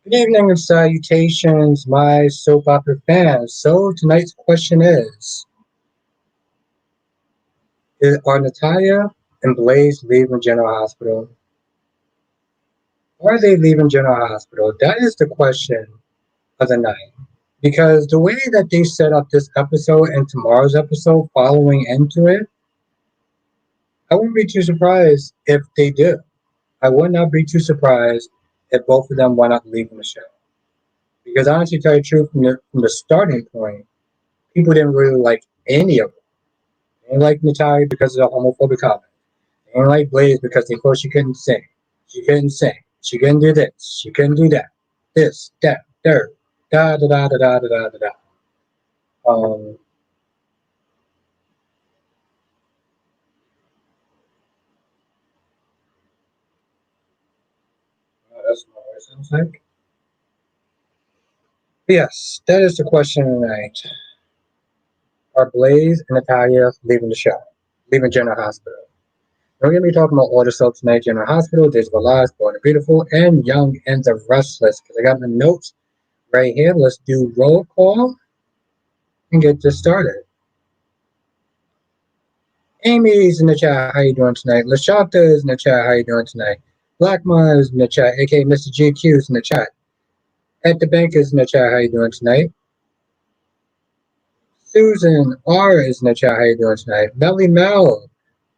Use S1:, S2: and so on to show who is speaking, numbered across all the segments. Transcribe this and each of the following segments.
S1: Good evening and salutations, my soap opera fans. So tonight's question are Natalia and Blaze leaving General Hospital? Are they leaving General Hospital? That is the question of the night. Because the way that they set up this episode and tomorrow's episode following into it, I wouldn't be too surprised if they do. I would not be too surprised if both of them wind up leaving the show. Because honestly, to tell you the truth, from the starting point, people didn't really like any of them. They didn't like Natalia because of the homophobic comment. They didn't like Blaze because they thought she couldn't sing. She couldn't sing. She couldn't do this. She couldn't do that. This, that, third. Da da da da da da da da da. Um, that's not what it sounds like. Yes, that is the question tonight. Are Blaze and Natalia leaving the show? Leaving General Hospital? We're going to be talking about all the soaps tonight. General Hospital, Days of Our Lives, Born and Beautiful, and Young and the Restless. Because I got my notes right here. Let's do roll call and get this started. Amy's in the chat. How you doing tonight? Lashanta is in the chat. How you doing tonight? Blackmon is in the chat. aka Mr. GQ is in the chat. At the bank is in the chat. How you doing tonight? Susan R is in the chat. How you doing tonight? Melly Mel,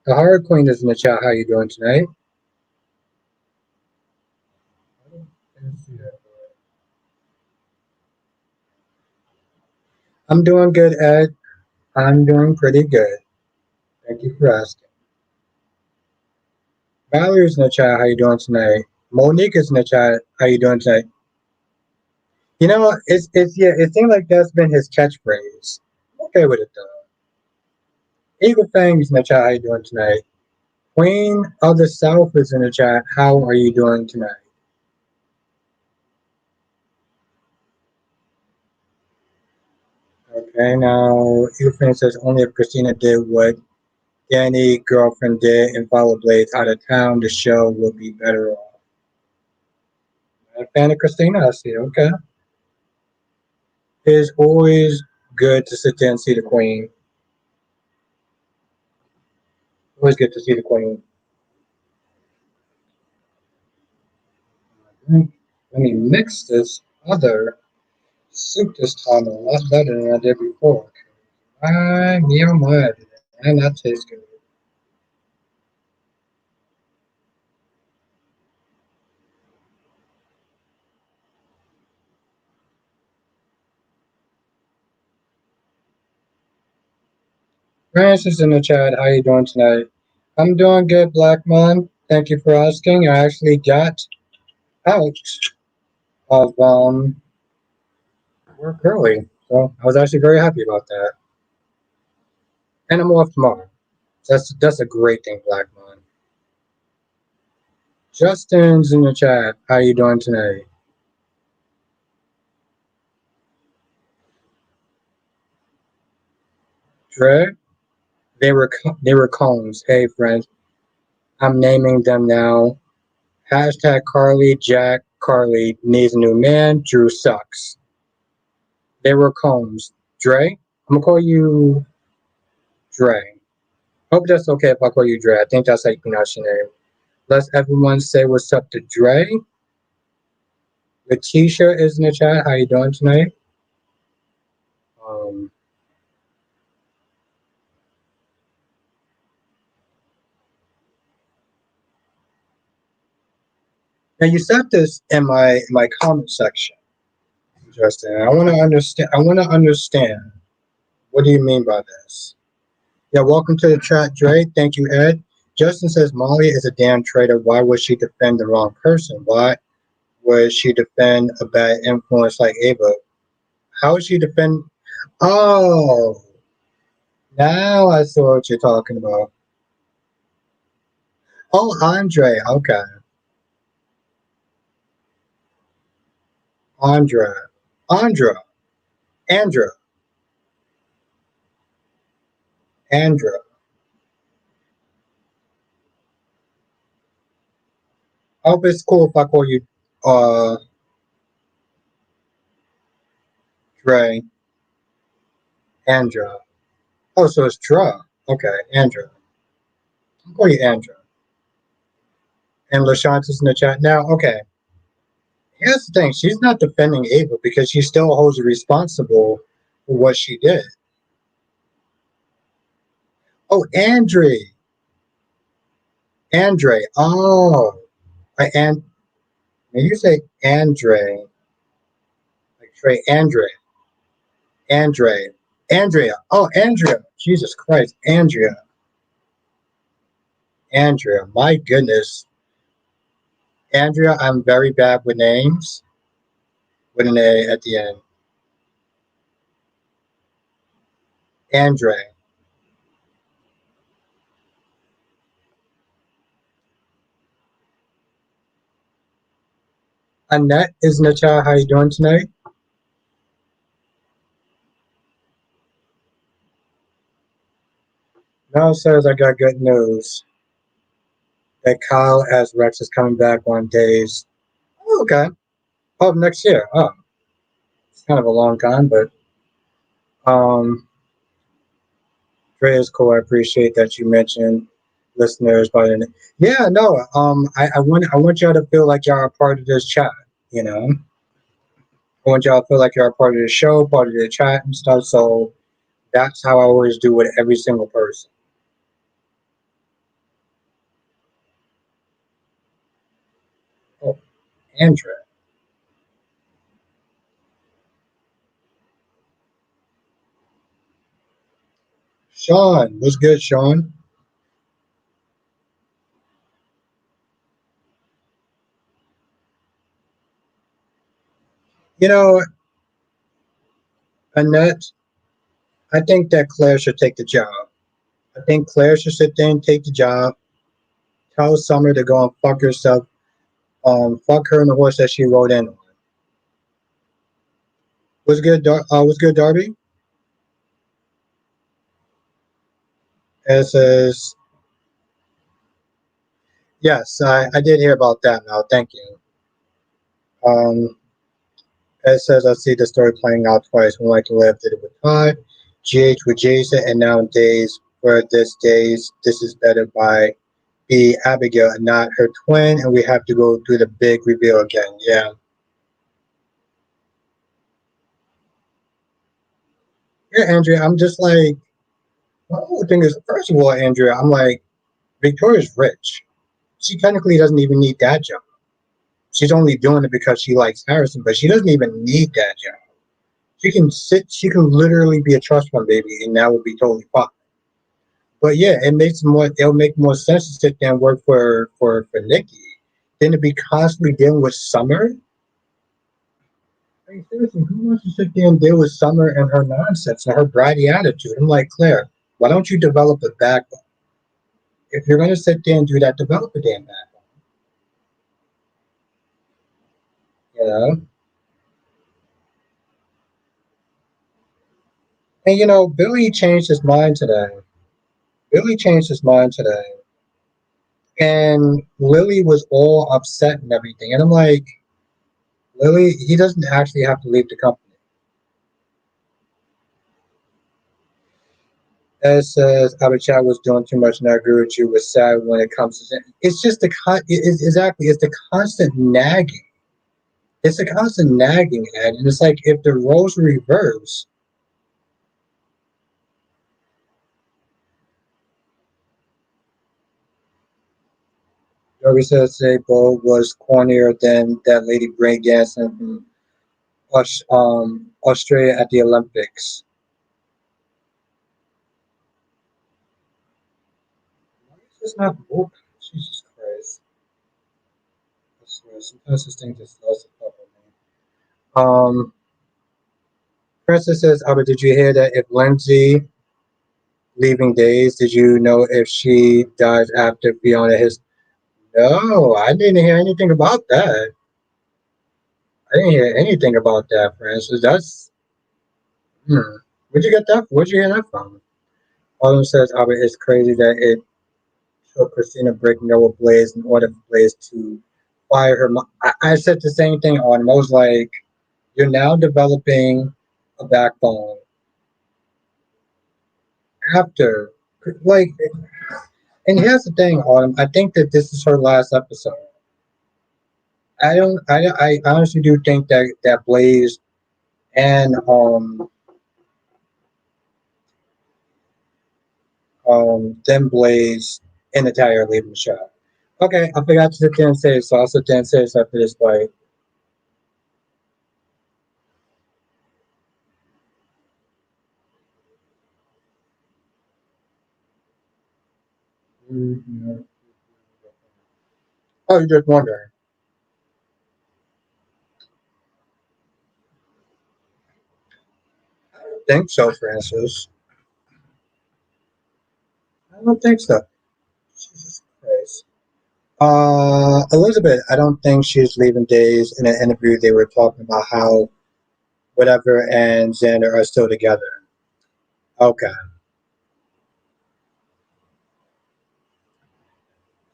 S1: the Hard Queen is in the chat. How you doing tonight? I'm doing good, Ed. I'm doing pretty good. Thank you for asking. Valerie's in the chat. How you doing tonight? Monique is in the chat. How you doing tonight? You know, it's yeah. It seems like that's been his catchphrase. I'm okay with it though. Eagle Fangs in the chat. How you doing tonight? Queen of the South is in the chat. How are you doing tonight? Okay, now Eagle Fangs says only if Christina did what Danny girlfriend did and followed Blaze out of town, the show would be better off. I'm a fan of Christina, I see. Okay. It is always good to sit there and see the Queen. Always good to see the Queen. Let me mix this other soup this time a lot better than I did before. My meal mud, and that tastes good. Francis in the chat, how you doing tonight? I'm doing good, Black Man. Thank you for asking. I actually got out of work early, so I was actually very happy about that. And I'm off tomorrow. That's a great thing, Black Man. Justin's in the chat. How you doing tonight? Dre, they were cones. Hey friends, I'm naming them now. Hashtag Carly Jack Carly needs a new man. Drew sucks. They were cones. Dre, I'm gonna call you Dre. Hope that's okay if I call you Dre. I think that's how you pronounce your name. Let's everyone say what's up to Dre. Letitia is in the chat. How you doing tonight? Um, Now you said this in my comment section, Justin. I want to understand. I want to understand. What do you mean by this? Yeah, welcome to the chat, Dre. Thank you, Ed. Justin says Molly is a damn traitor. Why would she defend the wrong person? Why would she defend a bad influence like Ava? How would she defend? Oh, now I saw what you're talking about. Oh, Andre. Okay, Andra, Andra, Andra, Andra. I hope it's cool if I call you. Uh, Dre, Andra. Oh, so it's Dra. Okay, Andra. I'll call you Andra. And LaShanta's in the chat now. Okay, here's the thing. She's not defending Ava because she still holds her responsible for what she did. Oh, Andre. Andre. Oh, and when you say Andre, like Trey, Andrea. Oh, Andrea. Jesus Christ, Andrea. My goodness, Andrea. I'm very bad with names with an A at the end. Andre. Annette is in the chat. How you doing tonight? Mel says I got good news that Kyle as Rex is coming back on days. Oh, okay. Oh, next year. Oh, it's kind of a long time, but um, Dre is cool. I appreciate that you mentioned listeners by the name. Yeah, no. I want y'all to feel like y'all are part of this chat. You know, I want y'all to feel like you're a part of the show, part of the chat and stuff. So that's how I always do with every single person. Oh, Andrea. Sean, what's good, Sean? You know, Annette, I think that Claire should take the job. I think Claire should sit there and take the job. Tell Summer to go and fuck herself. Fuck her and the horse that she rode in on. What's good, Darby? It says, yes, I did hear about that now. Thank you. Um, it says, I see the story playing out twice. When Like to Live did it with Todd, GH with Jason, and nowadays, for this days, this is better by B. Abigail and not her twin, and we have to go through the big reveal again. Yeah. Yeah, Andrea, I'm just like, my whole thing is, first of all, Andrea, I'm like, Victoria's rich. She technically doesn't even need that job. She's only doing it because she likes Harrison, but she doesn't even need that job. She can literally be a trust fund baby, and that would be totally fine. But yeah, it'll make more sense to sit there and work for Nikki than to be constantly dealing with Summer. I mean, seriously, who wants to sit there and deal with Summer and her nonsense and her bratty attitude? I'm like, Claire, why don't you develop a backbone? If you're going to sit there and do that, develop a damn backbone. You know? And you know, Billy changed his mind today. Billy changed his mind today. And Lily was all upset and everything. And I'm like, Lily, he doesn't actually have to leave the company. Ed says Abhishek was doing too much, and I agree with you. Was sad when it comes to it's just exactly it's the constant nagging. It's a constant nagging, Ed, and it's like if the roles were reversed. Joey says today Bo was cornier than that lady breakdancing from Australia at the Olympics. Why is this not moving? Jesus Christ. I swear, sometimes this thing just does it up with me. Princess says, Albert, did you hear that if Lindsay leaving days, did you know if she dies after Fiona his? No, I didn't hear anything about that. I didn't hear anything about that, Francis. That's Where'd you get that? Where'd you hear that from? Autumn says, Albert, it's crazy that it took Christina breaking up with Blaze in order for Blaze to fire her. I said the same thing, Autumn. I was like, you're now developing a backbone after, like, and here's the thing, Autumn. I think that this is her last episode. I don't. I honestly do think that Blaze and then Blaze and Natalia are leaving the show. Okay, I forgot to sit there and say it, so I'll sit there and say it after this fight. Oh, you're just wondering. I don't think so, Francis. I don't think so. Jesus Christ. Elizabeth, I don't think she's leaving Days. In an interview, they were talking about how whatever and Xander are still together. Okay.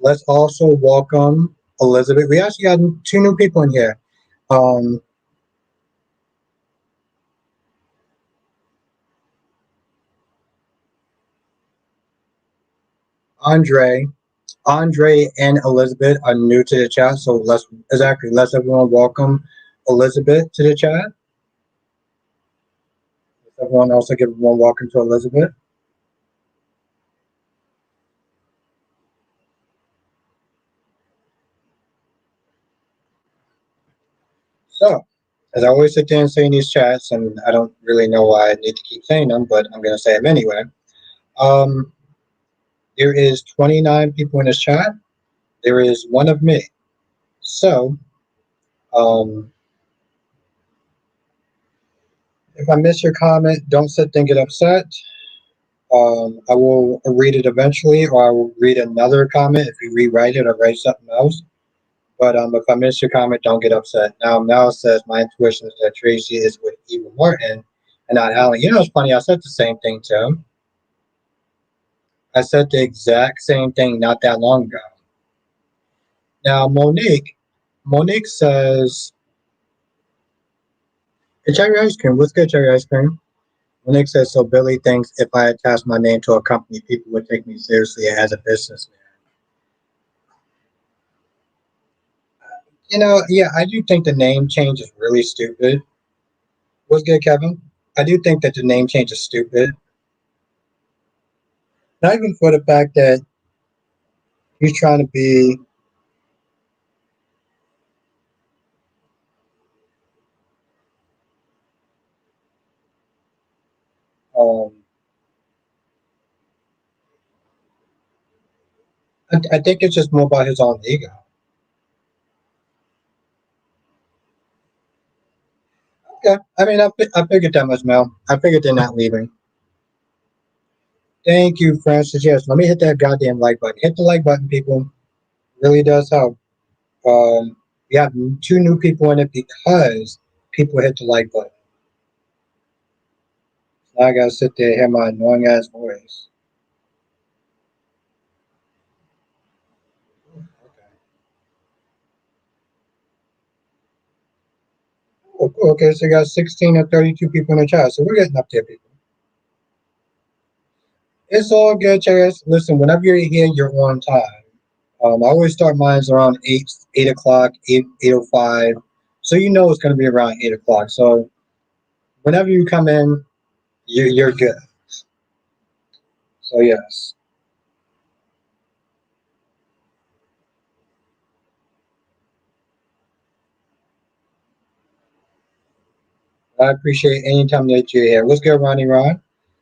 S1: Let's also welcome Elizabeth. We actually got two new people in here. Um, Andre, Andre and Elizabeth are new to the chat, so let's everyone welcome Elizabeth to the chat. Let's everyone also give one welcome to Elizabeth. So, as I always sit there and say in these chats, and I don't really know why I need to keep saying them, but I'm going to say them anyway. Um, there is 29 people in this chat. There is one of me. So, um, if I miss your comment, don't sit there and get upset. I will read it eventually, or I will read another comment if you rewrite it or write something else. But if I miss your comment, don't get upset. Now it says my intuition is that Tracy is with Eva Martin and not Alan. You know, it's funny. I said the same thing to him. I said the exact same thing not that long ago. Now, Monique says, hey, cherry ice cream. What's good, cherry ice cream? Monique says, so Billy thinks if I attach my name to a company, people would take me seriously as a businessman. You know, yeah, I do think the name change is really stupid. What's good, Kevin? I do think that the name change is stupid. Not even for the fact that he's trying to be. Um, I think it's just more about his own ego. Okay, I mean, I figured that much, Mel. I figured they're not leaving. Thank you, Francis. Yes, let me hit that goddamn like button. Hit the like button, people. Really does help. We have two new people in it because people hit the like button. Now I gotta sit there and hear my annoying ass voice. Okay. Oh, cool. Okay, so you got 16 or 32 people in the chat. So we're getting up there, people. It's all good, Chaz. Listen, whenever you're here, you're on time. I always start mines around 8 o'clock, 8:05. So you know it's going to be around 8 o'clock. So whenever you come in, you're good. So, yes. I appreciate any time that you're here. What's good, Ronnie Ron?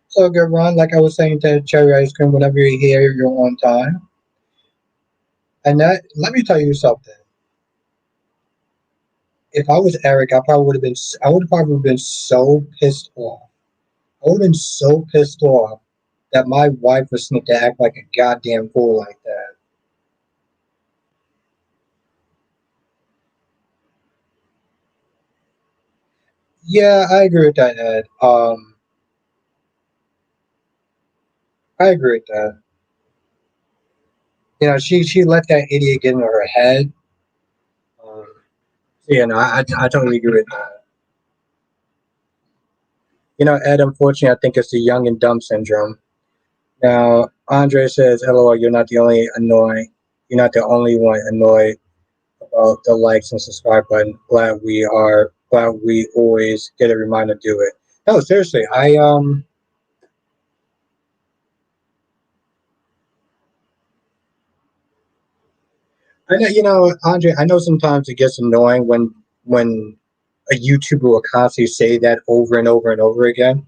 S1: So good, Ron. Like I was saying to Cherry Ice Cream, whenever you're here, you're on time. And that, let me tell you something. If I was Eric, I would have probably been so pissed off. I would have been so pissed off that my wife was sneak to act like a goddamn fool like that. Yeah, I agree with that, Ed. I agree with that. You know, she let that idiot get into her head. Um, I totally agree with that. Ed, unfortunately, I think it's the young and dumb syndrome. Now, Andre says, "LOL, you're not the only annoying. You're not the only one annoyed about the likes and subscribe button. Glad we always get a reminder to do it." No, seriously, I know, Andre. I know sometimes it gets annoying when a YouTuber will constantly say that over and over and over again.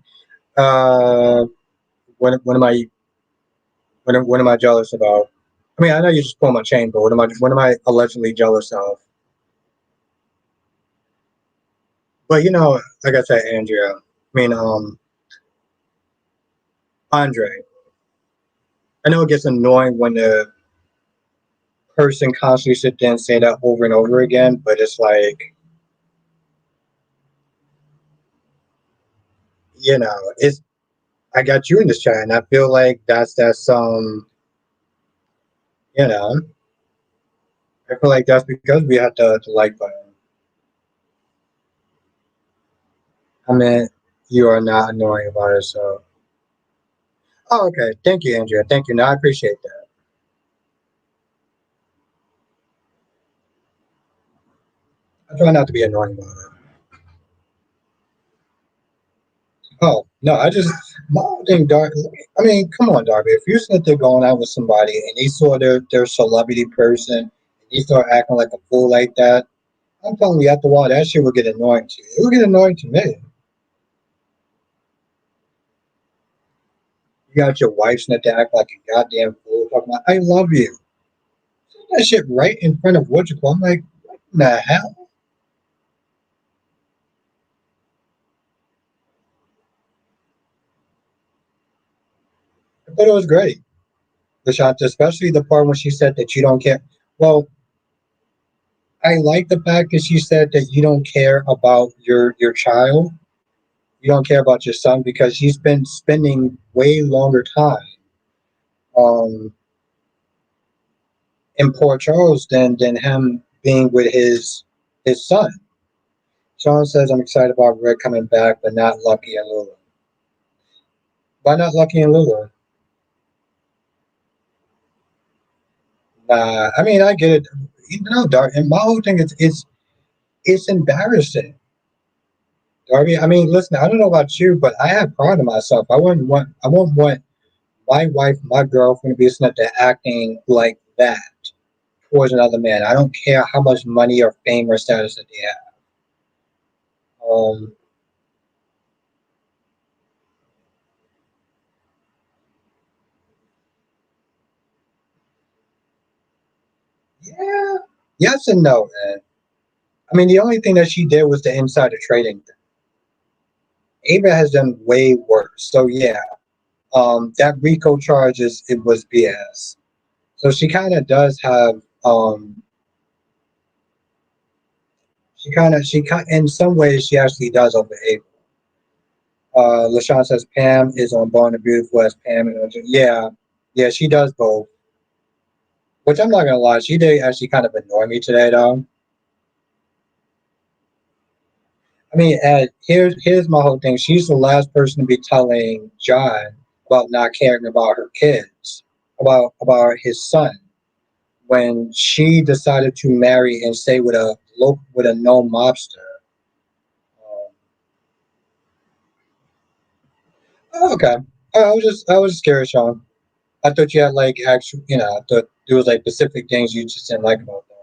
S1: Uh, what am I what am I jealous about? I mean, I know you just pull my chain, but what am I allegedly jealous of? But like I said, Andrea, I mean, Andre, I know it gets annoying when the person constantly sit there and say that over and over again, but it's like, it's I got you in this chat, and I feel like that's you know, I feel like that's because we had the like button. I mean, you are not annoying about it, so. Oh, okay. Thank you, Andrea. Thank you. No, I appreciate that. I try not to be annoying about it. Oh no, I just my whole thing, Darby. I mean, come on, Darby. If you're sitting there going out with somebody and they saw their celebrity person and they start acting like a fool like that, I'm telling you, after a while, that shit will get annoying to you. It will get annoying to me. You got your wife sitting there act like a goddamn fool, talking about "I love you." That shit right in front of what you call. I'm like, what the hell? I thought it was great, Lashanta, especially the part when she said that you don't care. Well, I like the fact that she said that you don't care about your child. You don't care about your son because she's been spending way longer time um, in Port Charles than him being with his son. Sean says, "I'm excited about Red coming back, but not Lucky and Lulu." Why not Lucky and Lulu? Nah, I mean I get it. Dark. And my whole thing is it's embarrassing, Darby. I mean, listen, I don't know about you, but I have pride in myself. I wouldn't want my wife, my girlfriend to be sitting there acting like that towards another man. I don't care how much money or fame or status that they have. Um, yeah, yes and no, man. I mean, the only thing that she did was the insider trading thing. Ava has done way worse. So yeah, that RICO charges it was BS. So she kind of does have in some ways she actually does over Ava. LaShawn says Pam is on Born the Beautiful as Pam. And yeah, yeah, she does both. Which I'm not gonna lie, she did actually kind of annoy me today, though. I mean, here's my whole thing. She's the last person to be telling John about not caring about her kids, about his son, when she decided to marry and stay with a known mobster. Oh, okay, I was scared, Sean. I thought you had like actual, I thought there was like specific things you just didn't like about that.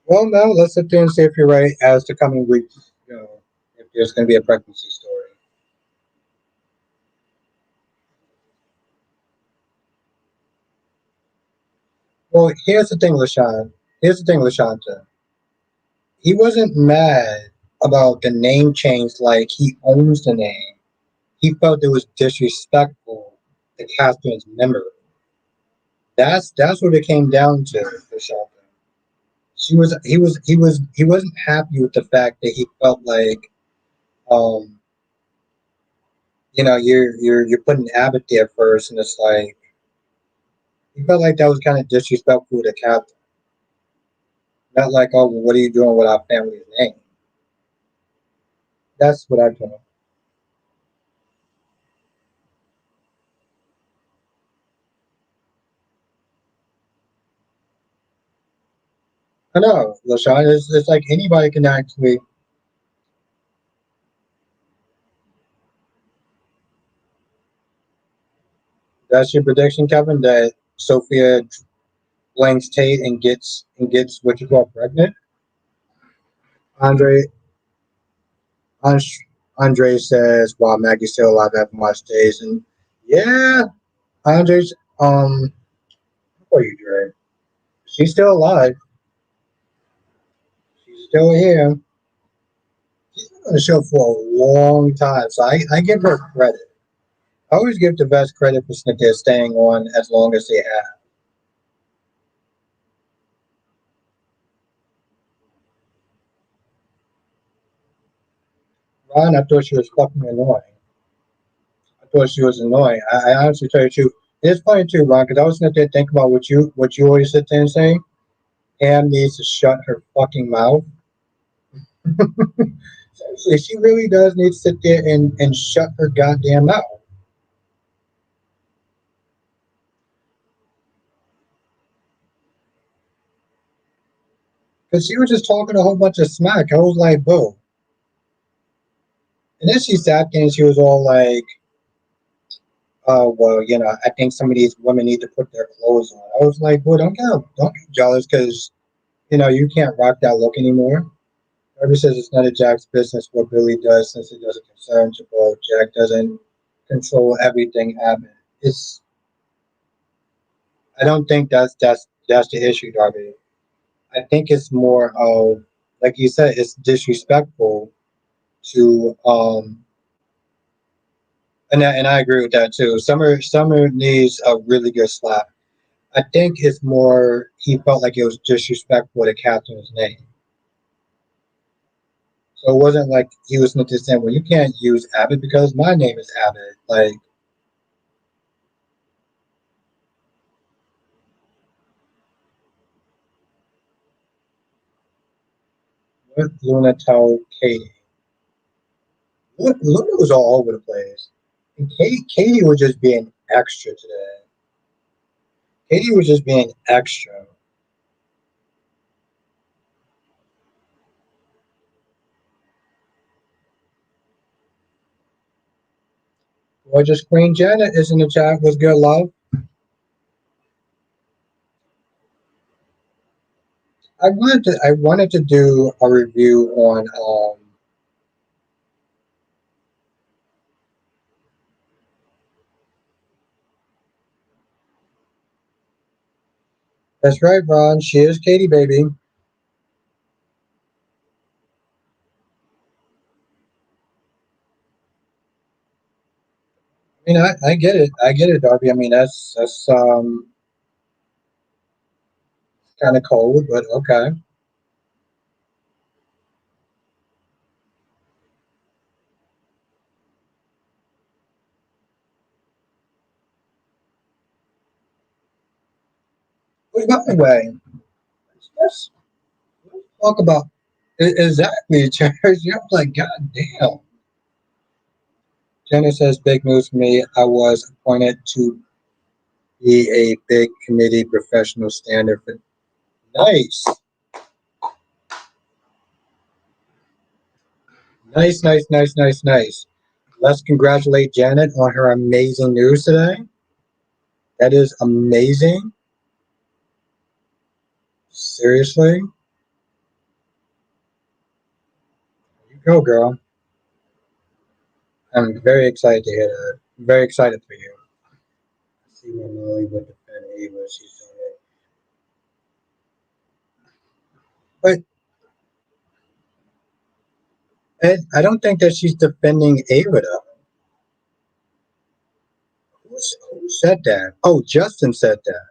S1: Well, now let's sit there and see if you're right as the coming weeks go. If there's going to be a pregnancy story. Well, Here's the thing, Lashanta. He wasn't mad about the name change like he owns the name. He felt it was disrespectful to Catherine's memory. That's what it came down to, Lashanta. He wasn't happy with the fact that he felt like um you're putting Abbott there first, and it's like he felt like that was kind of disrespectful to Catherine. Not like, oh, well, what are you doing with our family's name? That's what I do. I know, LaShawn. It's like anybody can actually. That's your prediction, Kevin. That Sophia blanks Tate and gets what you call pregnant. Andre Andre says, "While Maggie's still alive after March days," and yeah, Andre's how are you, Dre? She's still alive. She's still here. She's been on the show for a long time, so I give her credit. I always give the best credit for Cynthia staying on as long as they have. Ron, I thought she was fucking annoying. I thought she was annoying. I honestly tell you the truth. It's funny too, Ron, because I was sitting there thinking about what you always sit there and say. Pam needs to shut her fucking mouth. Seriously, she really does need to sit there and shut her goddamn mouth. Because she was just talking a whole bunch of smack. I was like, boo. And then she sat there and she was all like, oh, well, I think some of these women need to put their clothes on. I was like, well, don't get jealous because, you can't rock that look anymore. Harvey says it's none of Jack's business what Billy does since it doesn't concern Jabal. Jack doesn't control everything happening. It's I don't think that's the issue, Darby. I think it's more of, like you said, it's disrespectful to and I agree with that too. Summer needs a really good slap. I think it's more he felt like it was disrespectful to Catherine's name. So it wasn't like he was just saying, well, you can't use Abbott because my name is Abbott. Like, what Luna told Katie. Luna was all over the place. And Katie was just being extra today. Katie was just being extra. Gorgeous Queen Janet is in the chat. Was good, love. I wanted to do a review on that's right, Ron. She is Katie, baby. I mean, I get it. I get it, Darby. I mean, that's kind of cold, but okay. But by the way, let's talk about exactly, Cherish. You're like, God damn. Jenna says, big news for me. I was appointed to be a big committee professional standard for. Nice. Nice, nice, nice, nice, nice. Let's congratulate Janet on her amazing news today. That is amazing. Seriously. You go, girl. I'm very excited to hear that. Very excited for you. See when Lily would defend Ava. She's doing it. But Ed, I don't think that she's defending Ava though. Who said that? Oh, Justin said that.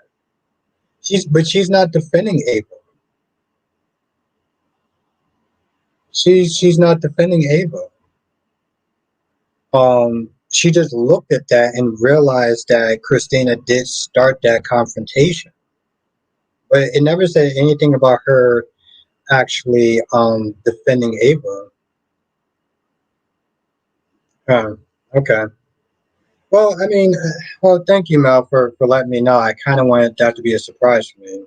S1: She's not defending Ava. She's not defending Ava. She just looked at that and realized that Christina did start that confrontation. But it never said anything about her actually defending Ava. Huh. Okay. Well, I mean, well, thank you, Mel, for letting me know. I kind of wanted that to be a surprise for me.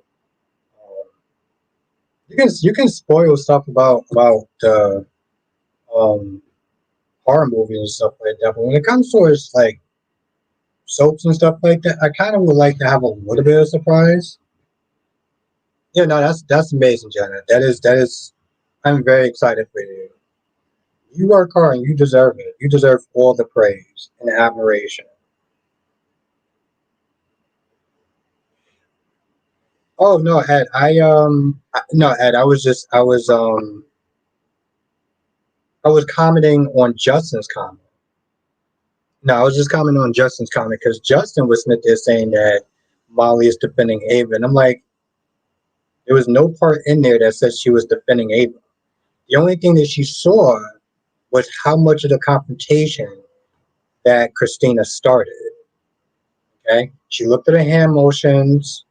S1: You can spoil stuff about the um, horror movies and stuff like that, but when it comes to it's like soaps and stuff like that, I kind of would like to have a little bit of surprise. Yeah, no, that's amazing, Jenna. That is. I'm very excited for you. You work hard and you deserve it. You deserve all the praise and admiration. Oh no, Ed. No, Ed. I was commenting on Justin's comment. No, I was just commenting on Justin's comment because Justin was sitting there saying that Molly is defending Ava, and I'm like, there was no part in there that said she was defending Ava. The only thing that she saw was how much of the confrontation that Kristina started. Okay, she looked at her hand motions.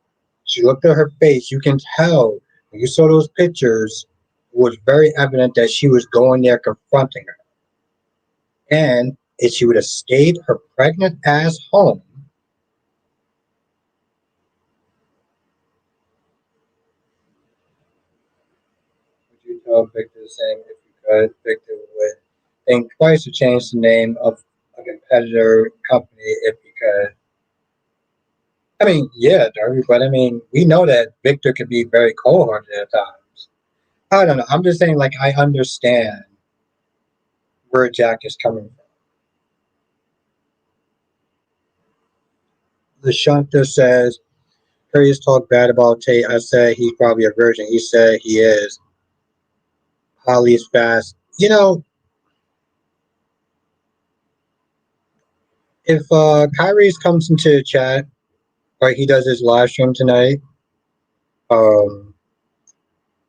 S1: She looked at her face. You can tell when you saw those pictures, it was very evident that she was going there confronting her. And if she would have stayed her pregnant ass home, would you tell Victor the same if you could? Victor would think twice to change the name of a competitor company if you could. I mean, yeah, Darby, but I mean, we know that Victor can be very cold hearted at times. I don't know. I'm just saying, like, I understand where Jack is coming from. The Shunter says, Harry's talked bad about Tate. I said he's probably a virgin. He said he is. Holly's fast. If Kyrie's comes into the chat, or he does his live stream tonight, um,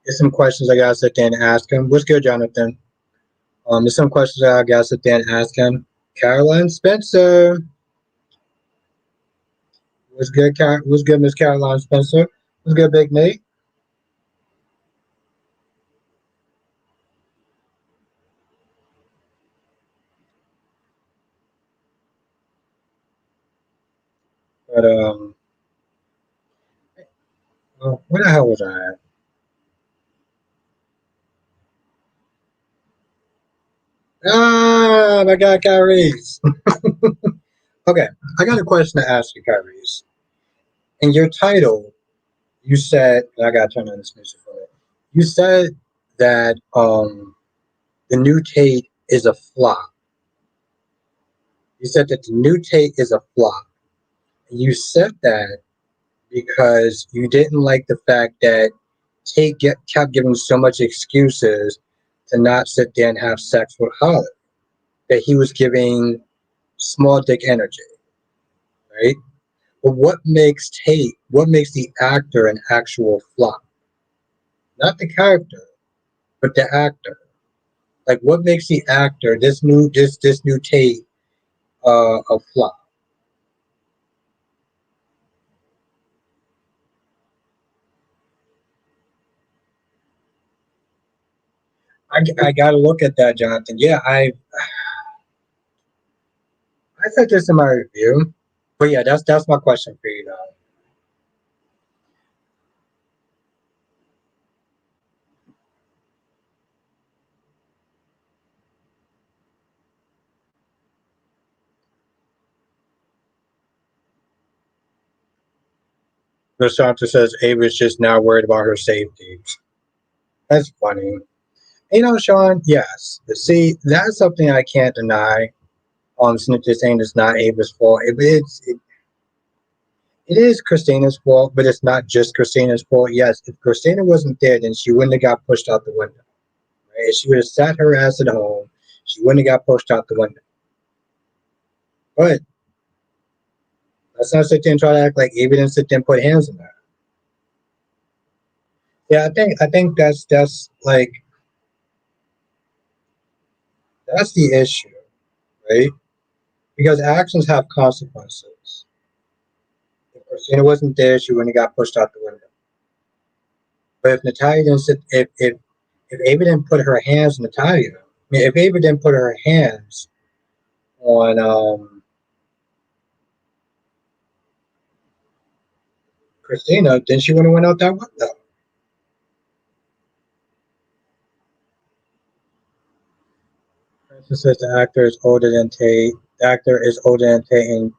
S1: there's some questions I gotta sit there and ask him. What's good, Jonathan? There's some questions that I gotta sit there and ask him. Caroline Spencer. What's good, What's good, Miss Caroline Spencer? What's good, Big Nate? But where the hell was I at? Ah, my God, Kyrie's. Okay, I got a question to ask you, Kyrie's. In your title, you said, and I gotta turn on this music for it. You said that the new Tate is a flop. You said that the new Tate is a flop. You said that because you didn't like the fact that kept giving so much excuses to not sit there and have sex with Holly. That he was giving small dick energy, right? But what makes the actor an actual flop? Not the character, but the actor. Like what makes the actor this new Tate a flop? I got to look at that, Jonathan. Yeah, I said this in my review, but yeah, that's my question for you, though. Rashanta says Ava's just now worried about her safety. That's funny. Sean, yes. See, that's something I can't deny. Snitches saying it's not Ava's fault. It is Christina's fault, but it's not just Christina's fault. Yes, if Christina wasn't there, then she wouldn't have got pushed out the window. Right? If she would have sat her ass at home, she wouldn't have got pushed out the window. But let's not sit there and try to act like Ava didn't sit there and put hands on her. Yeah, I think that's like that's the issue, right? Because actions have consequences. If Christina wasn't there, she wouldn't have got pushed out the window. But if Natalia didn't sit, if Ava didn't put her hands on Natalia, I mean, if Ava didn't put her hands on Christina, then she would have went out that window. Francis says the actor is older than Tate. The actor is older than Tate and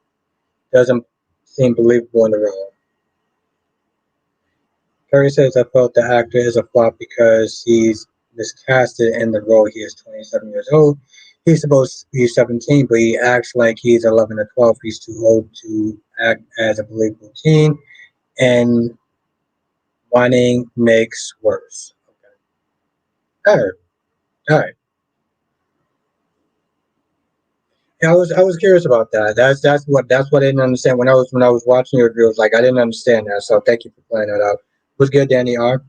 S1: doesn't seem believable in the role. Kerry says I felt the actor is a flop because he's miscasted in the role. He is 27 years old. He's supposed to be 17, but he acts like he's 11 or 12. He's too old to act as a believable teen, and whining makes worse. Okay. All right. All right. Yeah, I was curious about that. That's what I didn't understand when I was watching your reviews. Like I didn't understand that. So thank you for pointing that out. Was good, Danny R.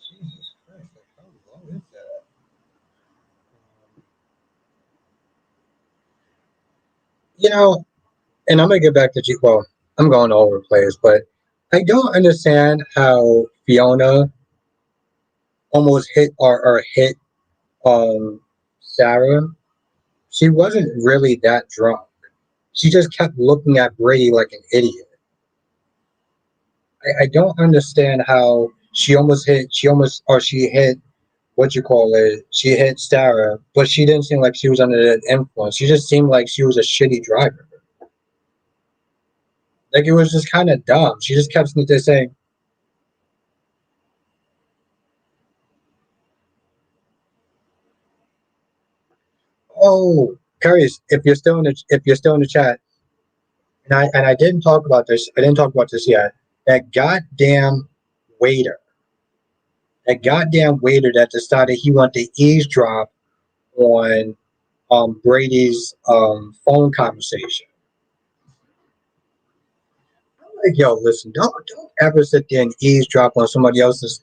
S1: Jesus Christ! Like, how long is that? You know, and I'm gonna get back to G. Well, I'm going all over the place, but I don't understand how Fiona almost hit or hit Sarah. She wasn't really that drunk. She just kept looking at Brady like an idiot. I don't understand how she hit what you call it. She hit Sarah, but she didn't seem like she was under the influence. She just seemed like she was a shitty driver. Like it was just kind of dumb. She just kept saying, "Oh, Curious, if you're still in the chat, and I didn't talk about this. I didn't talk about this yet. That goddamn waiter, that goddamn waiter that decided he wanted to eavesdrop on Brady's phone conversation. I'm like, yo, listen, don't ever sit there and eavesdrop on somebody else's.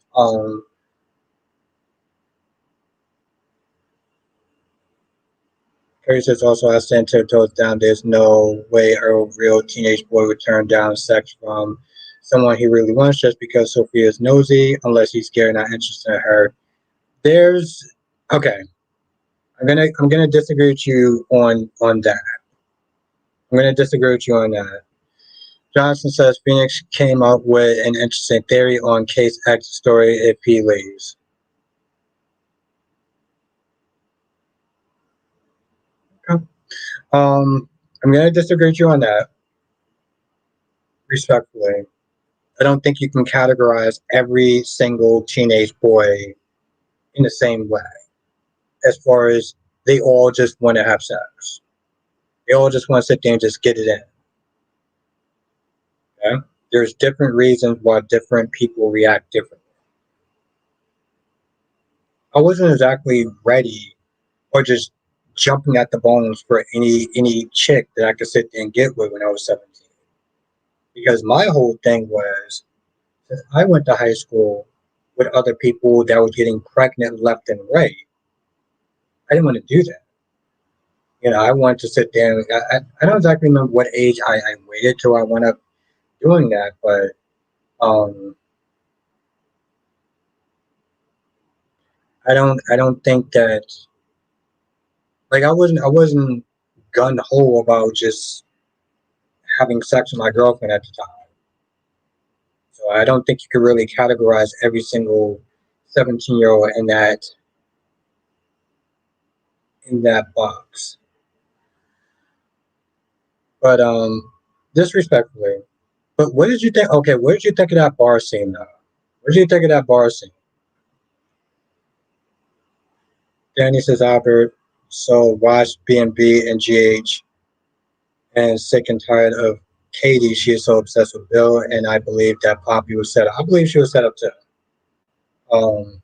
S1: Harry says also, I stand 10 toes down. There's no way a real teenage boy would turn down sex from someone he really wants just because Sophia is nosy, unless he's scared, not interested in her. There's okay. I'm gonna disagree with you on that. I'm gonna disagree with you on that. Johnson says Phoenix came up with an interesting theory on Case X story if he leaves. Okay. I'm gonna disagree with you on that, respectfully. I don't think you can categorize every single teenage boy in the same way. As far as they all just want to have sex, they all just want to sit there and just get it in. Okay? There's different reasons why different people react differently. I wasn't exactly ready or just jumping at the bones for any chick that I could sit there and get with when I was 17. Because my whole thing was, since I went to high school with other people that were getting pregnant left and right, I didn't want to do that. I wanted to sit there. I don't exactly remember what age I waited till I went up doing that, but um, I don't think that, like, I wasn't gun ho about just having sex with my girlfriend at the time. So I don't think you could really categorize every single 17-year-old in that box. But disrespectfully. But what did you think? Okay, what did you think of that bar scene though? What did you think of that bar scene? Danny says Albert, so watch B&B and GH and sick and tired of Katie. She is so obsessed with Bill, and I believe that Poppy was set up. I believe she was set up too. Um,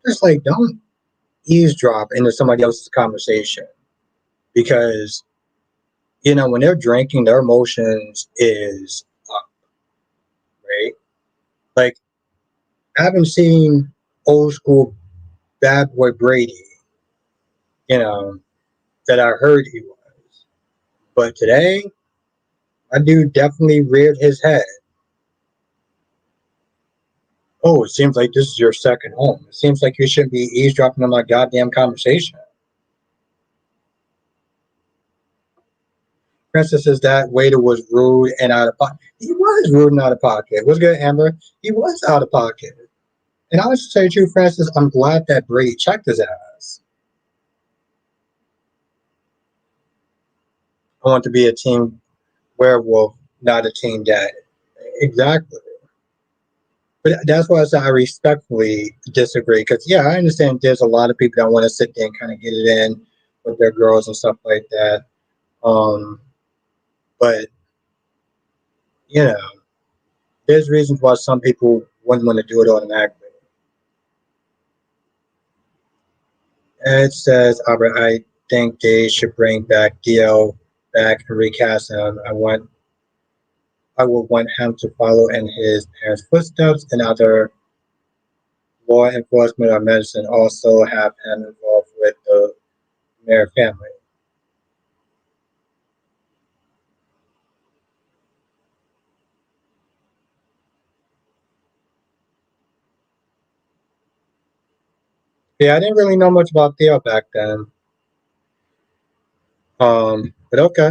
S1: It's like, don't eavesdrop into somebody else's conversation because, when they're drinking, their emotions is up, right? Like, I haven't seen old school bad boy Brady, you know, that I heard he was. But today, my dude definitely reared his head. Oh, it seems like this is your second home. It seems like you shouldn't be eavesdropping on my goddamn conversation. Princess says that waiter was rude and out of pocket. He was rude and out of pocket. What's good, Amber? He was out of pocket. And I was to tell you, true, Francis, I'm glad that Brady checked his ass. I want to be a team werewolf, not a team dad. Exactly. But that's why I said I respectfully disagree. Because, yeah, I understand there's a lot of people that want to sit there and kind of get it in with their girls and stuff like that. But, you know, there's reasons why some people wouldn't want to do it automatically. Ed says, Albert, I think they should bring back Dio back and recast him. I would want him to follow in his parents' footsteps and other law enforcement or medicine. Also have him involved with the Mayer family. Yeah, I didn't really know much about Theo back then. But okay.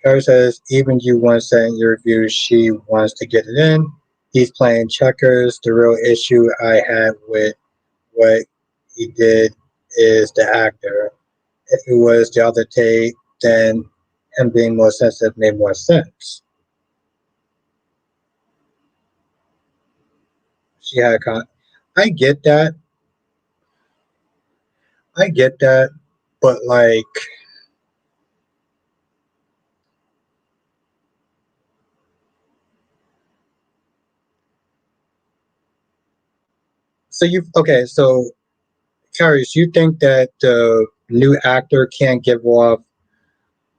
S1: Carrie says, even you once said in your review she wants to get it in. He's playing checkers. The real issue I had with what he did is the actor. If it was the other Tate, then him being more sensitive made more sense. She had I get that. I get that. But like, so Carius, you think that the new actor can't give off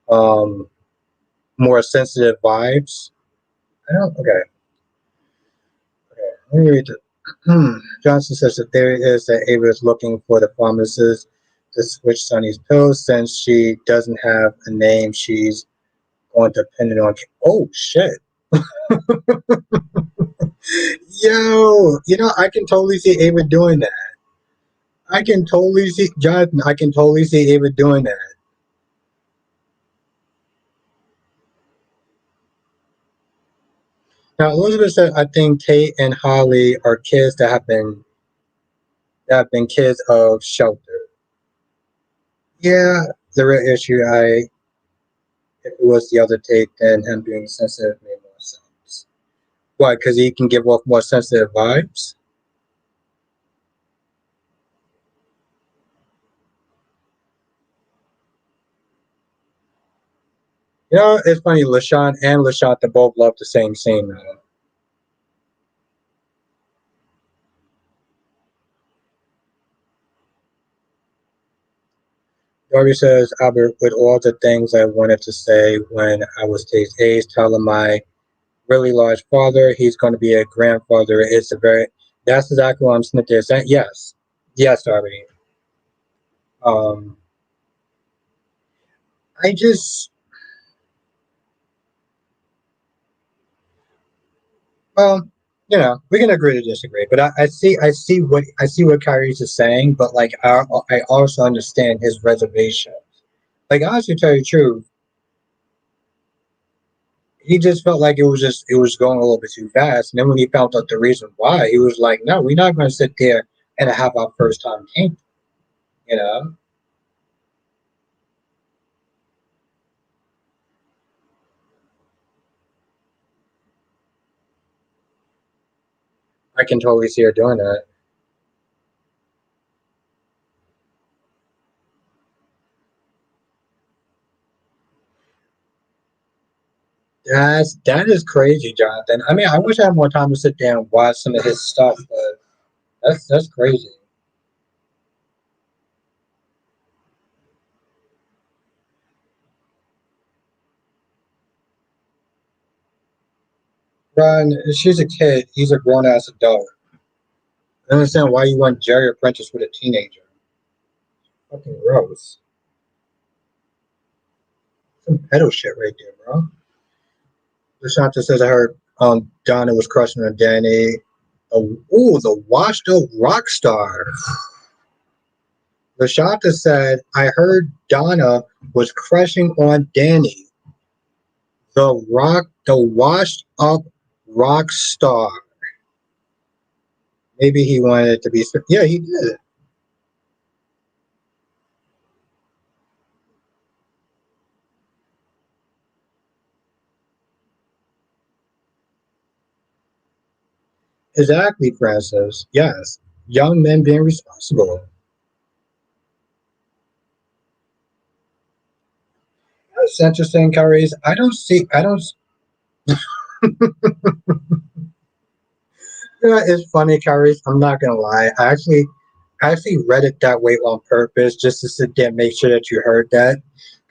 S1: um more sensitive vibes? I don't. Okay. Let me read it. Johnson says the theory is that Ava is looking for the pharmacist to switch Sunny's pills since she doesn't have a name. She's going to pin it on. Oh shit! Yo, I can totally see Ava doing that. I can totally see Jonathan. I can totally see Ava doing that. Now, Elizabeth said, "I think Tate and Holly are kids that have been kids of shelter." Yeah, the real issue. If it was the other Tate, then him being sensitive made more sense. Why? Because he can give off more sensitive vibes. It's funny. LaShawn and LaShonda both love the same scene. Darby says, Albert, with all the things I wanted to say when I was Tate's age, tell him my really large father, he's going to be a grandfather. That's exactly what I'm sitting there saying. Yes. Yes, Darby. Um, I just, well, we can agree to disagree, but I see what Kyrie's is saying, but like, I also understand his reservations. Like, honestly, to tell you the truth, he just felt like it was going a little bit too fast. And then when he found out the reason why, he was like, "No, we're not going to sit there and have our first time paint." You know, I can totally see her doing that. That is crazy, Jonathan. I mean, I wish I had more time to sit there and watch some of his stuff, but That's crazy. Ron, she's a kid. He's a grown ass adult. I don't understand why you want Jerry Apprentice with a teenager. Fucking gross. Some pedo shit right there, bro. Deshanta says I heard Donna was crushing on Danny. Oh, the washed up rock star. Deshanta said I heard Donna was crushing on Danny. The washed up rock star. Maybe he wanted it to be. Yeah, he did. Exactly, Francis. Yes. Young men being responsible. That's interesting, Carice. I don't, yeah, it's funny, Carice. I'm not going to lie. I actually read it that way on purpose just to sit there and make sure that you heard that.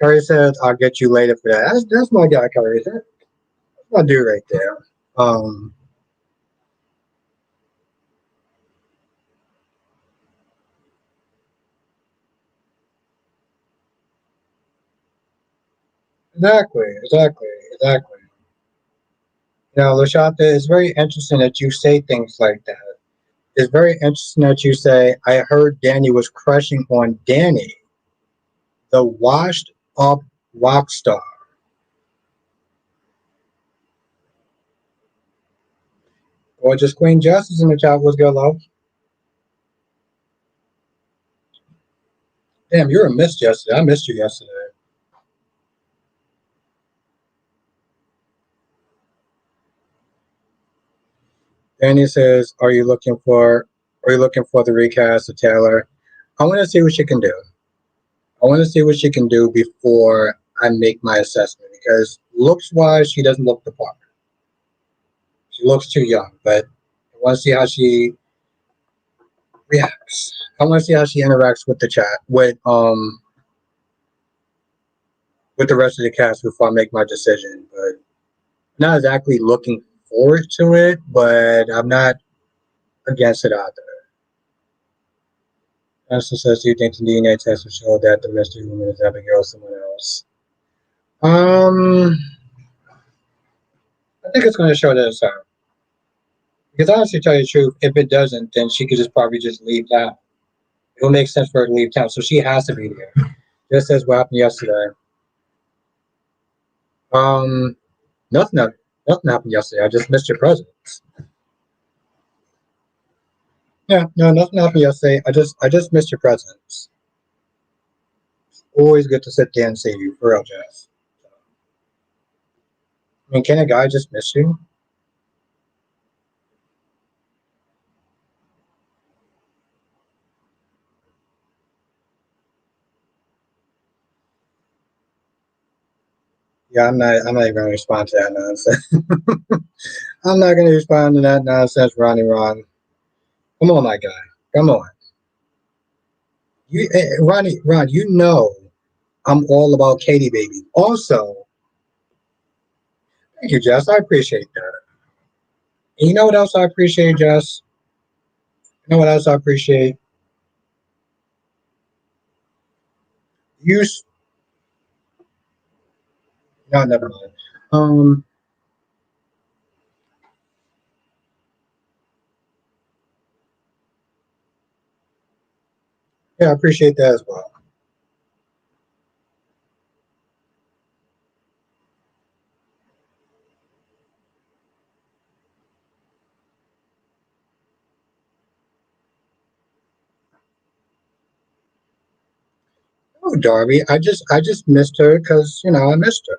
S1: Carice says, I'll get you later for that. That's my guy, Carice. That's my dude right there. Um, exactly. You know, Lashata, it's very interesting that you say things like that. It's very interesting that you say, I heard Danny was crushing on Danny, the washed up rock star. Gorgeous Queen Justice in the chat. What's good, love? Damn, you were missed yesterday. I missed you yesterday. Danny says, are you looking for the recast of Taylor? I want to see what she can do. I want to see what she can do before I make my assessment because looks wise, she doesn't look the part. She looks too young, but I want to see how she reacts. I want to see how she interacts with the chat with the rest of the cast before I make my decision. But not exactly looking forward to it, but I'm not against it either. Ashley says, do you think the DNA test will show that the mystery woman is Abigail or someone else? Um, I think it's going to show that it's her. Because honestly, to tell you the truth, if it doesn't, then she could just probably just leave town. It will make sense for her to leave town, so she has to be there. Just as what happened yesterday. Um, nothing, nothing happened yesterday. I just missed your presence. Yeah, no, nothing happened yesterday. I just missed your presence. Always good to sit there and see you, for real, Jess. I mean, can a guy just miss you? Yeah, I'm not even gonna respond to that nonsense. I'm not gonna respond to that nonsense, Ronnie Ron. Come on, my guy. Come on. Ron, you know I'm all about Katie baby. Also, thank you, Jess. I appreciate that. And you know what else I appreciate, Jess? You know what else I appreciate? You no, never mind. Um, yeah, I appreciate that as well. Oh, Darby, I just missed her because I missed her.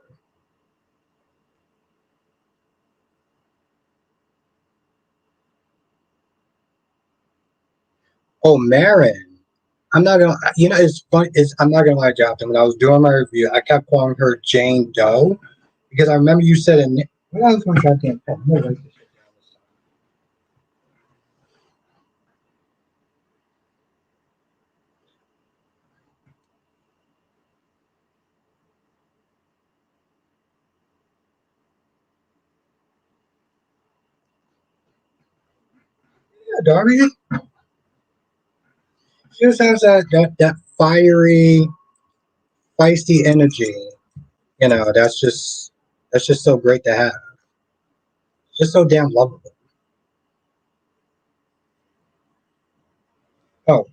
S1: Oh, Marin. I'm not gonna. It's fun. It's I'm not gonna lie, Jonathan. When I was doing my review, I kept calling her Jane Doe because I remember you said in. What else my goddamn pen? I'm gonna write this shit down this time. Darby, she just has that fiery, feisty energy. That's just so great to have. Just so damn lovable. Oh,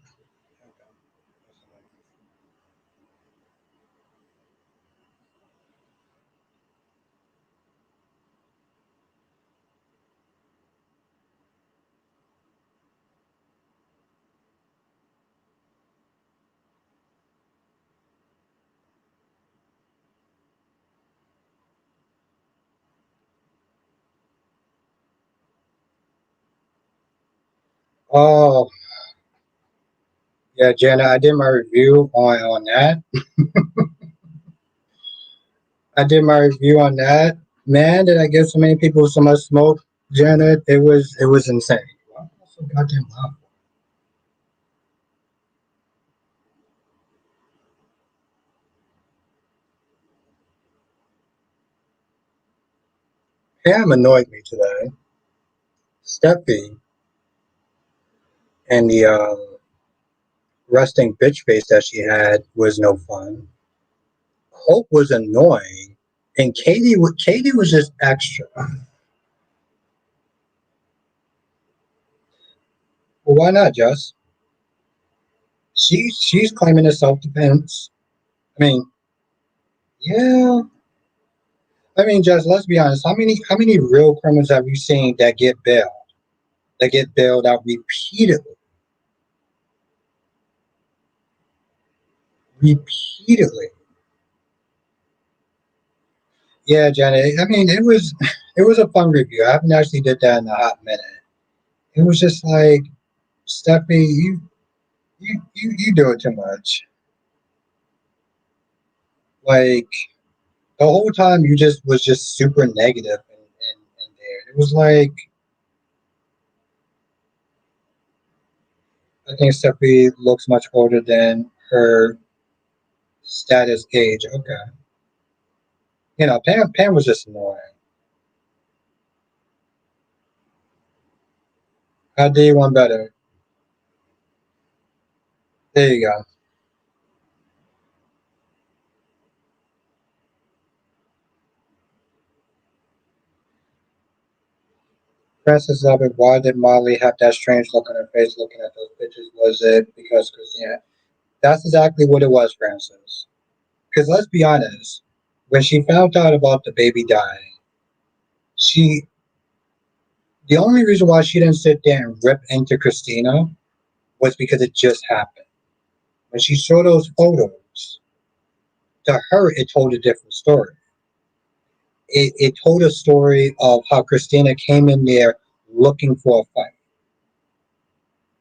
S1: oh, yeah, Jenna. I did my review on that. I did my review on that. Man, did I give so many people so much smoke, Janet? It was insane. Wow, that's so goddamn loud. Pam annoyed me today. Steffi and the resting bitch face that she had was no fun. Hope was annoying, and Katie was just extra. Well, why not, Jess? She's claiming it's self defense. I mean, yeah. I mean, Jess. Let's be honest. How many real criminals have you seen that get bailed? That get bailed out repeatedly, repeatedly. Yeah, Janet. I mean, it was a fun review. I haven't actually did that in a hot minute. It was just like, Stephanie, you do it too much. Like, the whole time you just was just super negative in there. It was like, I think Stephanie looks much older than her status age. Okay, Pam was just annoying. I did one better. There you go. Francis Lubbock, why did Molly have that strange look on her face looking at those pictures? Was it because Christina? That's exactly what it was, Francis. Because let's be honest, when she found out about the baby dying, she the only reason why she didn't sit there and rip into Christina was because it just happened. When she saw those photos, to her it told a different story. It told a story of how Christina came in there looking for a fight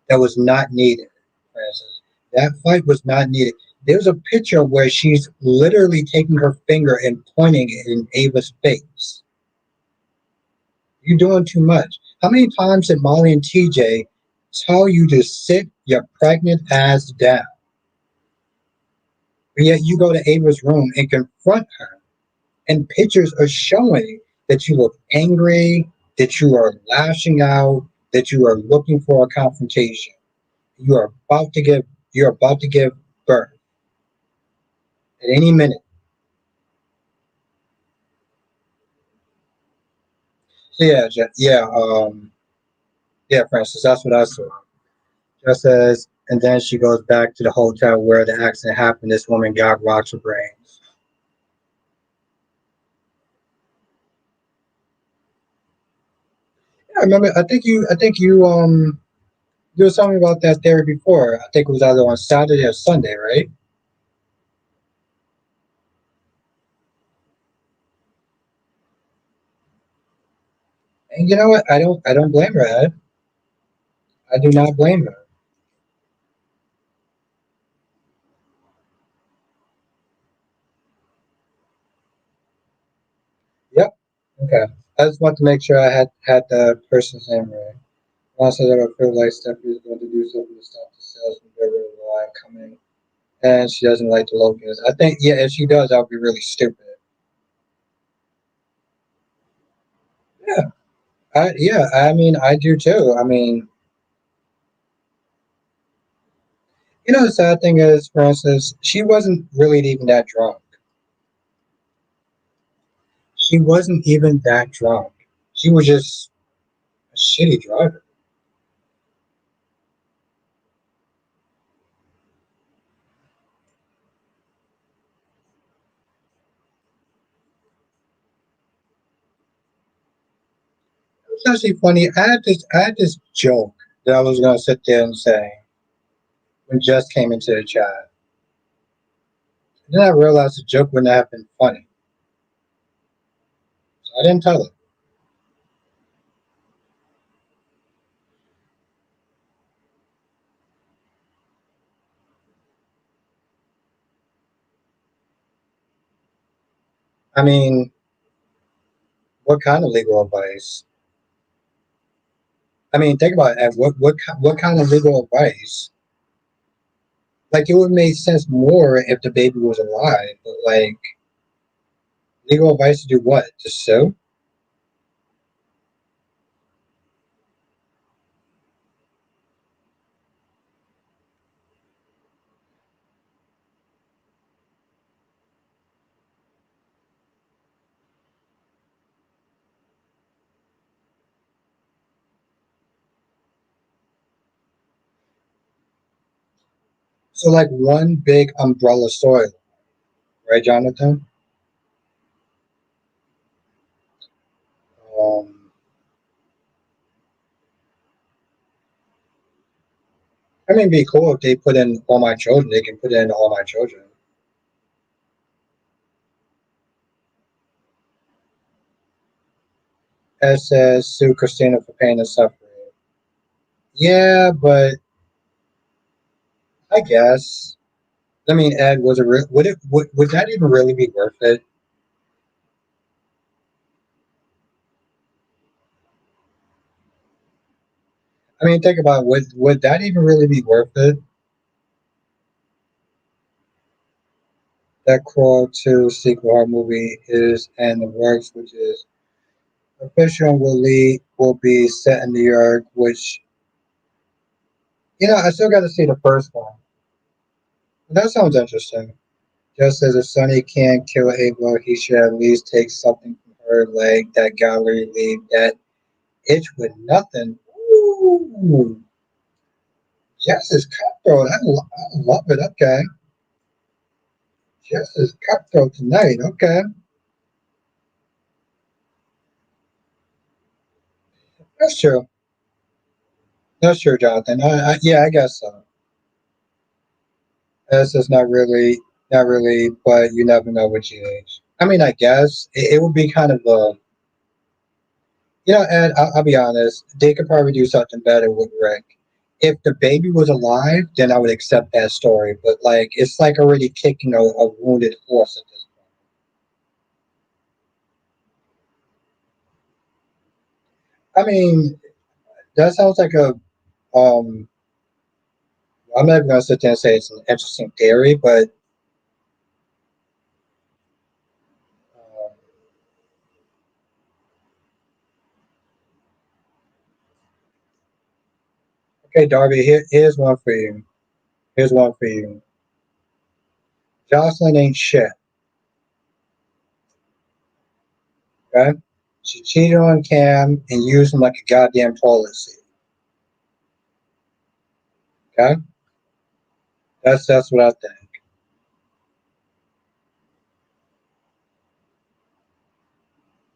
S1: that was not needed, Francis. That fight was not needed. There's a picture where she's literally taking her finger and pointing it in Ava's face. You're doing too much. How many times did Molly and TJ tell you to sit your pregnant ass down? But yet you go to Ava's room and confront her, and pictures are showing that you look angry, that you are lashing out, that you are looking for a confrontation. You are about to give you're about to give birth at any minute. So yeah, yeah, Francis, that's what I saw. Just as, and then she goes back to the hotel where the accident happened. This woman got rocks her brains. Yeah, I remember. I think you were telling me about that theory before. I think it was either on Saturday or Sunday, right? And you know what? I don't blame her, Ed. I do not blame her. Yep. Okay. I just want to make sure I had the person's name right. Also, that I feel like Stephanie is going to do something to stop the sales from Beverly Line coming, and she doesn't like the Locusts. I think, yeah, if she does, I'll be really stupid. Yeah, yeah. I mean, I do too. I mean, You know, the sad thing is, Francis, she wasn't really even that drunk. She wasn't even that drunk. She was just a shitty driver. It's actually funny. I had this joke that I was gonna sit there and say when Jess came into the chat. Then I realized the joke wouldn't have been funny, so I didn't tell it. I mean, what kind of legal advice? I mean, think about it. What kind of legal advice? Like, it would make sense more if the baby was alive, but like, legal advice to do what? To sue? So, like, one big umbrella soil, right, Jonathan? Um, I mean, it'd be cool if they put in all my children. They can put in all my children. It says sue Christina for pain and suffering. Yeah, but I guess. I mean, Ed, was it would that even really be worth it? I mean, think about it, would that even really be worth it? That Crawl 2 sequel horror movie is in the works, which is official and will be set in New York, which I still got to see the first one. That sounds interesting. Just as if Sonny can't kill Ava, he should at least take something from her leg that gallery leave that itch with nothing. Ooh, Jess is cutthroat. I love it. Okay. Jess is cutthroat tonight. Okay. That's true. That's true, Jonathan. Yeah, I guess so. This is not really, but you never know with your age. I mean, I guess it would be kind of a, and I'll be honest, they could probably do something better with Rick. If the baby was alive, then I would accept that story. But like, it's like already kicking a wounded horse at this point. I mean, that sounds like a um. I'm not even gonna sit there and say it's an interesting theory, but um, okay, Darby. Here's one for you. Here's one for you. Jocelyn ain't shit. Okay, she cheated on Cam and used him like a goddamn toilet seat. Okay, that's what I think.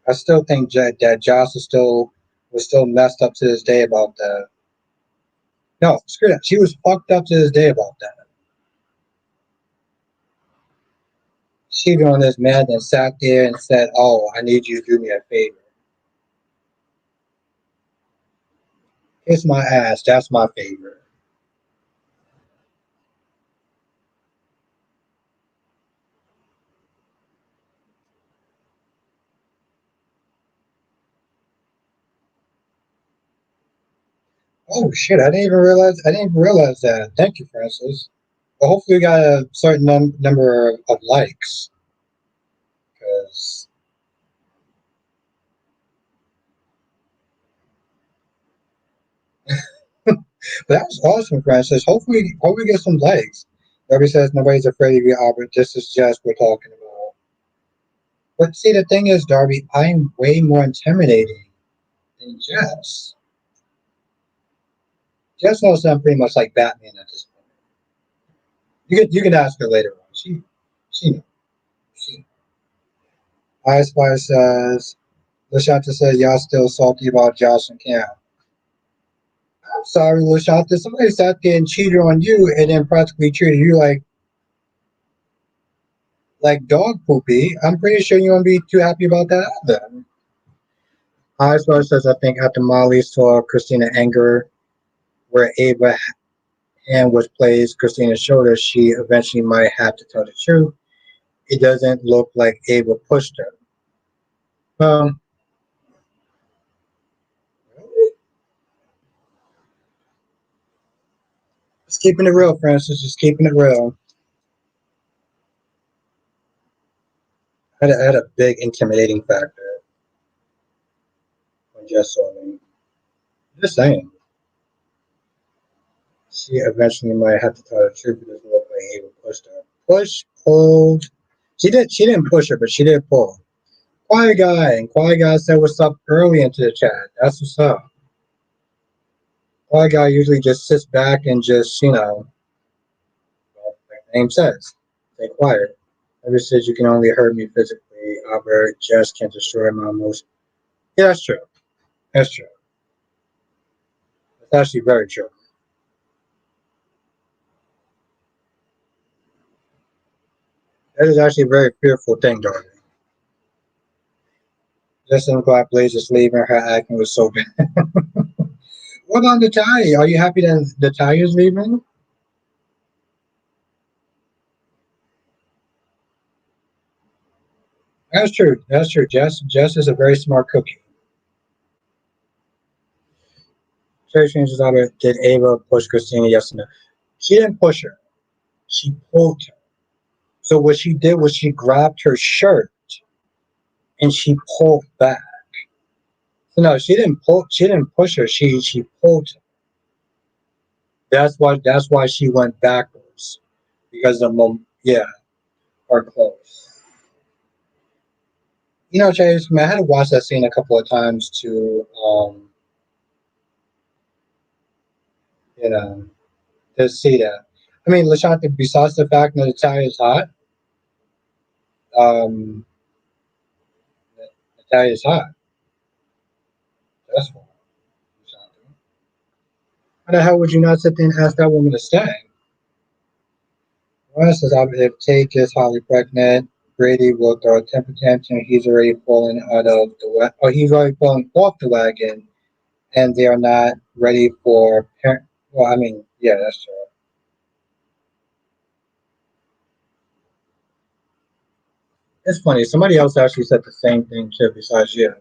S1: I still think that Joss is still was still messed up to this day about that. No, screw that. She was fucked up to this day about that. She on this man and sat there and said, "Oh, I need you to do me a favor. Kiss my ass. That's my favor." Oh shit! I didn't even realize. I didn't even realize that. Thank you, Francis. Well, hopefully, we got a certain number of likes. Because That was awesome, Francis. Hopefully we get some likes. Darby says nobody's afraid of you, Albert. This is just we're talking about. But see, the thing is, Darby, I'm way more intimidating than Jess. Jess knows I'm pretty much like Batman at this point. You can ask her later on. She knows. She. Ice Fire says. Lashanta says y'all still salty about Josh and Cam. I'm sorry, Lashanta. Somebody sat there and cheated on you, and then practically treated you like dog poopy. I'm pretty sure you won't be too happy about that either. Oswald says, I think after Molly saw Kristina anger where Ava hand was placed Christina's shoulder, she eventually might have to tell the truth. It doesn't look like Ava pushed her. Um, just keeping it real, Francis. Just keeping it real. I had a big intimidating factor when Jess saw me. Just saying. She eventually might have to tell the truth. It doesn't look like Ava pushed her. Push, pulled. She didn't push her, but she did pull. Quiet guy, and Quiet guy said what's up early into the chat. That's what's up. Quiet guy usually just sits back and just, like the name says, stay quiet. Ever says you can only hurt me physically, Albert just can't destroy my emotions. Yeah, that's true. That's true. That's actually very true. That is actually a very fearful thing, Dorothy. Just I'm glad Blaze is leaving. Her acting was so bad. What about Natalia? Are you happy that Natalia's leaving? That's true. That's true. Jess is a very smart cookie. Tracy changes out of did Ava push Christina? Yes or no? She didn't push her. She pulled her. So what she did was she grabbed her shirt and she pulled back. So no, she didn't pull. She didn't push her. She pulled her. That's why she went backwards because the yeah, her clothes. Chase, man, I had to watch that scene a couple of times you know, to see that. I mean, Lashante, besides the fact that Natalia is hot, um, Natalia is hot. That's why. Lashante. How the hell would you not sit there and ask that woman to stay? One says, if Tate gets Holly pregnant, Brady will throw a temper tantrum. He's already fallen out of the wagon. Oh, he's already fallen off the wagon, and they are not ready for parent. Well, I mean, yeah, that's true. It's funny. Somebody else actually said the same thing too, besides you.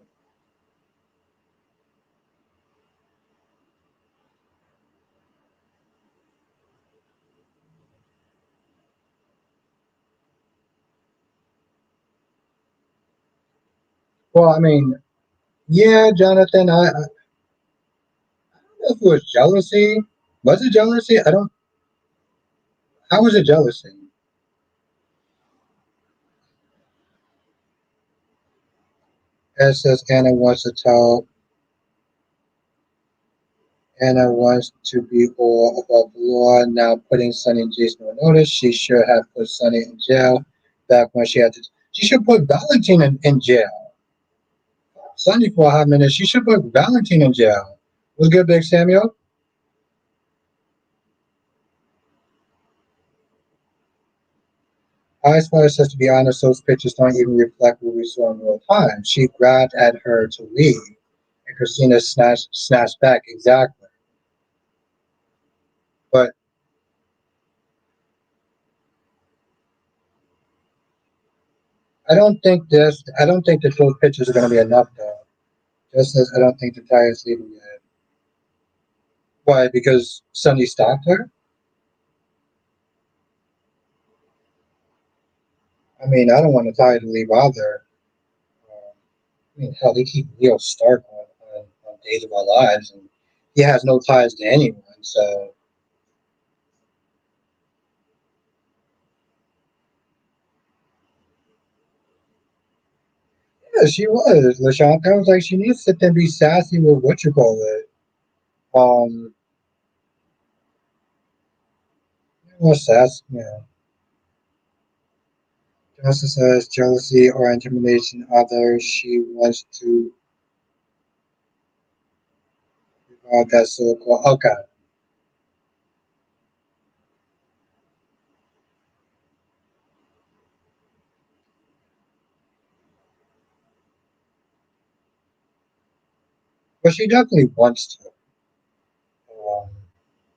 S1: Well, I mean, yeah, Jonathan. I don't know if it was jealousy. Was it jealousy? I don't. How was it jealousy? Ed says Anna wants to be all above the law. Now putting Sonny and Jason on notice. She should have put Sonny in jail back when she had to. She should put Valentine in jail. Sonny for a hot minute. She should put Valentine in jail. Was good, Big Samuel? Ice Fire says, to be honest, those pictures don't even reflect what we saw in real time. She grabbed at her to leave, and Christina snatched back. Exactly. But I don't think that those pictures are going to be enough, though. Just as I don't think the tire's leaving yet. Why? Because Sunny stopped her? I mean, I don't want the tire to leave either. I mean, hell, they keep Leo Stark on Days of Our Lives, and he has no ties to anyone. So yeah, she was. LaShawn, I was like, she needs to sit there and be sassy with what you call it. Um, what's sass? Yeah. Justice says jealousy or intimidation of others. She wants to revive that so-called. Okay. But she definitely wants to. Um,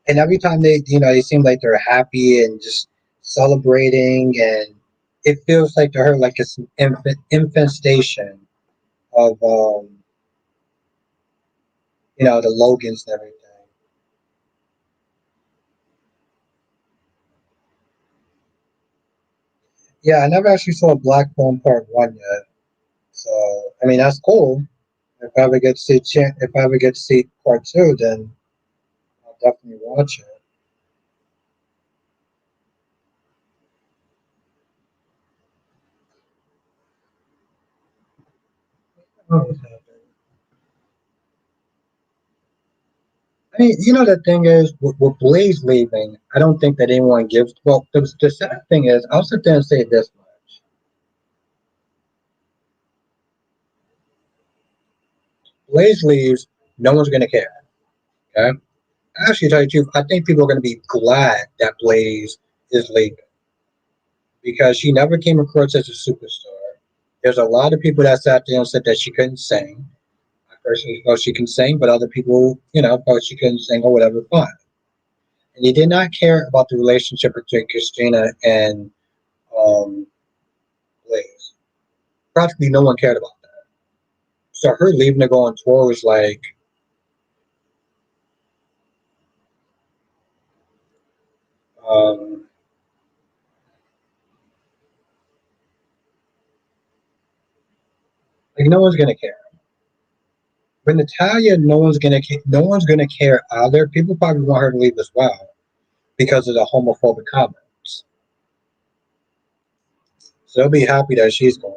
S1: and every time they seem like they're happy and just celebrating, and it feels like to her like it's an infestation of the Logans and everything. Yeah, I never actually saw Black Phone Part One yet, so I mean that's cool. If I ever get to see Part Two, then I'll definitely watch it. Oh, I mean, the thing is, with Blaze leaving, I don't think that anyone gives. Well, the sad thing is, I'll sit there and say this much: Blaze leaves, no one's gonna care. Okay, actually, to tell you the truth, I think people are gonna be glad that Blaze is leaving because she never came across as a superstar. There's a lot of people that sat there and said that she couldn't sing. I personally felt she can sing, but other people, felt she couldn't sing or whatever. Fine, and they did not care about the relationship between Christina and um, Blaze. Practically no one cared about that. So her leaving to go on tour was um, like no one's gonna care. But Natalia, no one's gonna care either. People probably want her to leave as well because of the homophobic comments. So they'll be happy that she's going.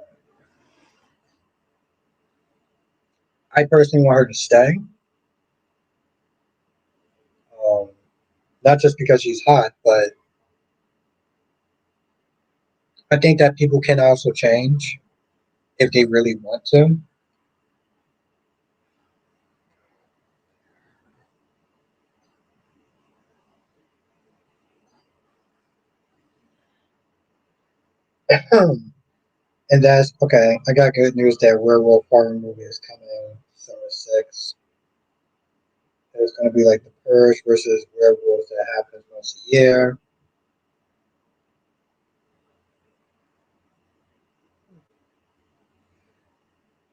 S1: I personally want her to stay, um, not just because she's hot, but I think that people can also change if they really want to. And that's okay. I got good news that Werewolf horror movie is coming summer 6th. It's going to be like the Purge versus werewolves that happens once a year.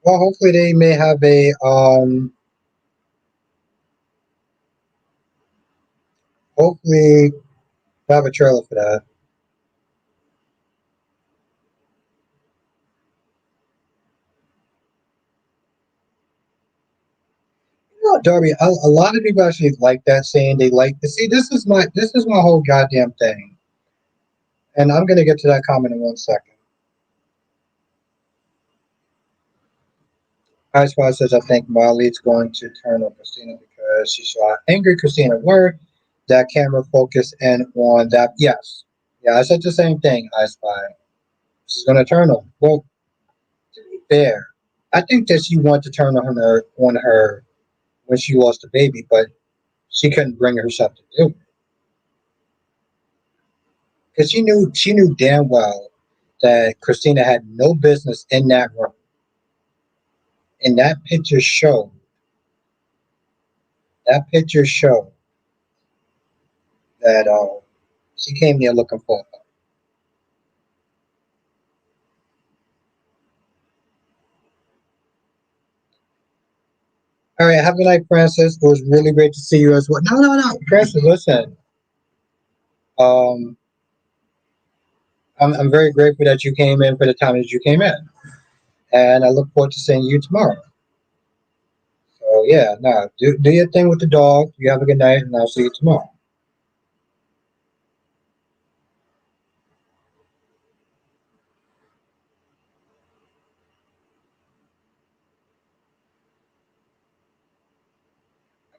S1: Well, hopefully they may have hopefully have a trailer for that. Darby, a lot of people actually like that saying they like to see. This is my whole goddamn thing, and I'm gonna get to that comment in 1 second. Spot says I think Molly's going to turn on Christina because she saw how angry Christina were. That camera focus in on that. Yes, yeah, I said the same thing. I Spy. She's gonna turn on. Well, to be fair, I think that she wanted to turn on her when she lost the baby, but she couldn't bring herself to do it because she knew damn well that Christina had no business in that room. And that picture showed that she came there looking for her. All right, have a night, Francis. It was really great to see you as well. No, no, no, Francis, listen. Um, I'm very grateful that you came in for the time that you came in, and I look forward to seeing you tomorrow. So yeah, nah. Do your thing with the dog. You have a good night, and I'll see you tomorrow.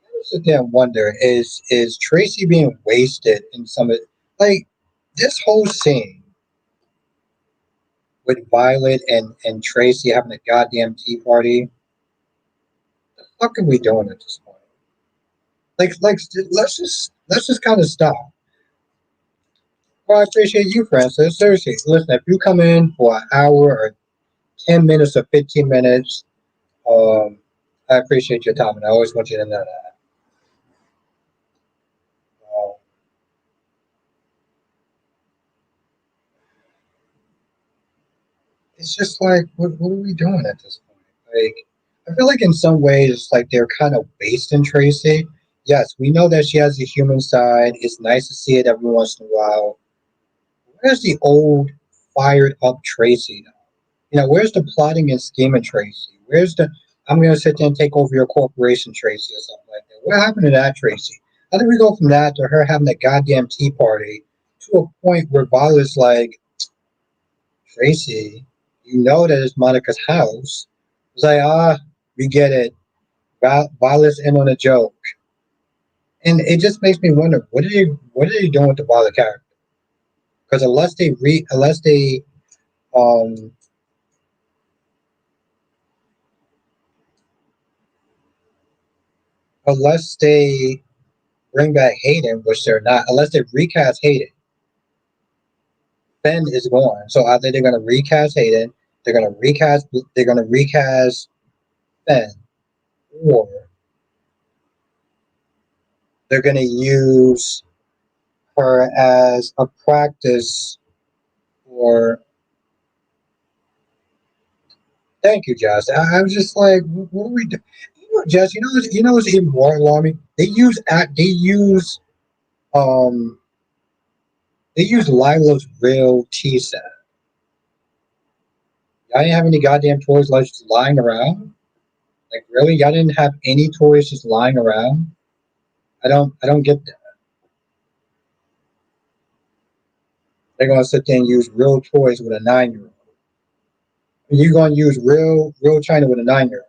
S1: I sit there and wonder: is Tracy being wasted in some of like this whole scene with Violet and Tracy having a goddamn tea party? What are we doing at this point? Like, let's just kind of stop. Well, I appreciate you, Francis. Seriously, listen, if you come in for an hour or 10 minutes or 15 minutes, um, I appreciate your time, and I always want you to know that. Um, it's just like, what are we doing at this point? Like, I feel like in some ways, it's like they're kind of wasting Tracy. Yes, we know that she has a human side. It's nice to see it every once in a while. Where's the old, fired up Tracy now? Where's the plotting and scheming Tracy? Where's the I'm gonna sit there and take over your corporation Tracy or something like that? What happened to that Tracy? How did we go from that to her having a goddamn tea party to a point where Violet's like, Tracy, you know that it's Monica's house. It's like, we get it. Violet's in on a joke. And it just makes me wonder, what are they doing with the Violet character? Because um unless they bring back Hayden, which they're not, unless they recast Hayden, Ben is gone. So either they're gonna recast Hayden, they're gonna recast Ben, or they're gonna use her as a practice for. Thank you, Jess. I was just like, what are we doing? Jess, what's even more alarming? Um they use Lila's real tea set. Y'all didn't have any goddamn toys like just lying around. Like really, y'all didn't have any toys just lying around. I don't get that. They're gonna sit there and use real toys with a 9-year-old. You're gonna use real China with a 9-year-old.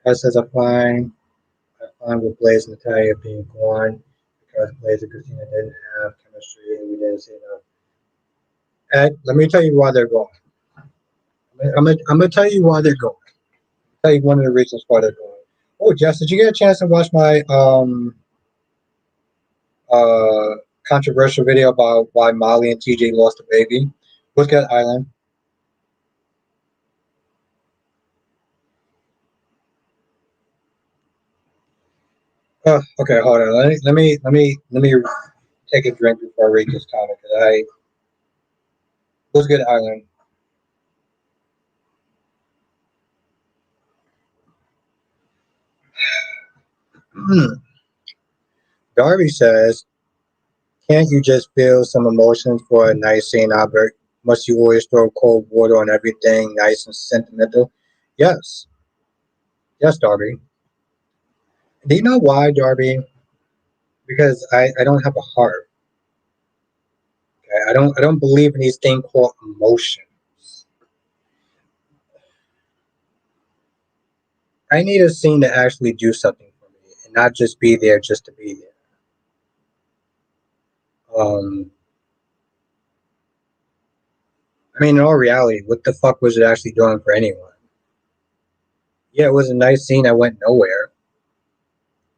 S1: That says I find with Blaze and Natalia being gone because Blaze and Christina didn't have chemistry and we didn't see enough. Ed, let me tell you why they're going. I'm gonna tell you why they're going. Tell you one of the reasons why they're going. Oh, Jess, did you get a chance to watch my uh controversial video about why Molly and TJ lost a baby? Look at Island. Okay, hold on. Let me take a drink before I read this comment because I was good Island. Darby says, "Can't you just feel some emotions for a nice scene, Albert? Must you always throw cold water on everything nice and sentimental?" Yes, yes, Darby. Do you know why, Darby? Because I don't have a heart. Okay? I don't believe in these things called emotions. I need a scene to actually do something for me and not just be there just to be there. Um, I mean, in all reality, what the fuck was it actually doing for anyone? Yeah, it was a nice scene that went nowhere.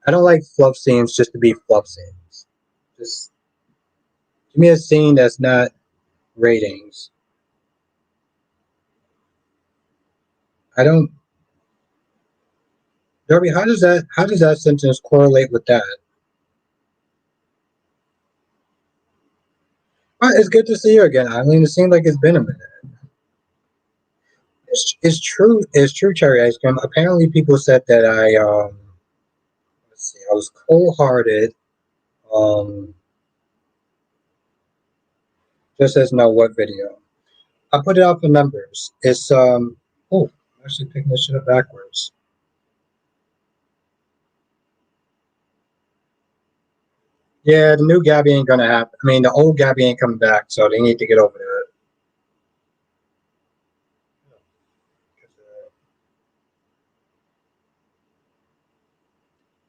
S1: I don't like fluff scenes just to be fluff scenes. Just give me a scene that's not ratings. I don't. Darby, how does that sentence correlate with that? It's good to see you again, Eileen. It seems like it's been a minute. It's true. It's true. Cherry ice cream. Apparently, people said that let's see. I was cold hearted. Um, just as no what video. I put it out for members. It's oh, I'm actually picking this shit up backwards. Yeah, the new Gabby ain't gonna happen. I mean, the old Gabby ain't coming back, so they need to get over that.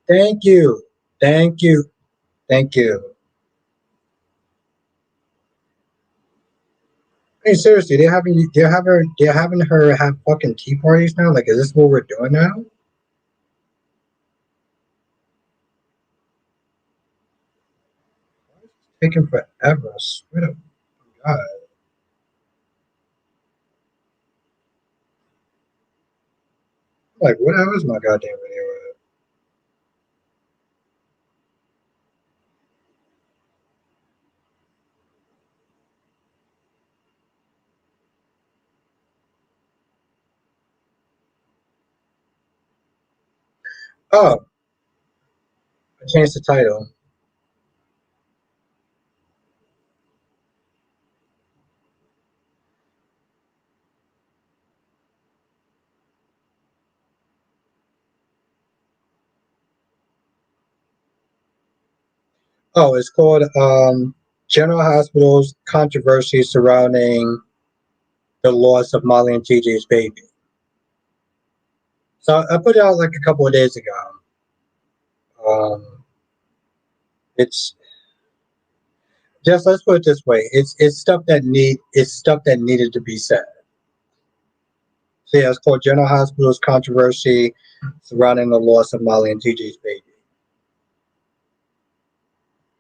S1: Thank you, thank you, thank you. Hey, seriously, they're having her have fucking tea parties now. Like, is this what we're doing now? It's taking forever. I swear to God. Like, what is my goddamn video? Oh, I changed the title. Oh, it's called General Hospital's Controversy Surrounding the Loss of Molly and TJ's Baby. So I put it out like a couple of days ago. It's just, let's put it this way. It's stuff that needed to be said. So yeah, it's called General Hospital's Controversy Surrounding the Loss of Molly and TJ's Baby.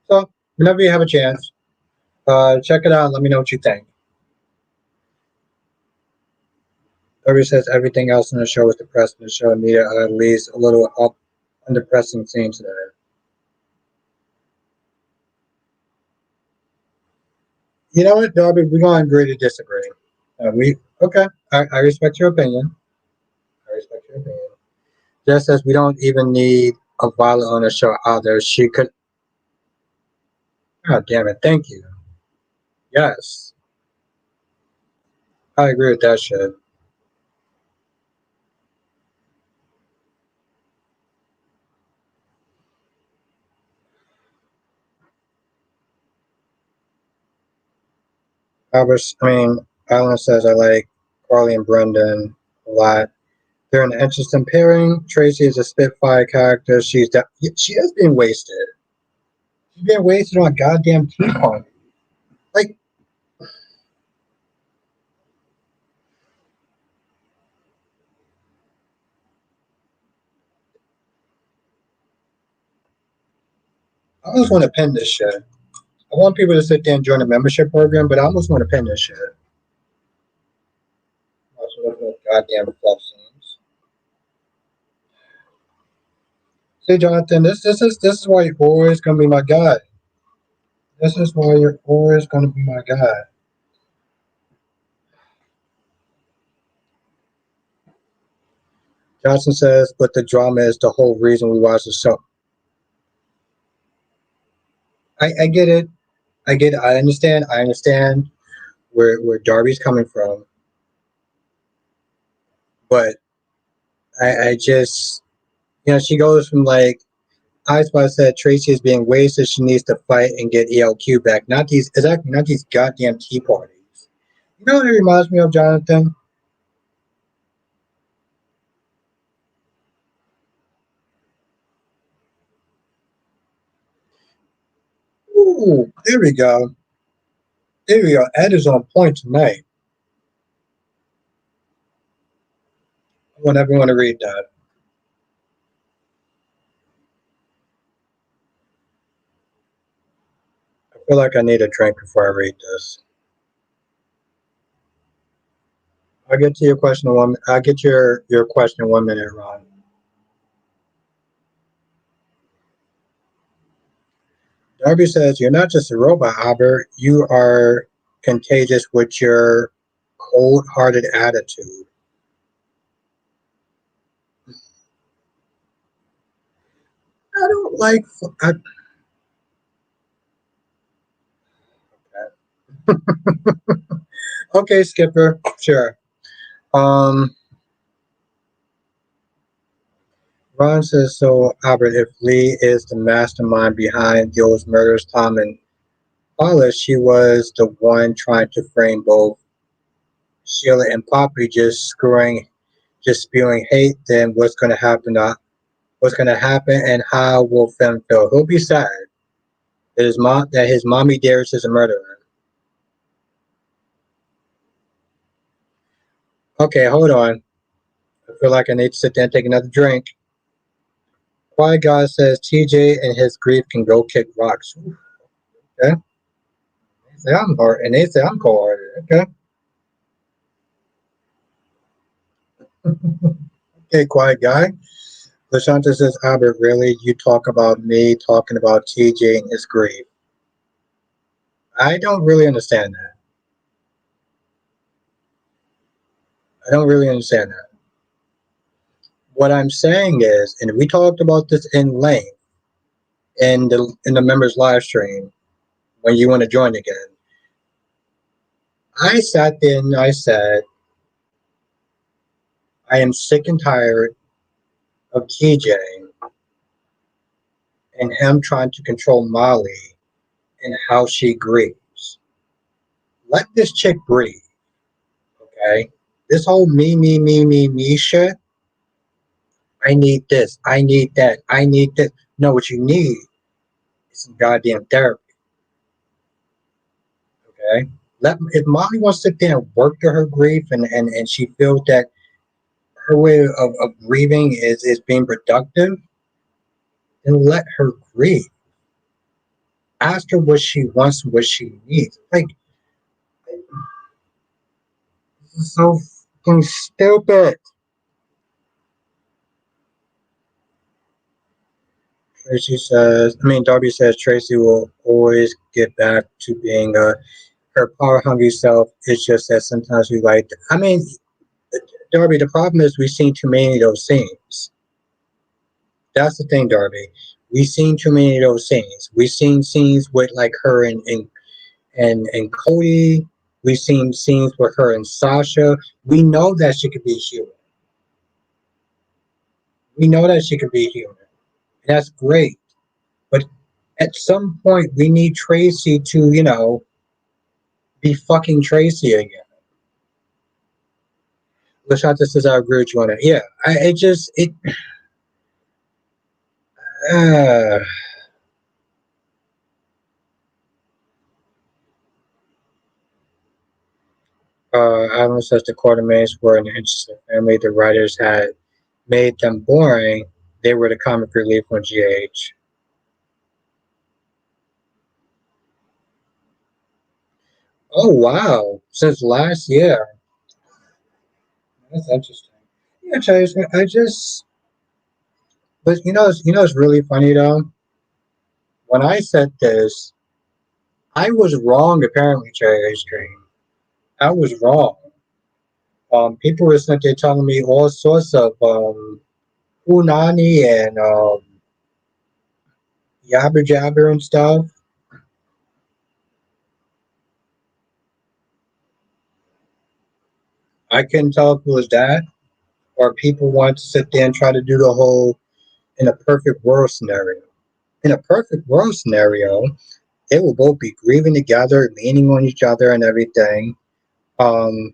S1: So whenever you have a chance, check it out and let me know what you think. Everybody says everything else in the show was depressing. The show needed at least a little up and depressing scenes today. You know what, Darby? We're going to agree to disagree. We okay. I respect your opinion. I respect your opinion. Just as we don't even need a Violet on the show either. She could. God damn it! Thank you. Yes, I agree with that shit. Alan says I like Carly and Brendan a lot. They're an interesting pairing. Tracy is a Spitfire character. She has been wasted. She's been wasted on a goddamn tea party. Like, I almost want to pin this shit. I want people to sit there and join the membership program, but I almost want to pin this shit. Also looking at goddamn fluff scenes. See, Jonathan, this is why you're always gonna be my guy. This is why you're always gonna be my guy. Johnson says, but the drama is the whole reason we watch the show. I get it. I get it. I understand. I understand where Darby's coming from. But I just, she goes from like, I Spot said Tracy is being wasted. She needs to fight and get ELQ back. Not these goddamn tea parties. You know what it reminds me of, Jonathan? Ooh, there we go. There we go. Ed is on point tonight. I want everyone to read that. I feel like I need a drink before I read this. I'll get to your question in one. I'll get your question in 1 minute, Ron. Darby says, "You're not just a robot, Albert. You are contagious with your cold-hearted attitude." I don't like. I, Okay, Skipper. Sure. Um, Ron says, so Albert, if Lee is the mastermind behind those murders, Tom and Paula, she was the one trying to frame both Sheila and Poppy, just spewing hate, then what's going to happen? What's going to happen, and how will Finn feel? He'll be sad that his mommy Darius is a murderer. Okay, hold on. I feel like I need to sit there and take another drink. Quiet Guy says TJ and his grief can go kick rocks. Okay. They say I'm hard, and they say I'm cold hearted. Okay. Okay, Quiet Guy. Lashanta says, Albert, really? You talk about me talking about TJ and his grief. I don't really understand that. I don't really understand that. What I'm saying is, and we talked about this in length in the members live stream when you want to join again. I sat there and I said, I am sick and tired of TJ and him trying to control Molly and how she grieves. Let this chick breathe, okay? This whole me shit. I need this. I need that. I need this. No, what you need is some goddamn therapy, okay? If Molly wants to sit there and work through her grief and she feels that her way of grieving is being productive, then let her grieve. Ask her what she wants, what she needs. Like, this is so fucking stupid. Darby says Tracy will always get back to being her power hungry self. It's just that sometimes we like, Darby, the problem is we've seen too many of those scenes. That's the thing, Darby. We've seen too many of those scenes. We've seen scenes with like her and Cody. We've seen scenes with her and Sasha. We know that she could be human. We know that she could be human. And that's great. But at some point, we need Tracy to, be fucking Tracy again. Lashanta says, I agree with you on that. Yeah, uh, Alan says the Quartermaines were an interesting family. The writers had made them boring. They were the comic relief on GH. Oh, wow. Since last year. That's interesting. Yeah, Chase, but it's really funny though. When I said this, I was wrong apparently, Cherry Cream. I was wrong. People were sitting there telling me all sorts of punani and yabber jabber and stuff. I couldn't tell if it was that or people want to sit there and try to do the whole in a perfect world scenario. In a perfect world scenario, they will both be grieving together, leaning on each other and everything. Um,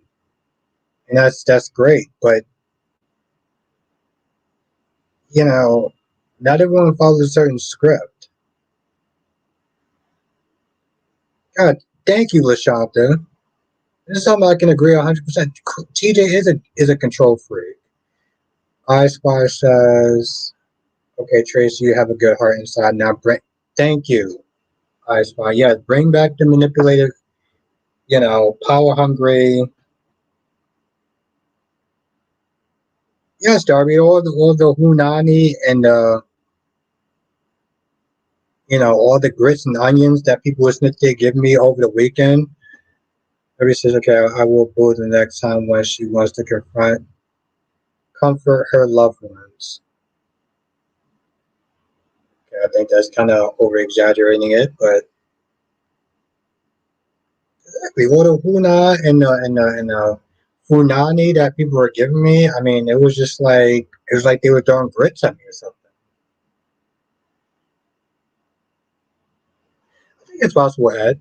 S1: and that's great. But you know, not everyone follows a certain script. God, thank you, Lashanta. This is something I can agree 100%. TJ is a control freak. I Spy says, "Okay, Tracy, you have a good heart inside. Now, thank you, I Spy. Yeah, bring back the manipulative, power hungry. Yes, Darby, all the Hunani and all the grits and onions that people listening to give me over the weekend. Everybody says, okay, I will boo the next time when she wants to comfort her loved ones. Okay, I think that's kind of over exaggerating it, but exactly. All the huna and the funani that people were giving me, I mean, it was like they were throwing grits at me or something. I think it's possible, Ed.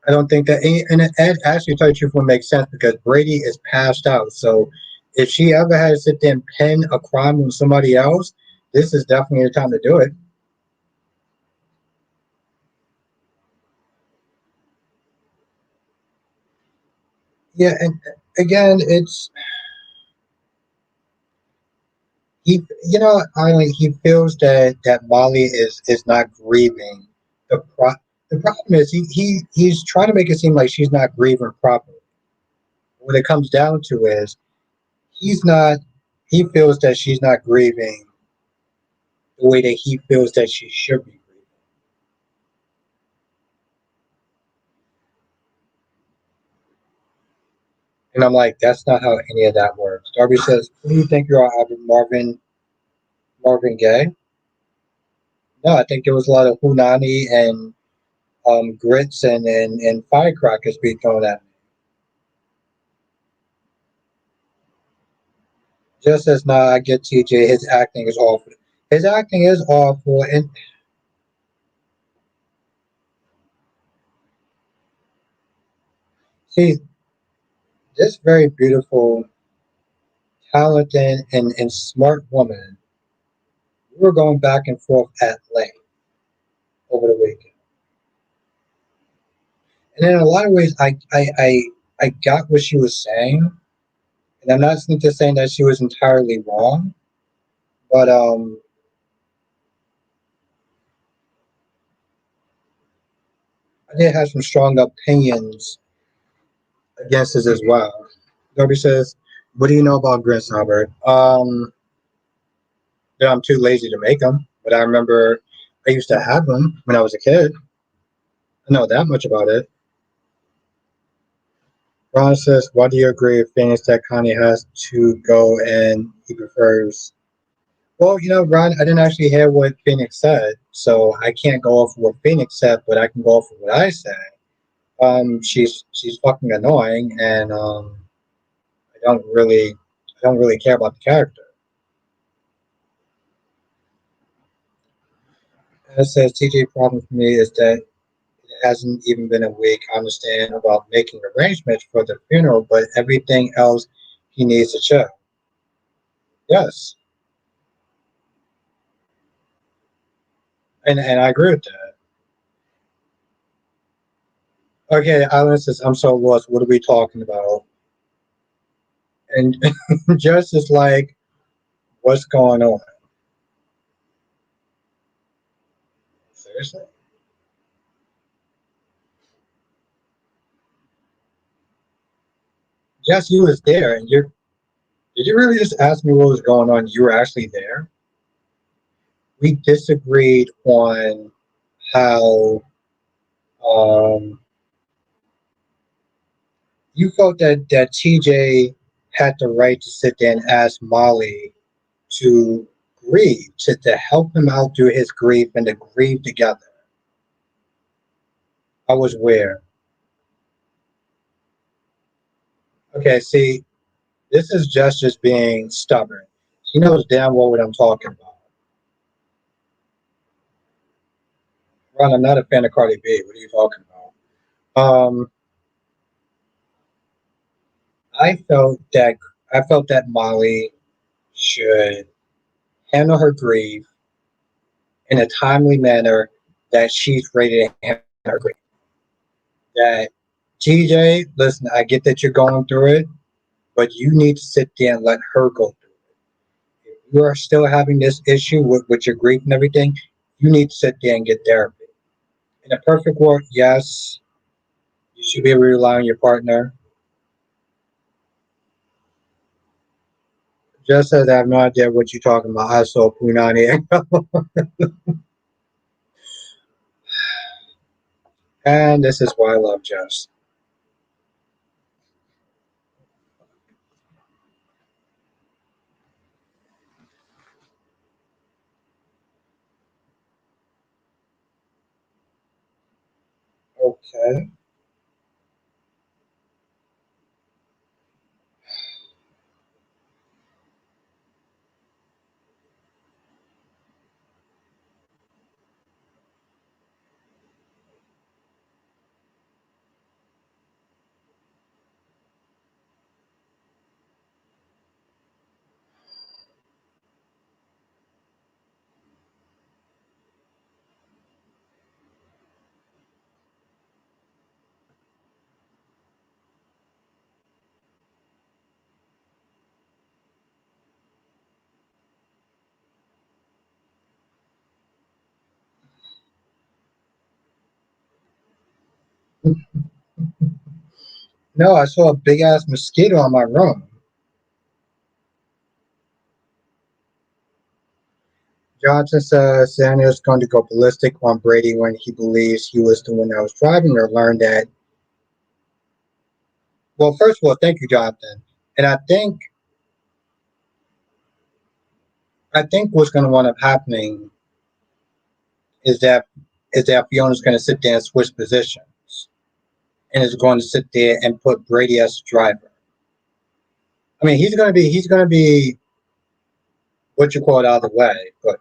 S1: I don't think that, and Ed actually, to tell you the truth, would make sense because Brady is passed out. So if she ever had to sit there and pin a crime on somebody else, this is definitely the time to do it. Yeah, and again, it's he feels that Molly is not grieving. The pro, the problem is he's trying to make it seem like she's not grieving properly. What it comes down to is he's not. He feels that she's not grieving the way that he feels that she should be grieving. And I'm like, that's not how any of that works. Darby says, "Who do you think you are, Marvin Gaye?" No, I think there was a lot of Hunani and grits and firecrackers being thrown at me. Just as now, I get TJ. His acting is awful. His acting is awful, and see, this very beautiful, talented, and smart woman. We were going back and forth at length over the weekend, and in a lot of ways, I got what she was saying, and I'm not just saying that she was entirely wrong, but I did have some strong opinions against this as well. Darby says, "What do you know about grits, Albert?" That I'm too lazy to make them, but I remember I used to have them when I was a kid. I know that much about it. Ron says, "Why do you agree with Phoenix that Kanye has to go and he prefers?" Well, Ron, I didn't actually hear what Phoenix said, so I can't go off of what Phoenix said, but I can go off of what I said. She's fucking annoying, and I don't really care about the character. And it says TJ problem for me is that it hasn't even been a week. I understand about making arrangements for the funeral, but everything else he needs to chill. Yes, and I agree with that. Okay, Island says I'm so lost. What are we talking about? And Jess is like, what's going on? Seriously? Jess, you was there, and you did you really just ask me what was going on? You were actually there. We disagreed on how um, you felt that TJ had the right to sit there and ask Molly to grieve, to help him out through his grief and to grieve together. I was where. Okay, see, this is just being stubborn. She knows damn well what I'm talking about. Ron, I'm not a fan of Cardi B. What are you talking about? I felt that I felt that Molly should handle her grief in a timely manner that she's ready to handle her grief. That TJ, listen, I get that you're going through it, but you need to sit there and let her go through it. If you are still having this issue with your grief and everything, you need to sit there and get therapy. In a perfect world, yes, you should be able to rely on your partner. Just as I have no idea what you're talking about. I saw Punani. And this is why I love Jess. Okay. No, I saw a big ass mosquito on my room. Johnson says Sanders going to go ballistic on Brady when he believes he was the one that was driving, or learned that. Well, first of all, thank you, Jonathan. And I think what's going to wind up happening is that Fiona's going to sit there and switch positions, and is going to sit there and put Brady as the driver. I mean, he's going to be what you call it out of the way, but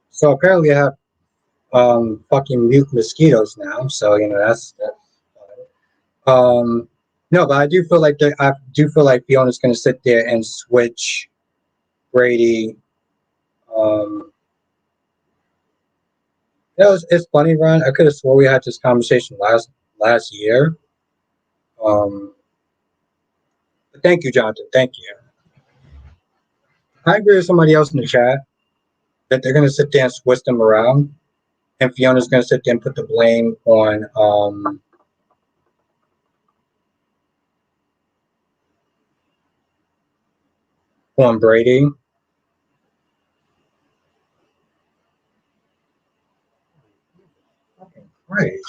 S1: so apparently I have fucking mute mosquitoes now. So that's no, but I do feel like Fiona's going to sit there and switch Brady. Um, it's funny, Ron. I could have swore we had this conversation last year. Um, but thank you, Jonathan. Thank you. I agree with somebody else in the chat that they're going to sit there and switch them around, and Fiona's going to sit there and put the blame on Brady. Fucking great.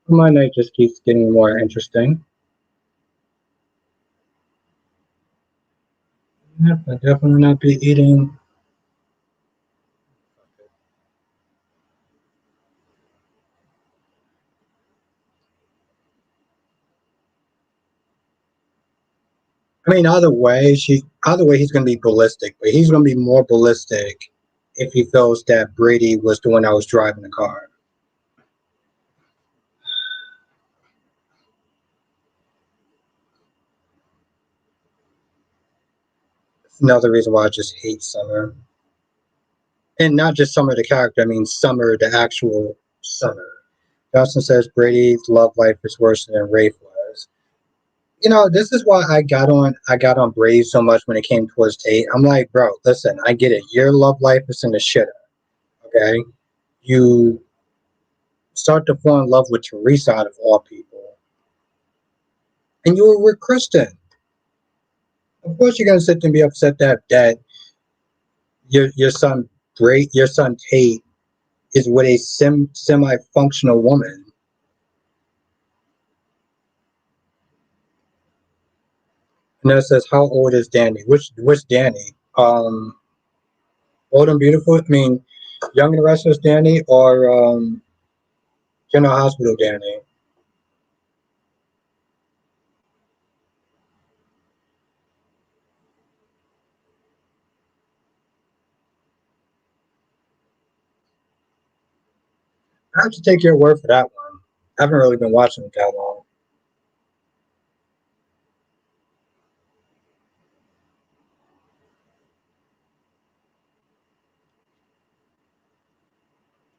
S1: My night just keeps getting more interesting. Yep, I definitely not be eating. I mean, either way, he's going to be ballistic, but he's going to be more ballistic if he feels that Brady was the one that was driving the car. It's another reason why I just hate Summer, and not just Summer the character. I mean, Summer the actual Summer. Johnson says Brady's love life is worse than Rafe was. This is why I got on Brady so much when it came towards Tate. I'm like, bro, listen, I get it. Your love life is in the shitter. Okay, you start to fall in love with Teresa out of all people, and you were with Kristen. Of course, you're gonna sit there and be upset that your son Tate is with a semi functional woman. And then it says, "How old is Danny? Which Danny? Old and beautiful. I mean, Young and Restless Danny, or General Hospital Danny." I have to take your word for that one. I haven't really been watching it that long.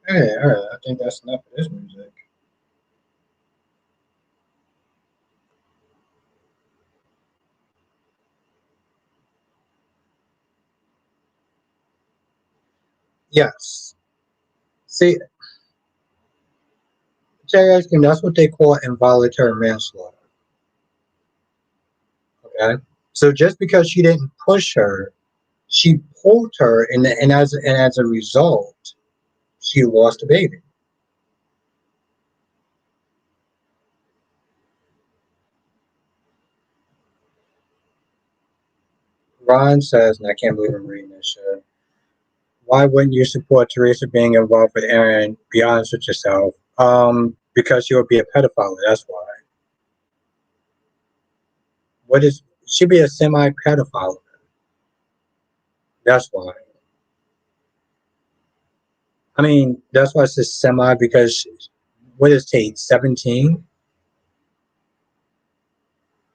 S1: Hey, all right. I think that's enough of this music. Yes. See, Jay, that's what they call involuntary manslaughter. Okay. So just because she didn't push her, she pulled her, and as a result, she lost the baby. Ron says, and I can't believe I'm reading this shit. Why wouldn't you support Teresa being involved with Aaron? Be honest with yourself. Because she would be a pedophile. That's why. What is? She'd be a semi pedophile. That's why. I mean, that's why it's a semi because what is Tate? 17?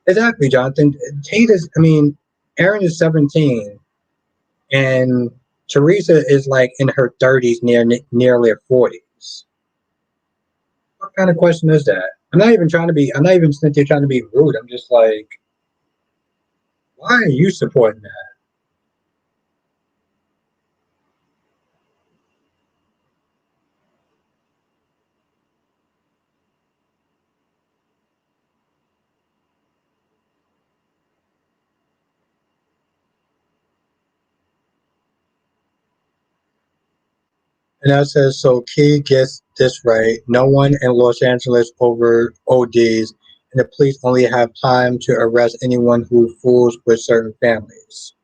S1: Exactly, Jonathan. Tate is. I mean, Aaron is 17, and Teresa is like in her 30s, nearly her 40s. What kind of question is that? I'm not even trying to be. I'm not even Cynthia trying to be rude. I'm just like, why are you supporting that? And that says so. Key gets this right. No one in Los Angeles over ODs, and the police only have time to arrest anyone who fools with certain families.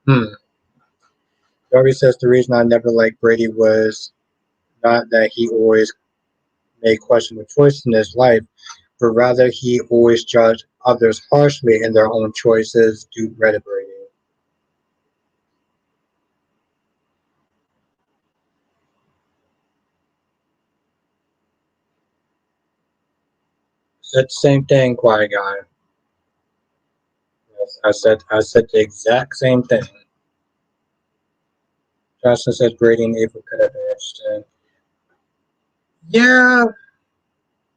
S1: Hmm. Darby says the reason I never liked Brady was not that he always made questionable choices in his life, but rather he always judged others harshly in their own choices due to Brady. Said the same thing, quiet guy. Yes, I said the exact same thing. Johnson said Brady and Ava could have been interesting. Yeah,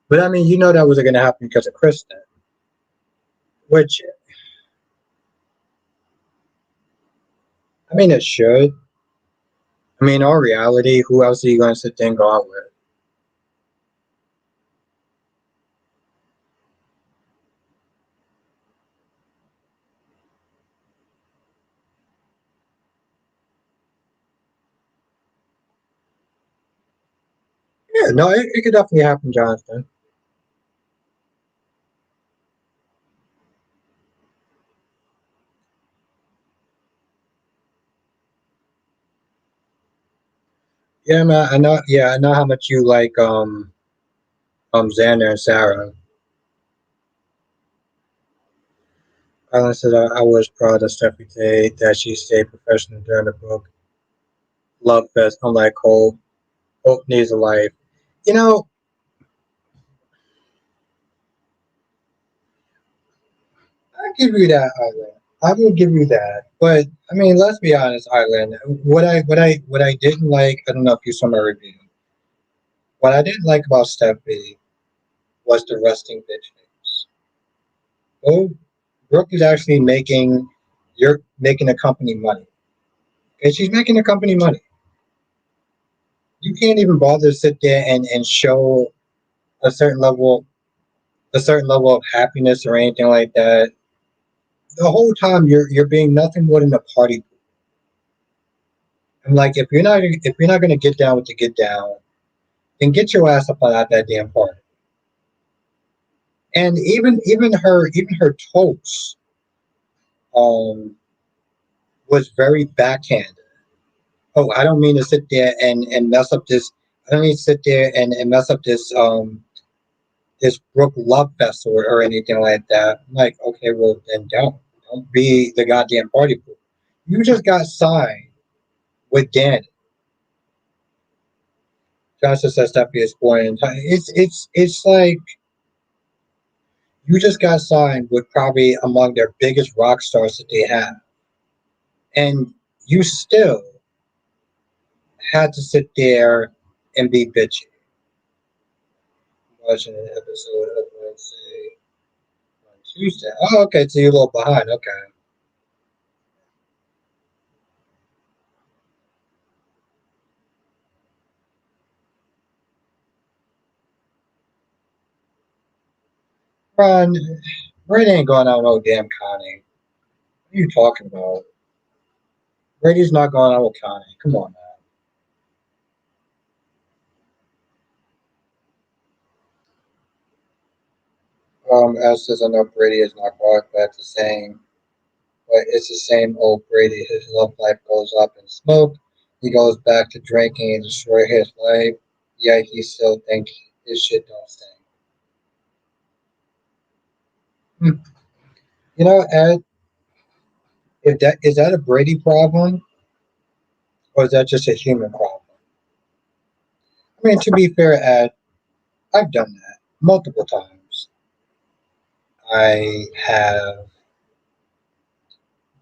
S1: but I mean, that wasn't going to happen because of Kristen. Which, I mean, it should. I mean, in all reality, who else are you going to sit there and go out with? Yeah, no, it could definitely happen, Jonathan. Yeah, man, I know. Yeah, I know how much you like Xander and Sarah. Alan said I was proud of Stephanie Tate that she stayed professional during the book. Love Fest, unlike Hope. Hope needs a life. You know, I give you that, Island. I will give you that. But I mean, let's be honest, Island. What I didn't like. I don't know if you saw my review. What I didn't like about Stephanie was the resting bitch face. Oh, Brooke is actually making you're making the company money. Okay, she's making the company money. You can't even bother to sit there and show a certain level a certain level of happiness or anything like that. The whole time you're being nothing more than a party. I'm like, if you're not gonna get down with the get down, then get your ass up out that damn party. And even her toast um was very backhanded. Oh, I don't mean to sit there and mess up this. I don't mean to sit there and mess up this Brook Love Fest or anything like that. I'm like, okay, well then don't be the goddamn party pooper. You just got signed with Dan. Johnson says that be his point in time. It's like you just got signed with probably among their biggest rock stars that they have, and you still had to sit there and be bitchy. Watching an episode of Wednesday on Tuesday. Oh, okay, so you're a little behind. Okay. Ron, Brady ain't going out no damn Connie. What are you talking about? Brady's not going out with Connie. Come on, man. As says, I know Brady is not quite back the same, but it's the same old Brady. His love life goes up in smoke. He goes back to drinking and destroy his life. Yet he still thinks his shit don't stink. Hmm. You know, Ed, if that is that a Brady problem or is that just a human problem? I mean, to be fair, Ed, I've done that multiple times. I have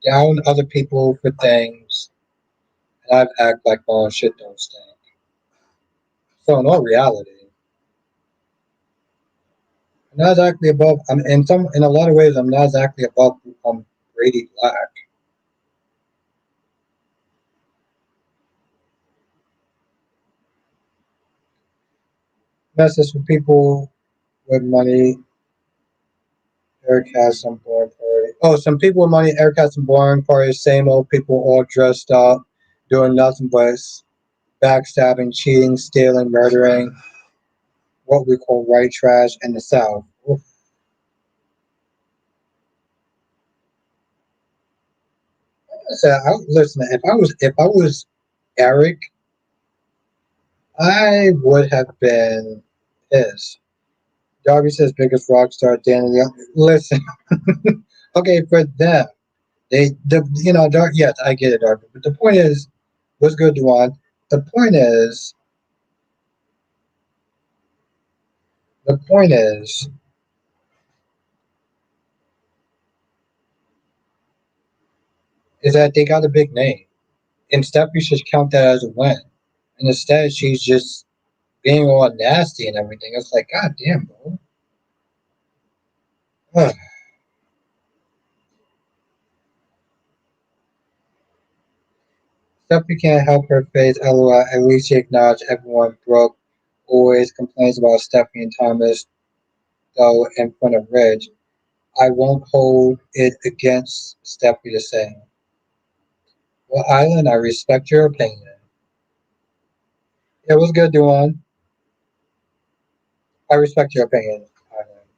S1: downed other people for things, and I've acted like my own shit don't stink. So in all reality, I'm not exactly above. I'm in a lot of ways. I'm not exactly above Brady Black. Message for people with money. Eric has some boring party. Oh, some people with money. Eric has some boring parties. Same old people all dressed up, doing nothing but backstabbing, cheating, stealing, murdering. What we call white trash in the South. Oof. So, listen, if I was Eric, I would have been pissed. Darby says biggest rock star Daniel. Listen, okay, for them, yes, I get it, Darby. But the point is, what's good, Duan? The point is, the point is that they got a big name, and Stephanie should count that as a win. And instead, she's just being all nasty and everything. It's like, God damn, bro. Ugh. Stephanie can't help her face. LOL. At least she acknowledged everyone broke. Always complains about Stephanie and Thomas, though, in front of Ridge. I won't hold it against Stephanie the same. Well, Island, I respect your opinion. It was good, Duan. I respect your opinion, Island.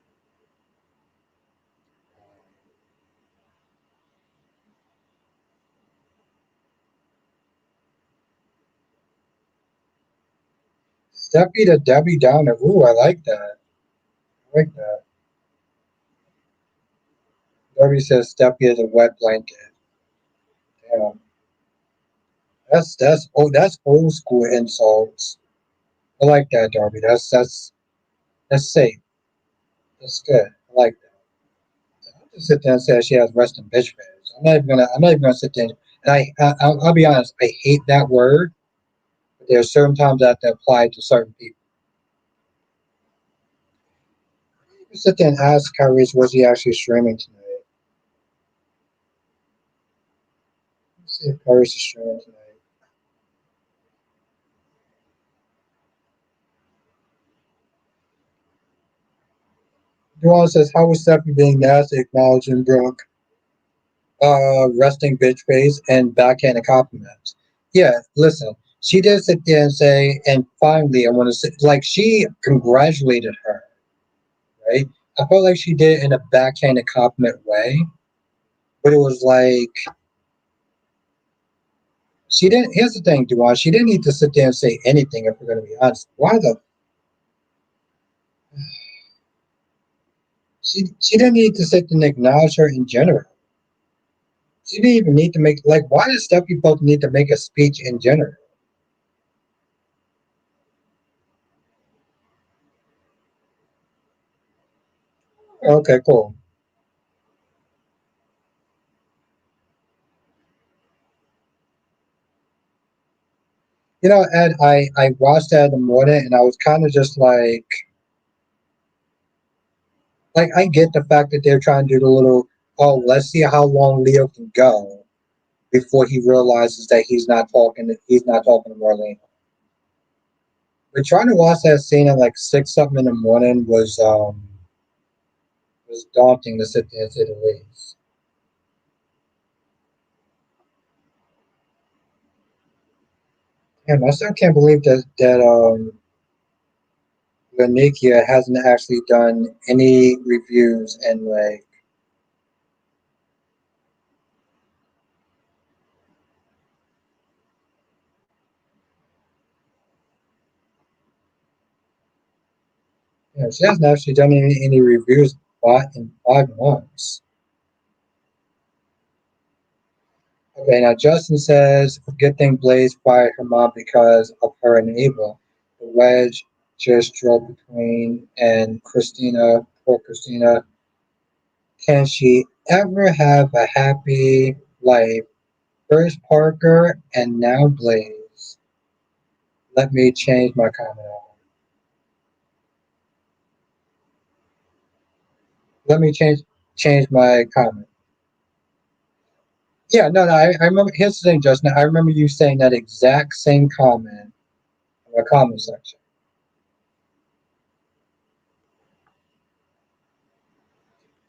S1: Stephanie the Debbie Downer. Ooh, I like that. I like that. Debbie says Stephanie is a wet blanket. Damn. That's old school insults. I like that, Darby. That's safe. That's good. I like that. I'll just sit there and say she has resting bitch face. I'm not even gonna sit there and I'll be honest. I hate that word. But there are certain times that have to apply to certain people. You sit there and ask Kyrie's was he actually streaming tonight. Let's see if Kyrie's is streaming tonight. Duane says, "How was Stephanie being nasty, acknowledging Brooke, resting bitch face, and backhanded compliments?" Yeah, listen, she did sit there and say, and finally, I want to say, like, she congratulated her, right? I felt like she did it in a backhanded compliment way, but it was like, she didn't, here's the thing, Duane, she didn't need to sit there and say anything, if we're going to be honest. Why the, she didn't need to sit and acknowledge her in general. She didn't even need to make, like, why does Stephanie both need to make a speech in general? Okay, cool. Ed, I watched that in the morning and I was kind of just like I get the fact that they're trying to do the little, oh, let's see how long Leo can go before he realizes that he's not talking to Marlene. But trying to watch that scene at like 6 something in the morning was was daunting to sit there and say the least. And I still can't believe that Lanikia hasn't actually done any reviews and like she hasn't actually done any reviews in 5 months. Okay, now Justin says, good thing Blaze fired her mom because of her and Ava. The wedge just drove between and Christina, poor Christina. Can she ever have a happy life? First Parker and now Blaze. Let me change my comment. Let me change my comment. Yeah, no, I remember. Here's the thing, Justin. I remember you saying that exact same comment in the comment section.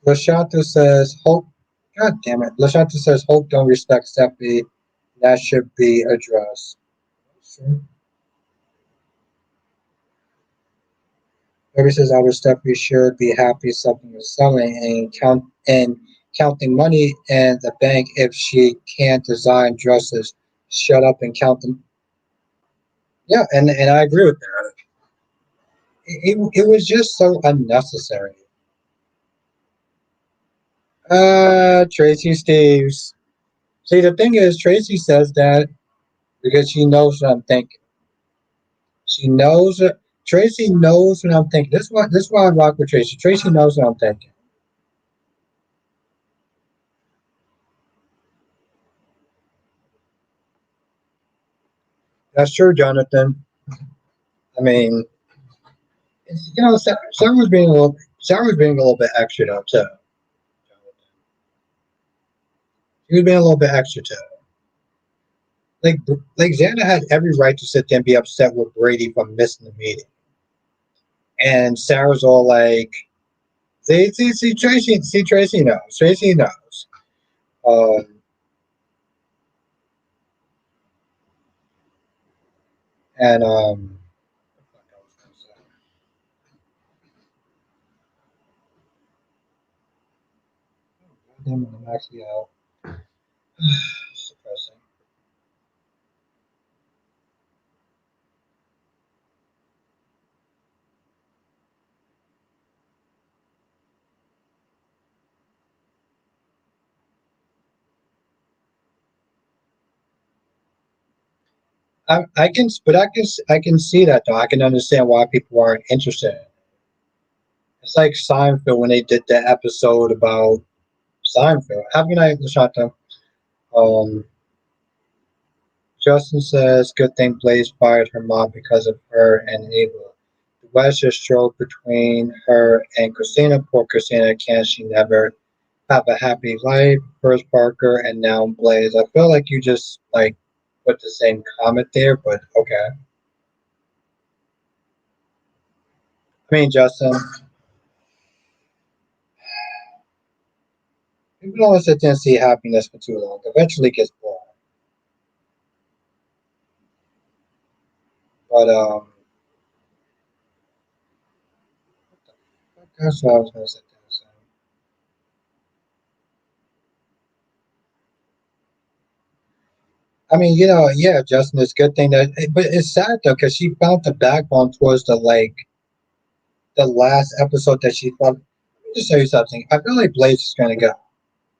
S1: Lashanta says, "Hope." God damn it. Lashanta says, "Hope don't respect Stephanie. That should be addressed." Sure. Maybe says, "I wish Stephanie should be happy something is selling and counting money in the bank if she can't design dresses. Shut up and count them." Yeah, and I agree with that. It was just so unnecessary. Tracy Steves. See, the thing is, Tracy says that because she knows what I'm thinking. She knows it. Tracy knows what I'm thinking. This is why I rock with Tracy. Tracy knows what I'm thinking. That's true, Jonathan. I mean, Sarah was being a little bit extra though too. She was being a little bit extra too. Like like Xander had every right to sit there and be upset with Brady for missing the meeting, and Sarah's all like, see Tracy knows, Tracy knows." Um, and damn it, I'm actually out. It's depressing. I can see that though. I can understand why people aren't interested. It's like Seinfeld when they did that episode about Seinfeld. Have a good night, Lashanta. Um, Justin says, good thing Blaze fired her mom because of her and Ava. The West just drove between her and Christina. Poor Christina, can she never have a happy life? First Parker and now Blaze. I feel like you just like put the same comment there, but okay. I mean, Justin, people don't want to sit there and see happiness for too long. Eventually it gets boring. But that's what I was gonna sit there and say. I mean, yeah, Justin, it's a good thing that, but it's sad though because she found the backbone towards the last episode that she thought. Let me just tell you something. I feel like Blaze is gonna go,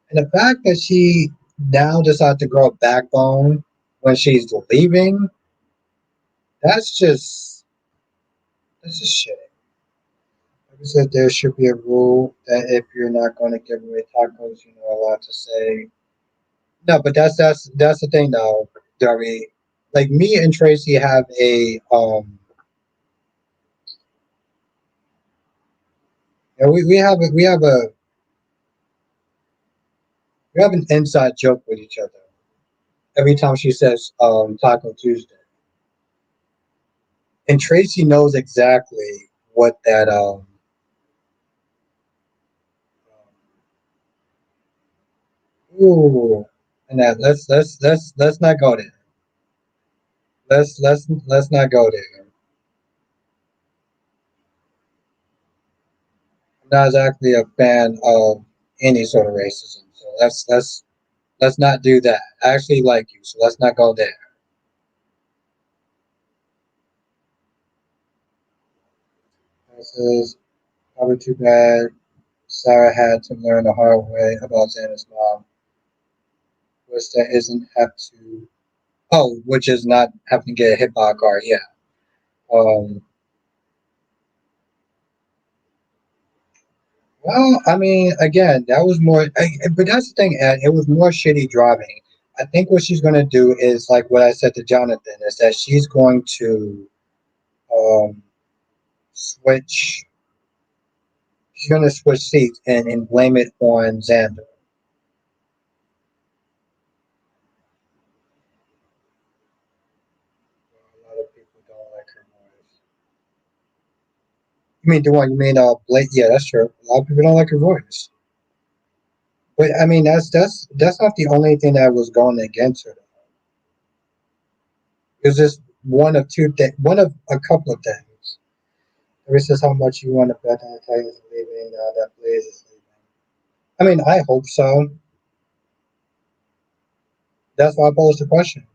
S1: and the fact that she now decided to grow a backbone when she's leaving, that's just that's just shit. Like I said, there should be a rule that if you're not going to give away tacos, you're not allowed to say no. But that's the thing, though, Darby. Like me and Tracy have we we have an inside joke with each other. Every time she says Taco Tuesday, and Tracy knows exactly what that Ooh, and that let's not go there. Let's not go there. I'm not exactly a fan of any sort of racism, so let's not do that. I actually like you, so let's not go there. This is probably too bad. Sarah had to learn the hard way about Xander's mom, which that isn't have to. Oh, which is not having to get hit by a car. Yeah. Um. Well, I mean, again, that was more. But that's the thing, Ed. It was more shitty driving. I think what she's going to do is like what I said to Jonathan is that she's going to um, switch. She's going to switch seats and blame it on Xander. A lot of people don't like her voice. You mean the one? You mean Blake? Yeah, that's true. A lot of people don't like her voice. But I mean, that's not the only thing that was going against her. It was just one of two things. One of a couple of things. This is how much you want to bet on the Titans leaving. That Blaze is leaving. I mean, I hope so. That's why I posed the question.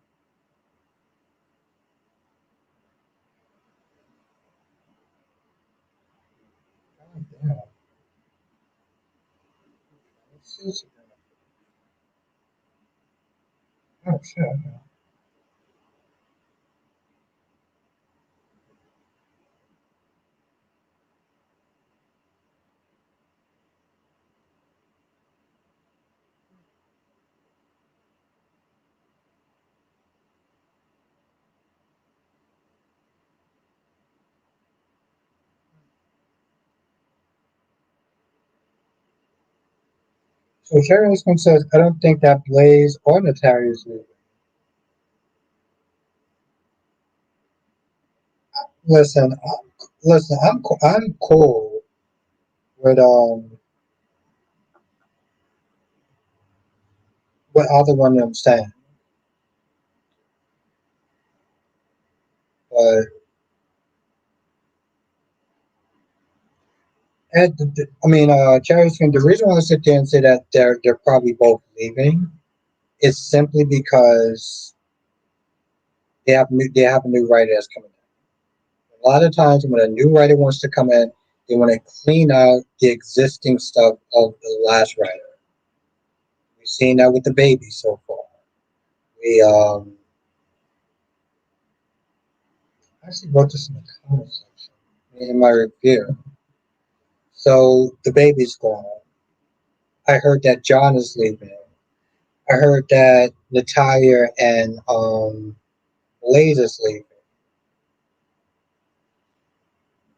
S1: God damn. Let's see something. Oh shit. So Sherry Liscombe says, I don't think that Blaze or Natalia is leaving. Listen, listen, I'm cool with what other one of them saying, but I mean, Cherry Liscombe. The reason why I sit there and say that they're probably both leaving is simply because they have a new writer that's coming in. A lot of times when a new writer wants to come in, they want to clean out the existing stuff of the last writer. We've seen that with the baby so far. We actually wrote this in the comment section in my review. So the baby's gone. I heard that John is leaving. I heard that Natalia and Blaze is leaving.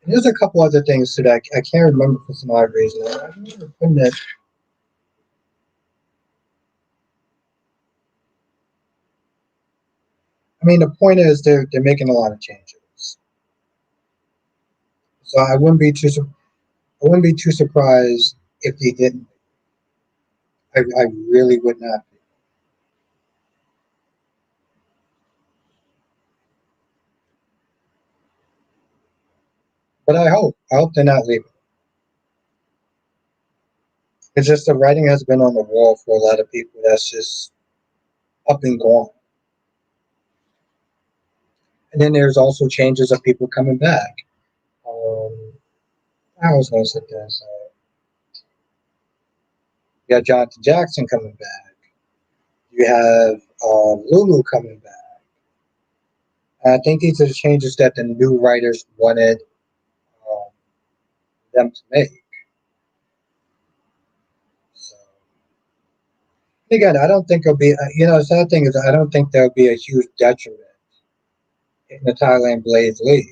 S1: And there's a couple other things too that I can't remember for some odd reason. I remember putting it. I mean, the point is they're making a lot of changes. So I wouldn't be too surprised if they didn't. I really would not be. But I hope they're not leaving. It's just the writing has been on the wall for a lot of people. That's just up and gone. And then there's also changes of people coming back. Um, I was going to sit there and say, you got Jonathan Jackson coming back. You have Lulu coming back. And I think these are the changes that the new writers wanted um, them to make. So, again, I don't think it'll be, the sad thing is, I don't think there'll be a huge detriment in the Thailand-Blaze league.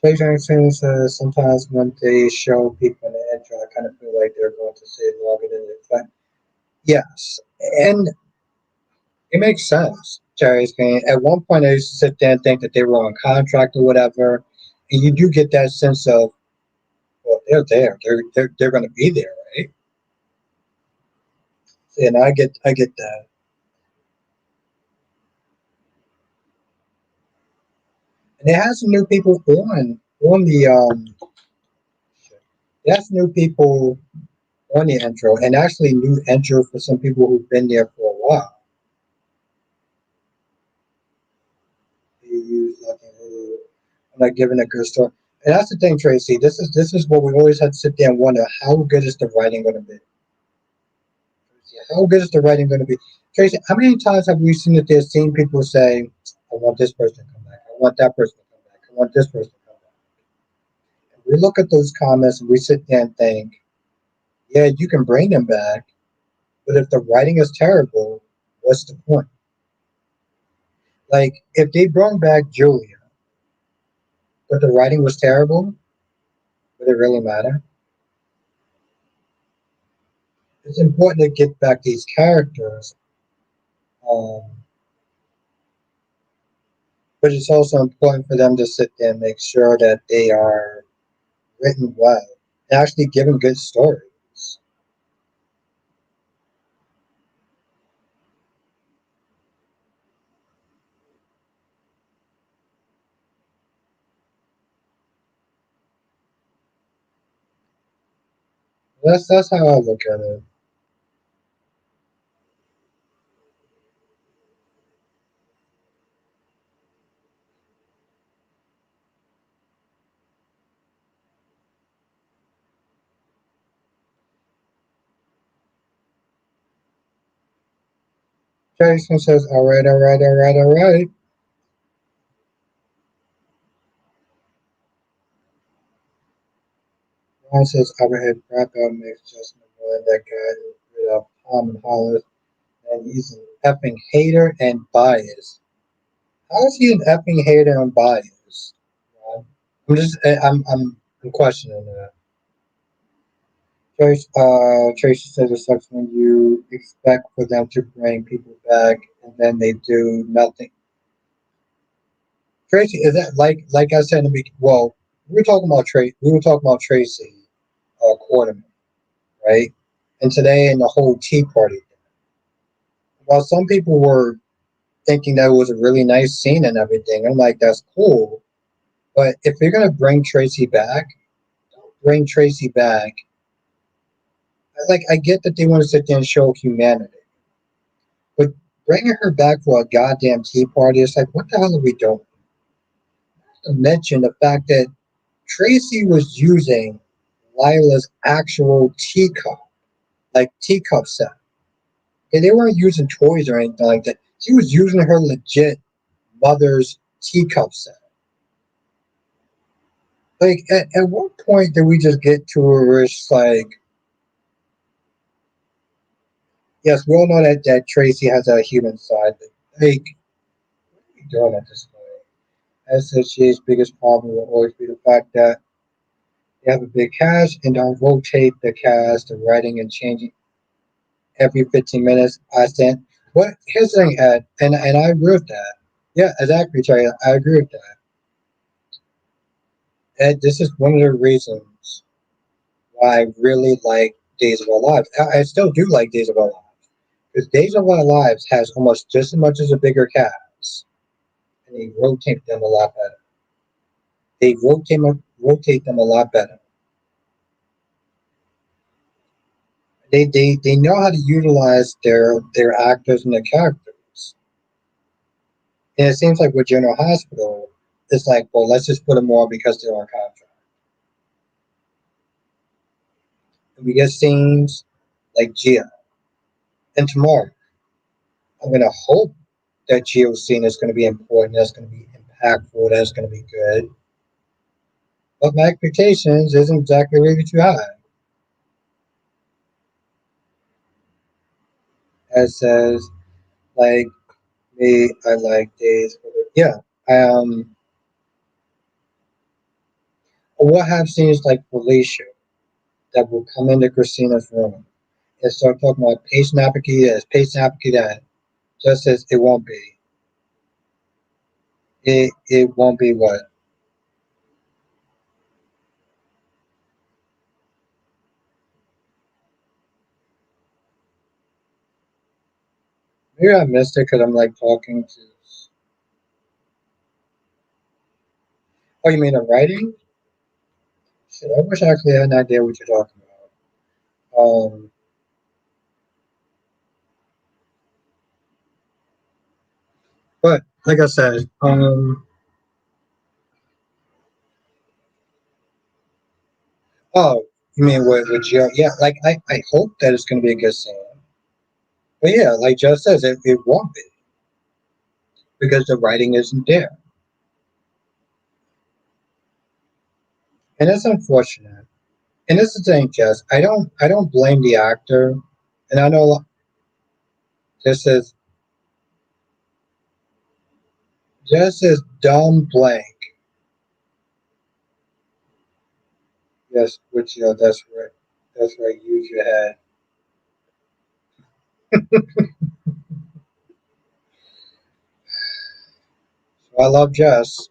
S1: Jay Jackson says sometimes when they show people in the intro, I kind of feel like they're going to say longer than they expect. Yes, and it makes sense. Jerry's game. At one point, I used to sit there and think that they were on contract or whatever, and you do get that sense of, well, they're there. They're going to be there, right? And I get that. And it has some new people on the it has new people on the intro, and actually new intro for some people who've been there for a while. They use like I'm not giving a good story. And that's the thing, Tracy. This is what we always had to sit there and wonder: how good is the writing going to be? How good is the writing going to be? Tracy, how many times have we seen that there's seen people say, I want this person to come back. I want that person to come back. I want this person to come back. And we look at those comments and we sit there and think, yeah, you can bring them back, but if the writing is terrible, what's the point? Like, if they brought back Julia, but the writing was terrible, would it really matter? It's important to get back these characters, um, but it's also important for them to sit there and make sure that they are written well and actually given good stories. That's how I look at it. Jason says, all right, all right, all right, all right. Ron says, I would have crap out makes Justin Malin, that guy rid of Tom and Hollis, and he's an effing hater and biased. How is he an effing hater and biased? Ron? I'm just, I'm questioning that. Tracy says it sucks when you expect for them to bring people back and then they do nothing. Tracy, is that like I said in the beginning? Well, we were talking about Tracy Quartermaine, right? And today in the whole Tea Party thing. While some people were thinking that it was a really nice scene and everything, I'm like, that's cool. But if you're gonna bring Tracy back, bring Tracy back. Like I get that they want to sit there and show humanity, but bringing her back for a goddamn tea party, it's like, what the hell are we doing? To mention the fact that Tracy was using Lila's actual teacup, like teacup set. And they weren't using toys or anything like that. She was using her legit mother's teacup set. Like, at what point did we just get to where it's like, yes, we all know that Tracy has a human side, but like, what are we doing at this point? SHA's biggest problem will always be the fact that they have a big cast and don't rotate the cast, the writing and changing every 15 minutes. I stand. What here's the thing, Ed, and I agree with that. Yeah, exactly, Trey. I agree with that. Ed, this is one of the reasons why I really like Days of Our Lives. I still do like Days of Our Lives because Days of Our Lives has almost just as much as a bigger cast, and they rotate them a lot better. They rotate them a lot better. They know how to utilize their actors and their characters. And it seems like with General Hospital, it's like, well, let's just put them on because they're on contract. And we get scenes like Gia and tomorrow. I'm gonna hope that Gio's scene is gonna be important, that's gonna be impactful, that's gonna be good. But my expectations isn't exactly really too high. As says, like me, I like days. Yeah. Um, what have scenes like Felicia that will come into Christina's room and start talking about patient advocate as patient advocate that just as it won't be. It won't be what? Maybe I missed it because I'm like talking to. Oh, you mean the writing? Shit, I wish I actually had an idea what you're talking about. But like I said, oh, you mean with Joe? Yeah, like I hope that it's gonna be a good scene. But yeah, like Joe says, it won't be because the writing isn't there, and it's unfortunate. And this is the thing, Jess. I don't blame the actor, and I know this is Jess is dumb blank. Yes, which that's right. That's right. Use your head. So I love Jess.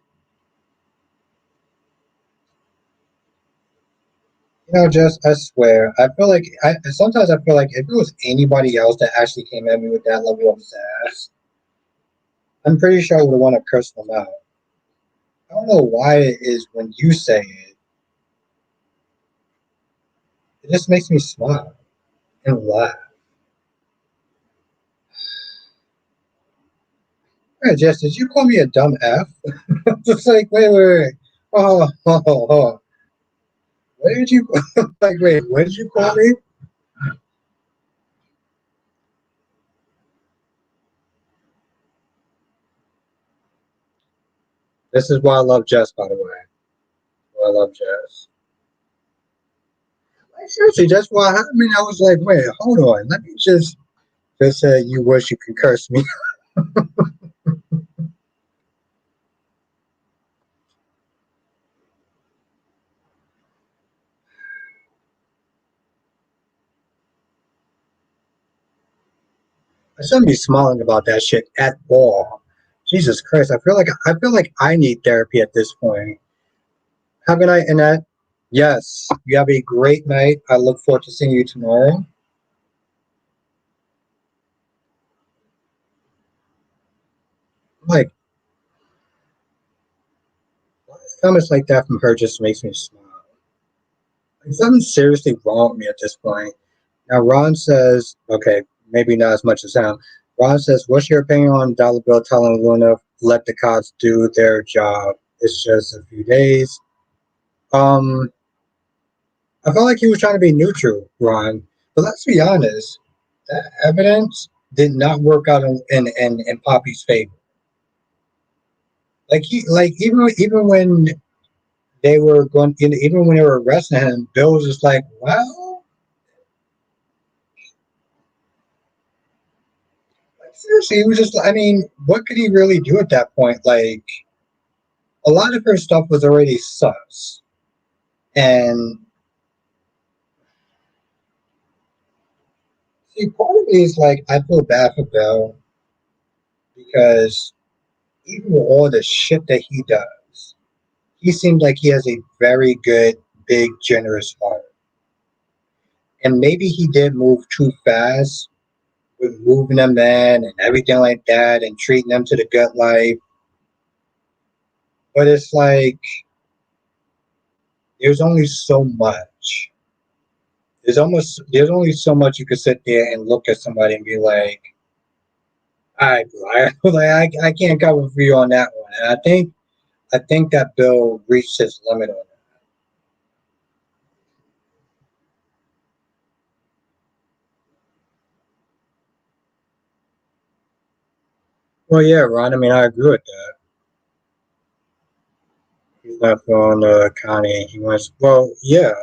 S1: Jess, I swear, I feel like I sometimes I feel like if it was anybody else that actually came at me with that level of sass, I'm pretty sure I would want to curse them out. I don't know why it is when you say it, it just makes me smile and laugh. Hey, Jess, did you call me a dumb F? Just like, wait. Oh. What did you like? Wait, what did you call me? This is why I love Jess, by the way. Why I love Jess. Like, seriously, that's why. I mean, I was like, wait, hold on. Let me just say you wish you could curse me. I shouldn't be smiling about that shit at all. Jesus Christ, I feel like I need therapy at this point. Have a good night, Annette. Yes, you have a great night. I look forward to seeing you tomorrow. Like, comments like that from her just makes me smile. Like, something's seriously wrong with me at this point. Now, Ron says, okay, maybe not as much as Sam. Ron says, what's your opinion on Dollar Bill telling Luna, let the cops do their job? It's just a few days. Um, I felt like he was trying to be neutral, Ron. But let's be honest, that evidence did not work out in Poppy's favor. Like even when they were going, even when they were arresting him, Bill was just like, well, like, seriously, he was just. I mean, what could he really do at that point? Like, a lot of her stuff was already sus, and see, part of me is like, I feel bad for Bill because even with all the shit that he does, he seems like he has a very good, big, generous heart. And maybe he did move too fast with moving them in and everything like that and treating them to the good life. But it's like there's only so much. There's only so much you could sit there and look at somebody and be like, all right, bro, I can't cover for you on that one. And I think that Bill reached his limit on that. Well, yeah, Ron. I mean, I agree with that. He's not feeling Connie. He wants. Well, yeah.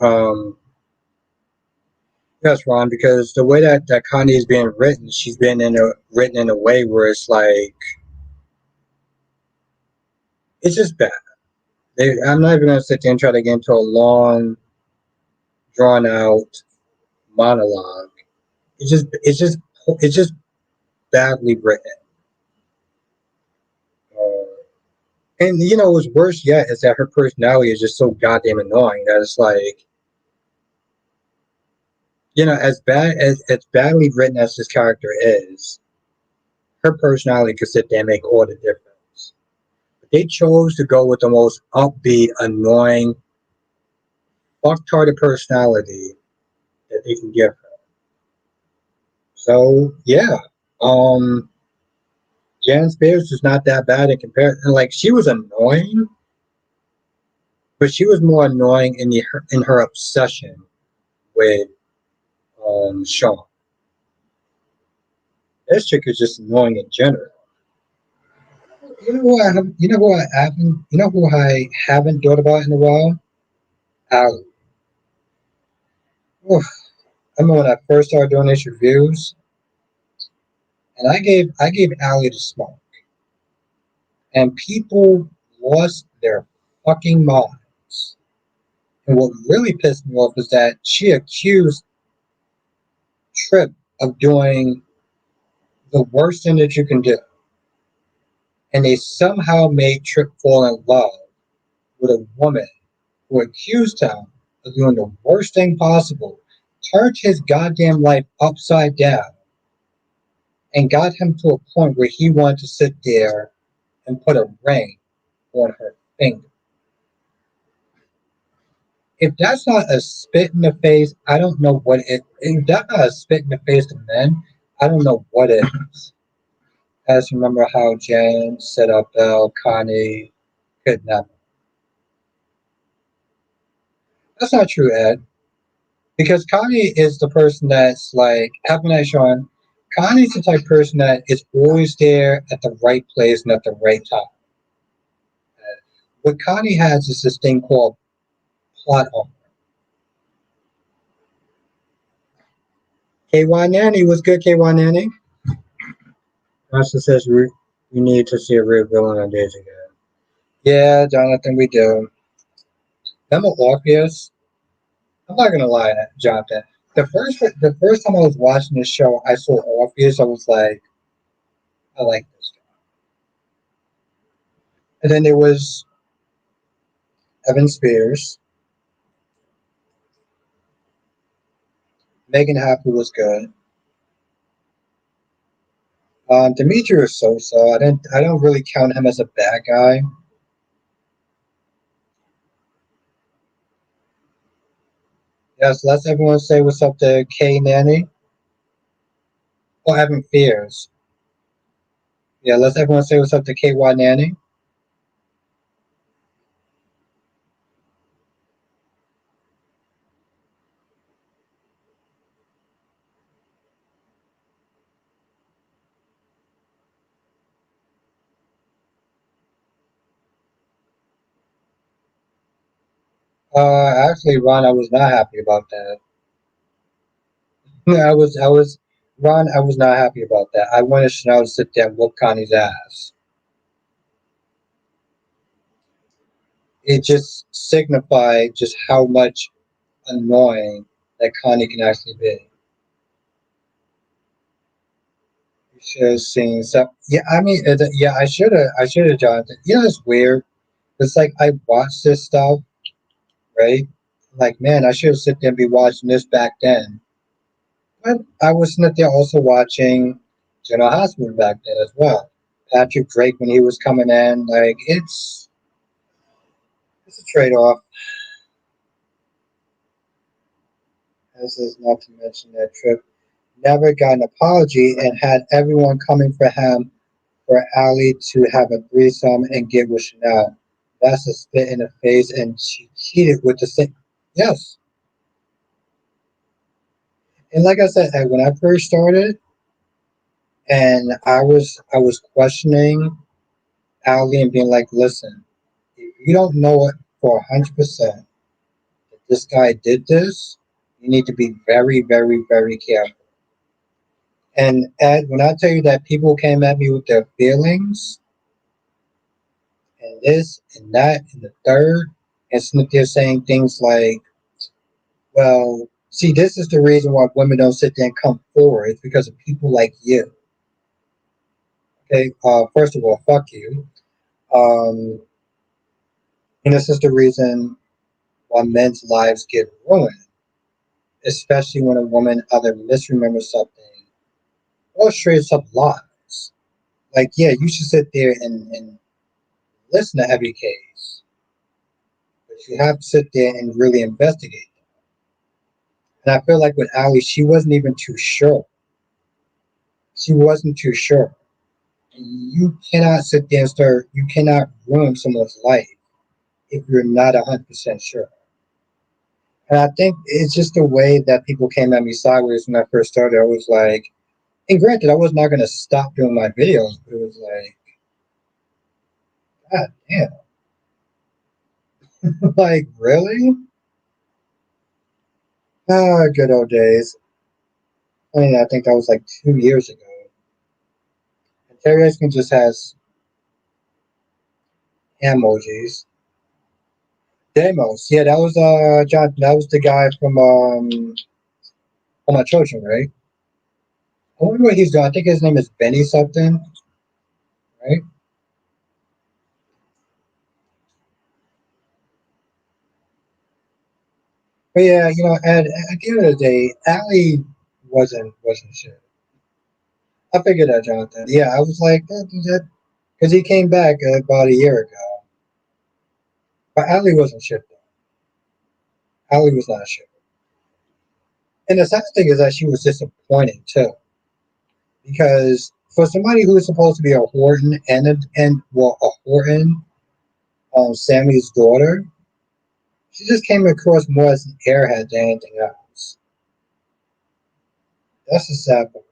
S1: Um, yes, Ron. Because the way that Connie is being written, she's been written in a way where it's like it's just bad. I'm not even gonna sit there and try to get into a long, drawn out monologue. It's just badly written. And what's worse yet is that her personality is just so goddamn annoying that it's like, as badly written as this character is, her personality could sit there and make all the difference. But they chose to go with the most upbeat, annoying, fuck-tarded personality that they can give her. So yeah, um, Jan Spears was not that bad in comparison. Like she was annoying, but she was more annoying in her obsession with Sean. This chick is just annoying in general. You know who I haven't thought about in a while? Ali. Oof. I remember when I first started doing these reviews, and I gave Ali the smoke, and people lost their fucking minds. And what really pissed me off is that she accused Tripp of doing the worst thing that you can do, and they somehow made Tripp fall in love with a woman who accused him of doing the worst thing possible, turned his goddamn life upside down, and got him to a point where he wanted to sit there and put a ring on her finger. If that's not a spit in the face, I don't know what it. If that's not a spit in the face to men, I don't know what it is. I just remember how Jan set up Connie kidnapped. That's not true, Ed. Because Connie is the person that's like, have a nice Sean. Connie's the type of person that is always there at the right place and at the right time. What Connie has is this thing called plot armor. KY Nanny was good, KY Nanny. Master says we need to see a real villain on Days again. Yeah, Jonathan, we do. Remember Orpheus? I'm not gonna lie, Jonathan. The first time I was watching this show, I saw Orpheus. I was like, I like this guy. And then there was Evan Spears. Megan Happy was good. Demetrius Sosa. I don't really count him as a bad guy. Yes, let's everyone say what's up to K Nanny or Evan Fears. Yeah, let's everyone say what's up to KY Nanny. Actually, Ron, I was not happy about that. I was Ron. I was not happy about that. I wanted Chanel to sit there and whoop Connie's ass. It just signified just how much annoying that Connie can actually be. You should have seen stuff. Yeah, I mean, yeah, I should have. I should have, Jonathan. You know, it's weird. It's like I watched this stuff, right? Like, man, I should have sit there and be watching this back then. But I was sitting there also watching General Hospital back then as well. Patrick Drake when he was coming in, like it's a trade off. This is not to mention that Tripp never got an apology and had everyone coming for him for Ali to have a threesome and get with Chanel. That's a spit in the face, and she cheated with the same. Yes, and like I said, when I first started, and I was questioning Ali and being like, listen, if you don't know it for 100% that this guy did this, you need to be very, very, very careful. And Ed, when I tell you that people came at me with their feelings and this and that and the third, and they're saying things like, well, see, this is the reason why women don't sit there and come forward. It's because of people like you. Okay, first of all, fuck you. Um, and this is the reason why men's lives get ruined, especially when a woman either misremembers something or straight up lies. Like, yeah, you should sit there and listen to every case, but you have to sit there and really investigate. And I feel like with Ali, she wasn't even too sure. She wasn't too sure. You cannot sit there and start. You cannot ruin someone's life if you're not 100% sure. And I think it's just the way that people came at me sideways when I first started. I was like, and granted, I was not going to stop doing my videos, but it was like, God damn, like really? Ah, good old days. I mean, I think that was like 2 years ago. And Terry Eskin just has emojis. Demos, yeah, that was John. That was the guy from All My Children, right? I wonder what he's doing. I think his name is Benny something, right? But yeah, at the end of the day, Allie wasn't shit. I figured that, Jonathan. Yeah, I was like that because he came back about a year ago. But Allie wasn't shit though. Allie was not shit. And the sad thing is that she was disappointing too, because for somebody who is supposed to be a Horton a Horton, Sammy's daughter, she just came across more as an airhead than anything else. That's the sad part.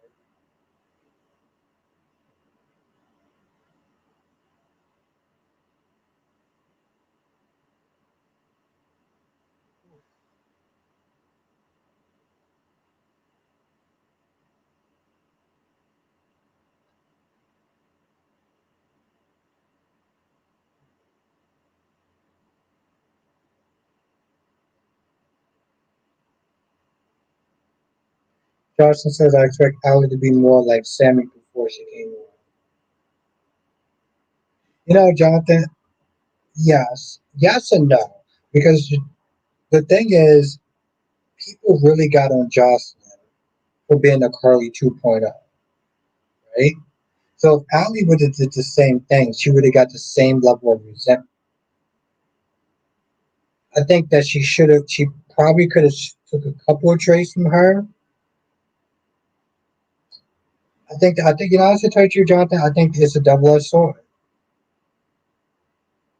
S1: Johnson says I expect Allie to be more like Sammy before she came on. Jonathan, yes. Yes and no. Because the thing is, people really got on Jocelyn for being a Carly 2.0, right? So if Allie would have did the same thing, she would have got the same level of resentment. I think that she probably could have took a couple of traits from her. Honestly, to tell you, Jonathan, I think it's a double-edged sword.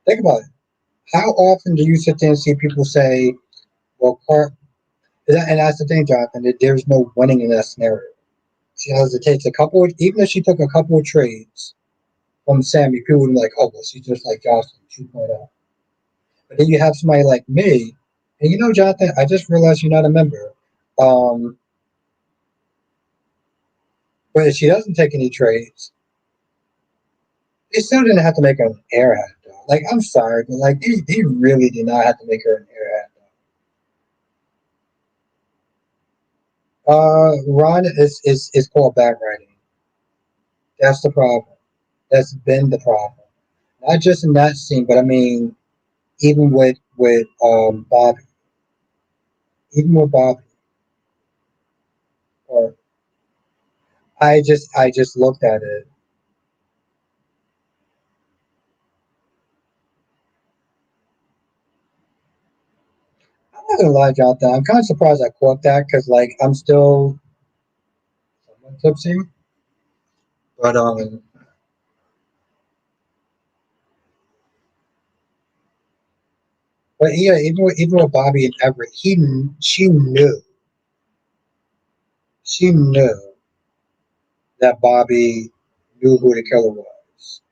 S1: Think about it. How often do you sit there and see people say, well, and that's the thing, Jonathan, that there's no winning in that scenario. She has to take even if she took a couple of trades from Sammy, people would be like, oh, well, she's just like Jocelyn 2.0. But then you have somebody like me, and Jonathan, I just realized you're not a member. Um, but if she doesn't take any trades, they still didn't have to make her an airhead, though. Like, I'm sorry, but like, they really did not have to make her an airhead. Ron is called backwriting. That's the problem. That's been the problem. Not just in that scene, but I mean, even with Bobby, even with Bobby, or I just looked at it. I'm not gonna lie, Jonathan. I'm kind of surprised I caught that because like I'm still somewhat tipsy, but yeah, even with Bobby and Everett, she knew that Bobby knew who the killer was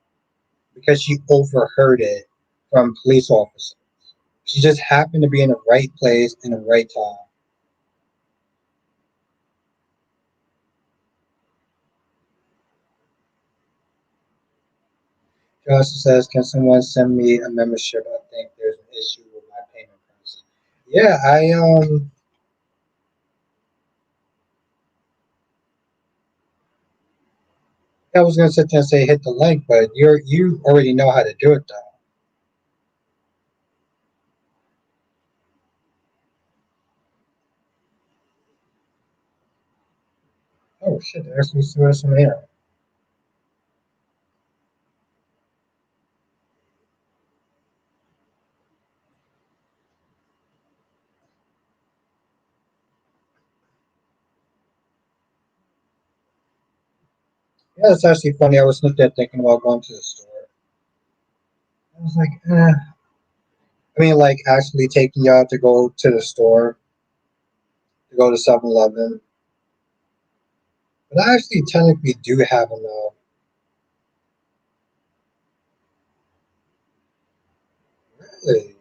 S1: because she overheard it from police officers. She just happened to be in the right place in the right time. She also says, "Can someone send me a membership? I think there's an issue with my payment process." Yeah, I was gonna sit there and say hit the link, but you already know how to do it though. Oh shit, there's some here. Yeah, it's actually funny. I was sitting there thinking about going to the store. I was like, I mean, like actually taking you out to go to the store, to go to 7-Eleven. But I actually technically do have enough. Really?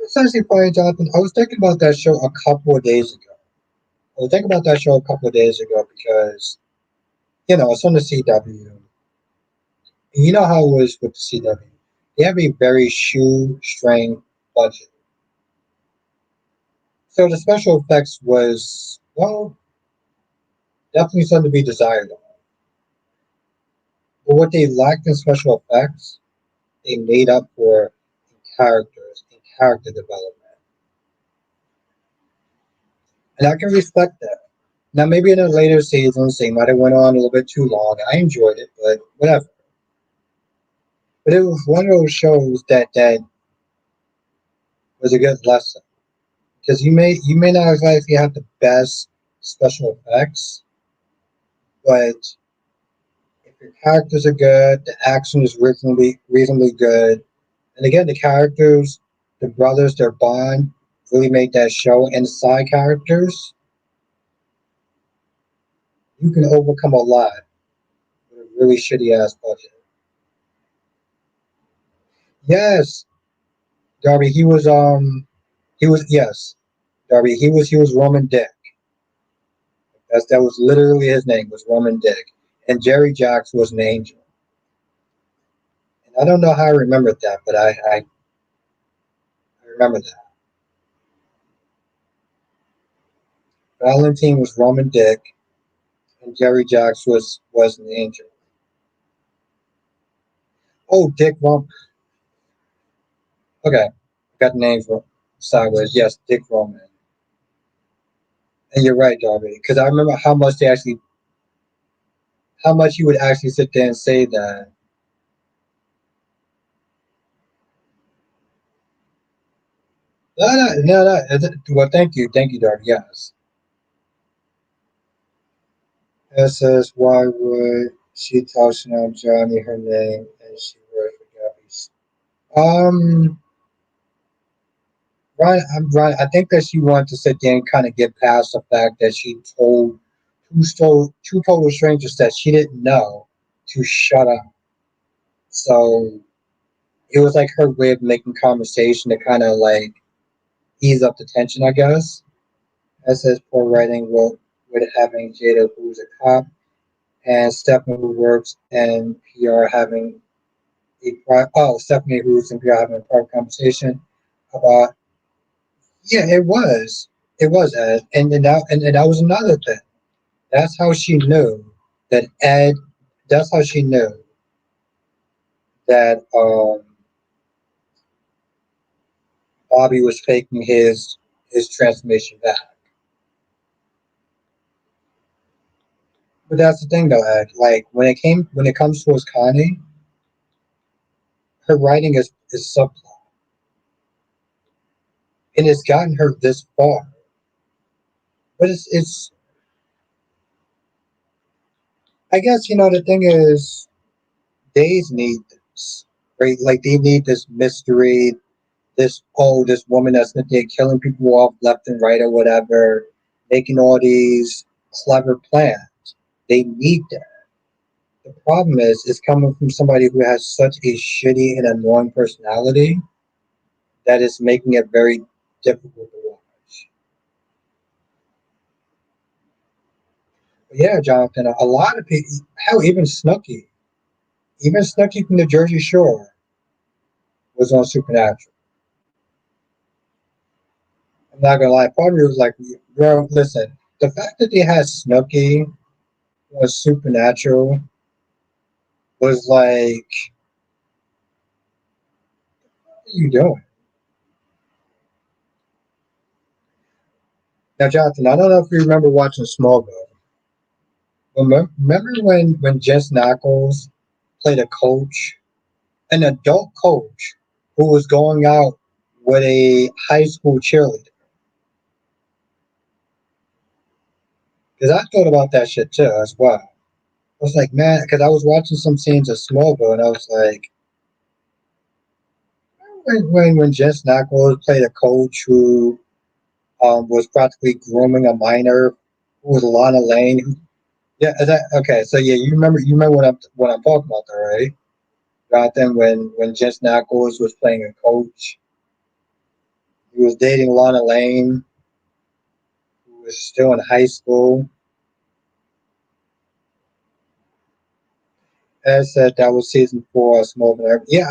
S1: It's actually funny, Jonathan. I was thinking about that show a couple of days ago. I was thinking about that show a couple of days ago because, it's on the CW. And you know how it was with the CW. They have a very shoestring budget. So the special effects was, well, definitely something to be desired. But what they lacked in special effects, they made up for in characters, in character development. And I can respect that. Now, maybe in the later seasons, they might have went on a little bit too long. I enjoyed it, but whatever. But it was one of those shows that was a good lesson because you may not exactly have the best special effects, but if your characters are good, the action is reasonably good, and again, the characters, the brothers, their bond really made that show, and the side characters, you can overcome a lot with a really shitty ass budget. Yes, Darby, he was yes, Darby, he was Roman Dick. That was literally his name was Roman Dick, and Jerry Jacks was an angel. And I don't know how I remembered that, but I remember that. Valentine was Roman Dick, and Jerry Jacks was an angel. Oh, Dick Roman. Okay, got the names sideways. Yes, Dick Roman. And you're right, Darby, because I remember how much he would actually sit there and say that. No, no, no, no. Well, thank you, Darby. Yes. It says, why would she tell Chanel Johnny her name and she would forget me? Um, Ryan, I think that she wanted to sit there and kind of get past the fact that she told two total strangers that she didn't know to shut up. So it was like her way of making conversation to kind of like ease up the tension, I guess. It says poor writing with having Jada, who's a cop, and Stephanie, who works in PR, having Stephanie, who's in PR, having a private conversation about. Yeah, it was Ed, and that was another thing. That's how she knew that Ed. That's how she knew that Bobby was faking his transformation back. But that's the thing, though, Ed. Like when it comes to Connie, her writing is subplot, and it's gotten her this far. But it's I guess the thing is, days need this, right? Like they need this mystery, this woman that's in there killing people off left and right or whatever, making all these clever plans. They need that. The problem is, it's coming from somebody who has such a shitty and annoying personality that is making it very difficult to watch. But yeah, Jonathan, a lot of people, hell, even Snooky from the Jersey Shore was on Supernatural. I'm not gonna lie, part of me was like, bro, listen, the fact that they had Snooky was Supernatural was like, what are you doing? Now, Jonathan, I don't know if you remember watching Smallville. Remember when Jess Knuckles played a coach, an adult coach, who was going out with a high school cheerleader? Because I thought about that shit too as well. I was like, man, because I was watching some scenes of Smallville, and I was like, when Jess Knuckles played a coach who was practically grooming a minor who was Lana Lane. Yeah, is that okay? So yeah, you remember what I'm talking about, there, right? Jonathan, when Jess Knuckles was playing a coach, he was dating Lana Lane, who was still in high school. As I said, that was season 4 of Smallville. Yeah,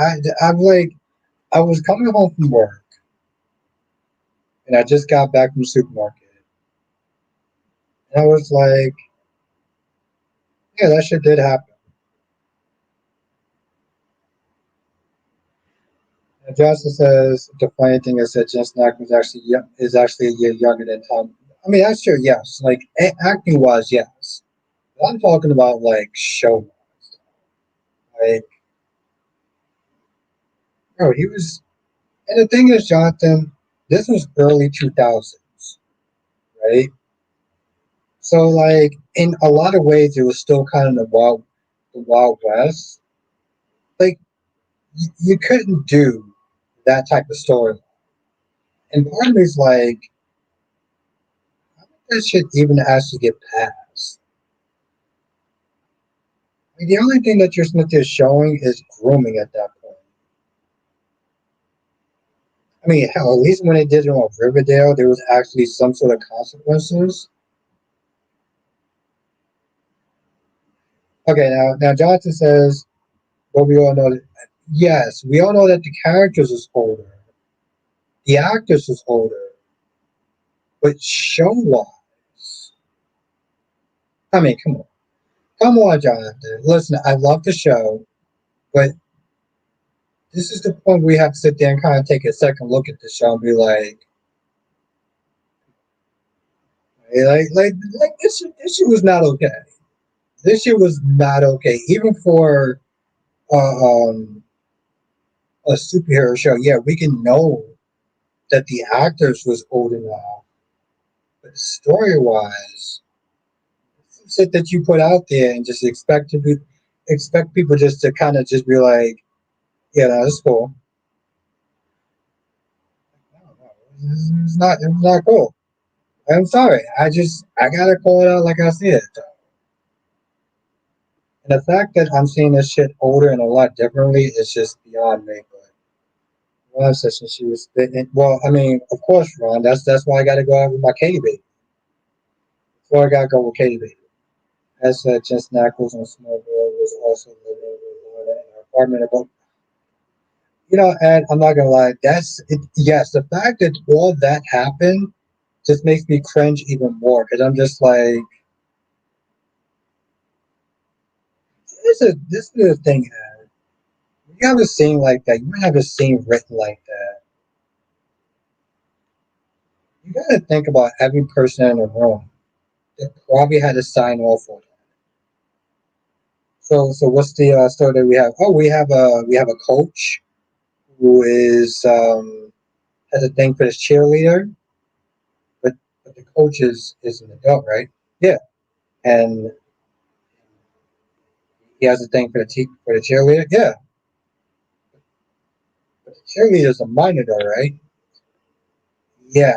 S1: I was coming home from work, and I just got back from the supermarket, and I was like, yeah, that shit did happen. And Johnson says the funny thing is that Jensen Ackles is actually a year younger than Tom. I mean, that's true. Yes, like acting wise, yes. But I'm talking about like show. Like, bro, he was. And the thing is, Jonathan, this was early 2000s, right? So, like, in a lot of ways, it was still kind of the Wild West. Like, you couldn't do that type of story. And part of me is like, this should even actually get passed. Like, the only thing that your Smith is showing is grooming at that point. I mean, hell, at least when they did it on Riverdale, there was actually some sort of consequences. Okay, now Jonathan says, but we all know that, yes, we all know that the characters is older, the actors is older, but show wise, I mean, come on, Jonathan. Listen, I love the show, but this is the point we have to sit there and kind of take a second look at the show and be like this shit was not okay. This shit was not okay, even for uh, um, a superhero show. Yeah, we can know that the actors was old enough, but story wise, shit that you put out there and just expect people just to kind of just be like, yeah, no, that's cool. It's not cool. I'm sorry. I gotta call it out like I see it. And the fact that I'm seeing this shit older and a lot differently is just beyond me. But Ron says she was spitting. Well, I mean, of course, Ron. That's why I got to go out with my Katie baby. That's why I got to go with Katie baby. As Jess Knuckles on Smallville was also living with Lana in her apartment. But and I'm not gonna lie. That's it. Yes, the fact that all that happened just makes me cringe even more because I'm just like, this is the thing. You have a scene like that. You have a scene written like that. You got to think about every person in the room that probably had to sign off on it. So what's the story that we have? Oh, we have a coach who is has a thing for this cheerleader, but the coach is an adult, right? Yeah, and he has a thing for the cheerleader. Yeah, but the cheerleader is a minor, though, right? Yeah,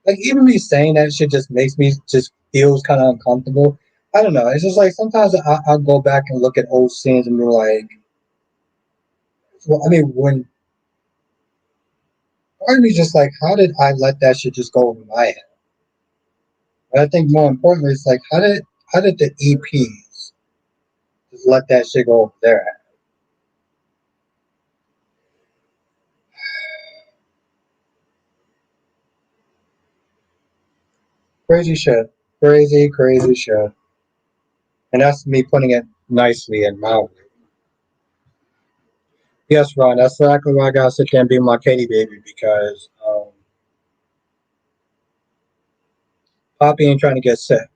S1: like even me saying that shit just makes me just feels kind of uncomfortable. I don't know. It's just like sometimes I'll go back and look at old scenes and be like, well, I mean, when part of me just like, how did I let that shit just go over my head? But I think more importantly, it's like, how did the EPs just let that shit go over their head? Crazy shit, crazy shit, and that's me putting it nicely and mildly. Yes, Ron, that's exactly why I gotta sit there and be my Katie baby because Poppy ain't trying to get sick.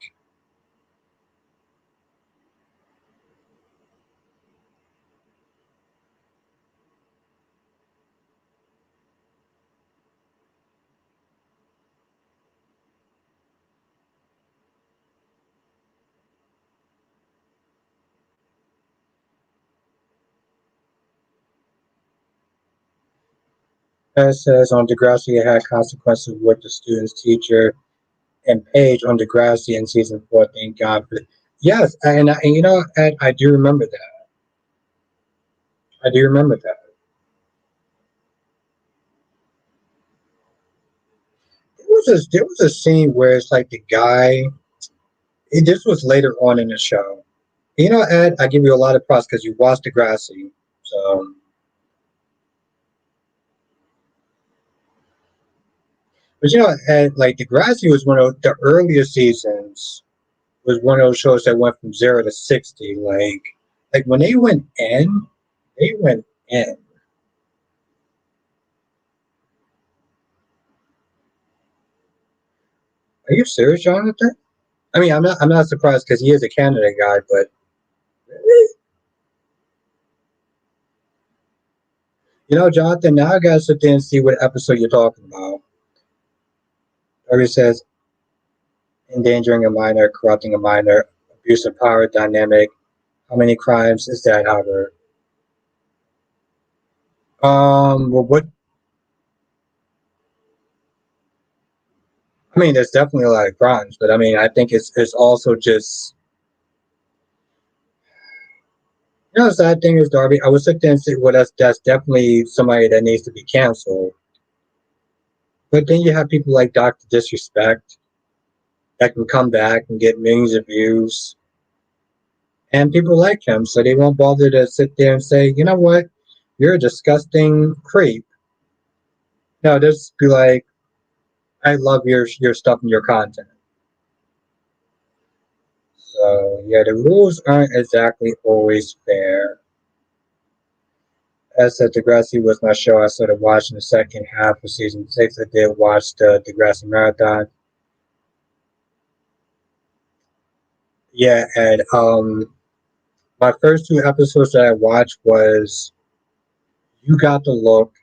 S1: As says on Degrassi, it had consequences with the students, teacher, and Paige on Degrassi in season 4. Thank God for it. Yes, and you know, Ed, I do remember that. I do remember that. There was a scene where it's like the guy. This was later on in the show. You know, Ed, I give you a lot of props because you watched Degrassi. So, but you know, Ed, like Degrassi was one of the earlier seasons. Was one of those shows that went from 0 to 60. Like when they went in, they went in. Are you serious, Jonathan? I mean, I'm not surprised because he is a Canada guy, but really? You know, Jonathan, now I gotta sit there and see what episode you're talking about. Where it says endangering a minor, corrupting a minor, abuse of power dynamic. How many crimes is that, Albert? Well, what? I mean, there's definitely a lot of crimes, but I mean, I think it's also just. You know, the sad thing is, Darby, I would sit there and say, well, that's definitely somebody that needs to be canceled. But then you have people like Dr. Disrespect that can come back and get millions of views. And people like him, so they won't bother to sit there and say, you know what, you're a disgusting creep. No, just be like, I love your stuff and your content. So yeah, the rules aren't exactly always fair. As said, Degrassi was my show. I started watching the second half of season 6. I did watch the Degrassi marathon. Yeah, and my first two episodes that I watched was You Got the Look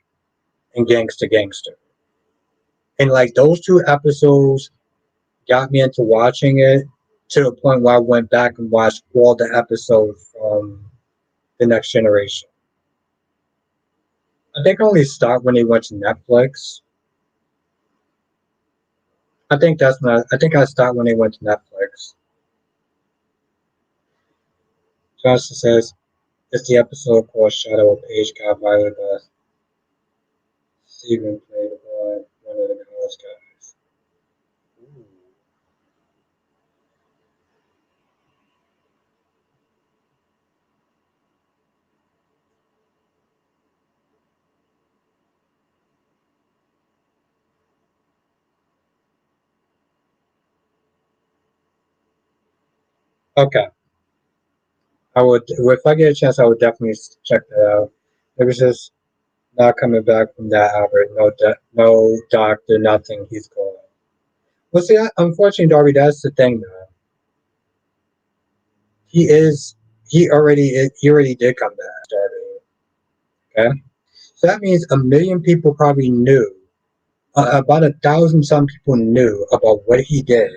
S1: and Gangsta Gangster. And like those two episodes got me into watching it to the point where I went back and watched all the episodes from The Next Generation. I think I only stopped when they went to Netflix. I think I stopped when they went to Netflix. Johnson says it's the episode called Shadow of Page got violated by Steven played by one of the college guys. Ooh. Okay. I would, if I get a chance, I would definitely check that out. It was just not coming back from that, Albert. No doctor, nothing. He's gone. Well, see, unfortunately, Darby, that's the thing, though. He is. He already did come back, Darby. Okay, so that means a million people probably knew. About 1,000 some people knew about what he did,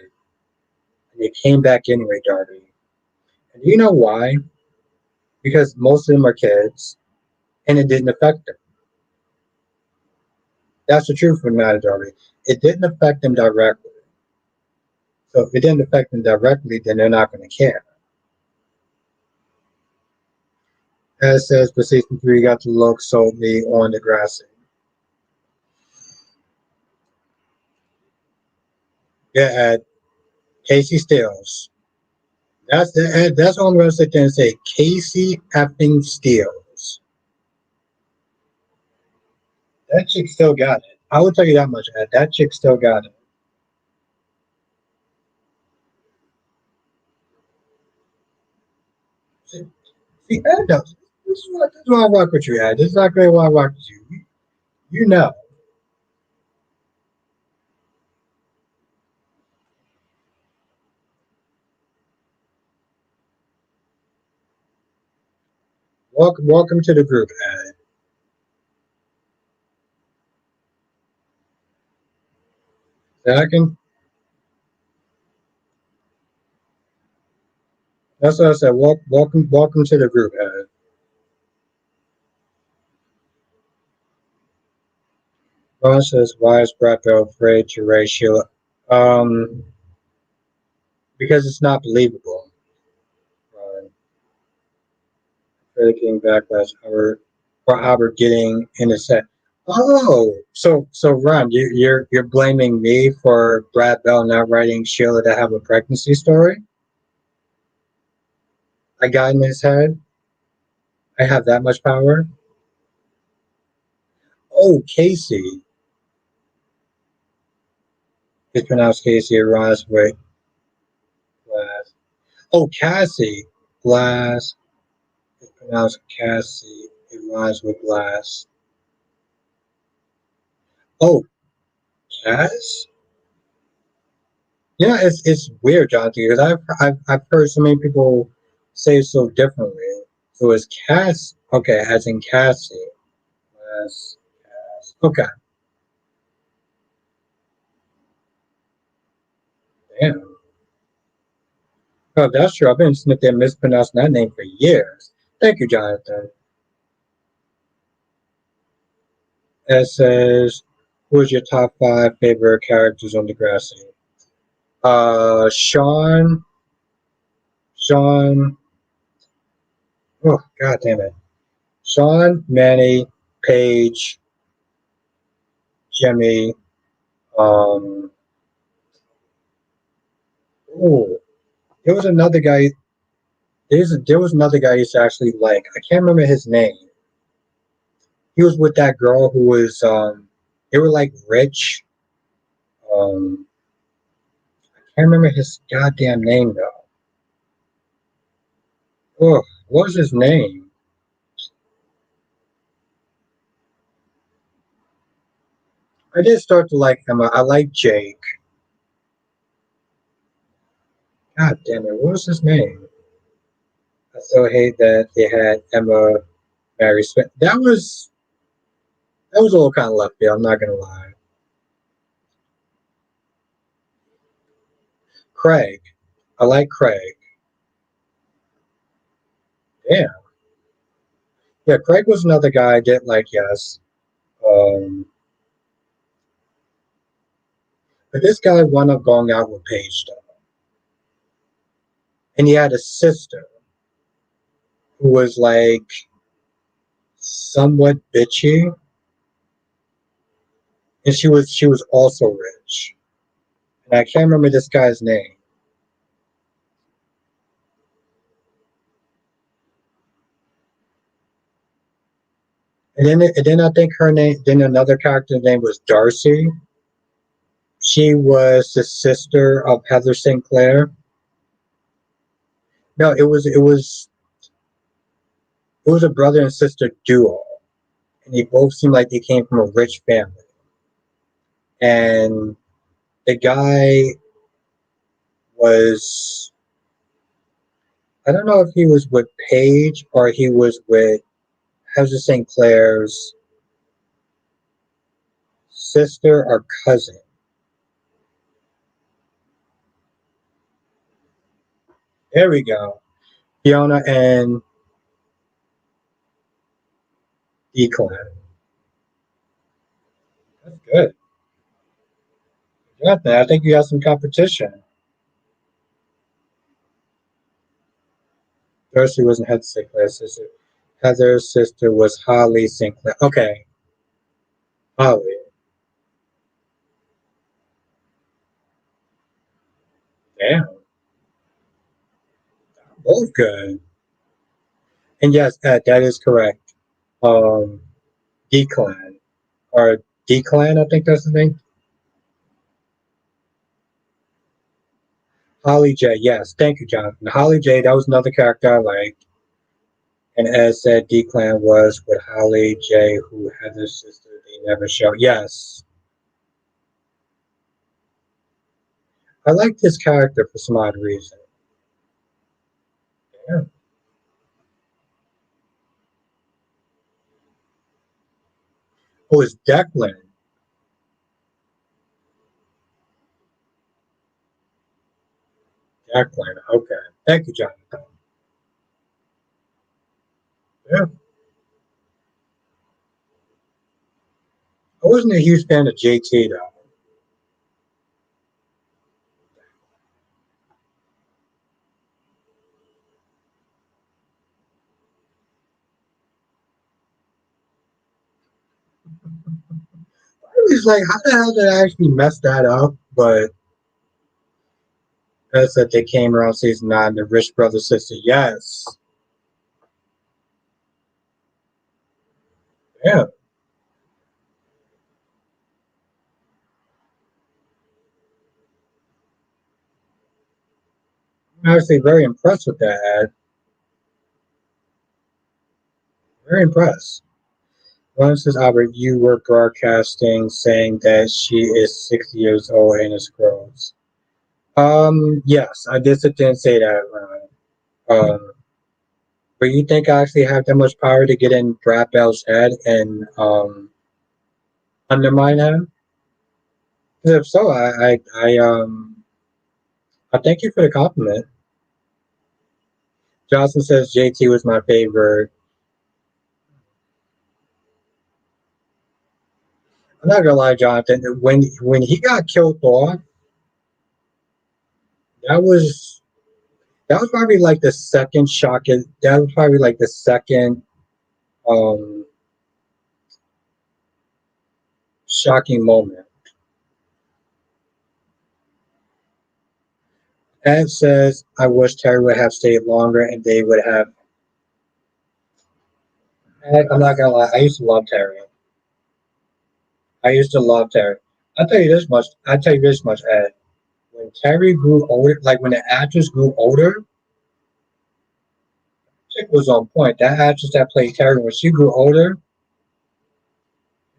S1: and they came back anyway, Darby. And do you know why? Because most of them are kids, and it didn't affect them. That's the truth of the matter, Darby. It didn't affect them directly. So if it didn't affect them directly, then they're not going to care. As says, but season 3 got to look solely on the grassy. Yeah, Casey Stills. That's all I'm going to sit there and say. Casey effing Stills. That chick still got it. I will tell you that much, Ed. That chick still got it. See, Ed knows. This is why I rock with you, Ed. This is exactly why I rock with you. You know. Welcome to the group, Ed. Second, that's what I said. Welcome to the group, Ed. Ron says, why is Brad Pitt afraid to raise Sheila? Um, because it's not believable. For getting backlash or Albert getting in a set. Oh, so Ron, you're blaming me for Brad Bell not writing Sheila to have a pregnancy story? I got in his head. I have that much power. Oh, Casey. It's pronounced Casey. It rhymes with glass. Oh, Cassie. Glass. It's pronounced Cassie. It rhymes with glass. Oh, Cass. Yeah, it's weird, Jonathan, because I've heard so many people say it so differently. So it's Cass, okay, as in Cassie. Yes, okay, damn. Oh, that's true. I've been sitting there mispronouncing that name for years. Thank you, Jonathan. It says, who's your top five favorite characters on Degrassi? Sean, oh, god damn it. Sean, Manny, Paige, Jimmy, um, oh, there was another guy. There was another guy I used to actually like. I can't remember his name. He was with that girl who was they were like rich. Um I can't remember his goddamn name though. Oh, what was his name? I did start to like Emma. I like Jake. God damn it, what was his name? I still hate that they had Emma marry Smith. That was a little kind of left field, I'm not gonna lie. Craig. I like Craig. Damn. Yeah, Craig was another guy I didn't like, yes. Um but this guy wound up going out with Paige though. And he had a sister who was like somewhat bitchy, and she was also rich. And I can't remember this guy's name. And then I think her name. Then another character's name was Darcy. She was the sister of Heather Sinclair. No, it was a brother and sister duo, and they both seemed like they came from a rich family. And the guy was, I don't know if he was with Paige or he was with Heather Sinclair's sister or cousin. There we go. Fiona and Declan. That's good. Yeah, I think you have some competition. Darcy wasn't Heather Sinclair's sister. Heather's sister was Holly Sinclair. Okay, Holly. Damn, both good. And yes, that is correct. Um, Declan or Declan, I think that's the name. Holly J. Yes, thank you, Jonathan. Holly J. That was another character I liked. And as said, Declan was with Holly J., who Heather's sister. They never show. Yes, I like this character for some odd reason. Yeah. Oh, it's Declan. Declan. Okay. Thank you, Jonathan. Yeah. I wasn't a huge fan of JT though. I was like, how the hell did I actually mess that up? But that's that they came around season 9, the Rich Brother Sister. Yes. Yeah. I'm actually very impressed with that ad. Very impressed. One says, Albert, you were broadcasting saying that she is 60 years old and is gross. Yes, I did sit there and say that, Ryan. But you think I actually have that much power to get in Brad Bell's head and undermine him? 'Cause if so, I thank you for the compliment. Johnson says JT was my favorite. I'm not gonna lie, Jonathan. When he got killed off, that was that was probably like the second shocking. That was probably like the second um shocking moment. Ed says, I wish Terry would have stayed longer and they would have. Ed, I'm not gonna lie, I used to love Terry. I used to love Terry. I'll tell you this much, Ed. When Terry grew older, like when the actress grew older, chick was on point. That actress that played Terry, when she grew older,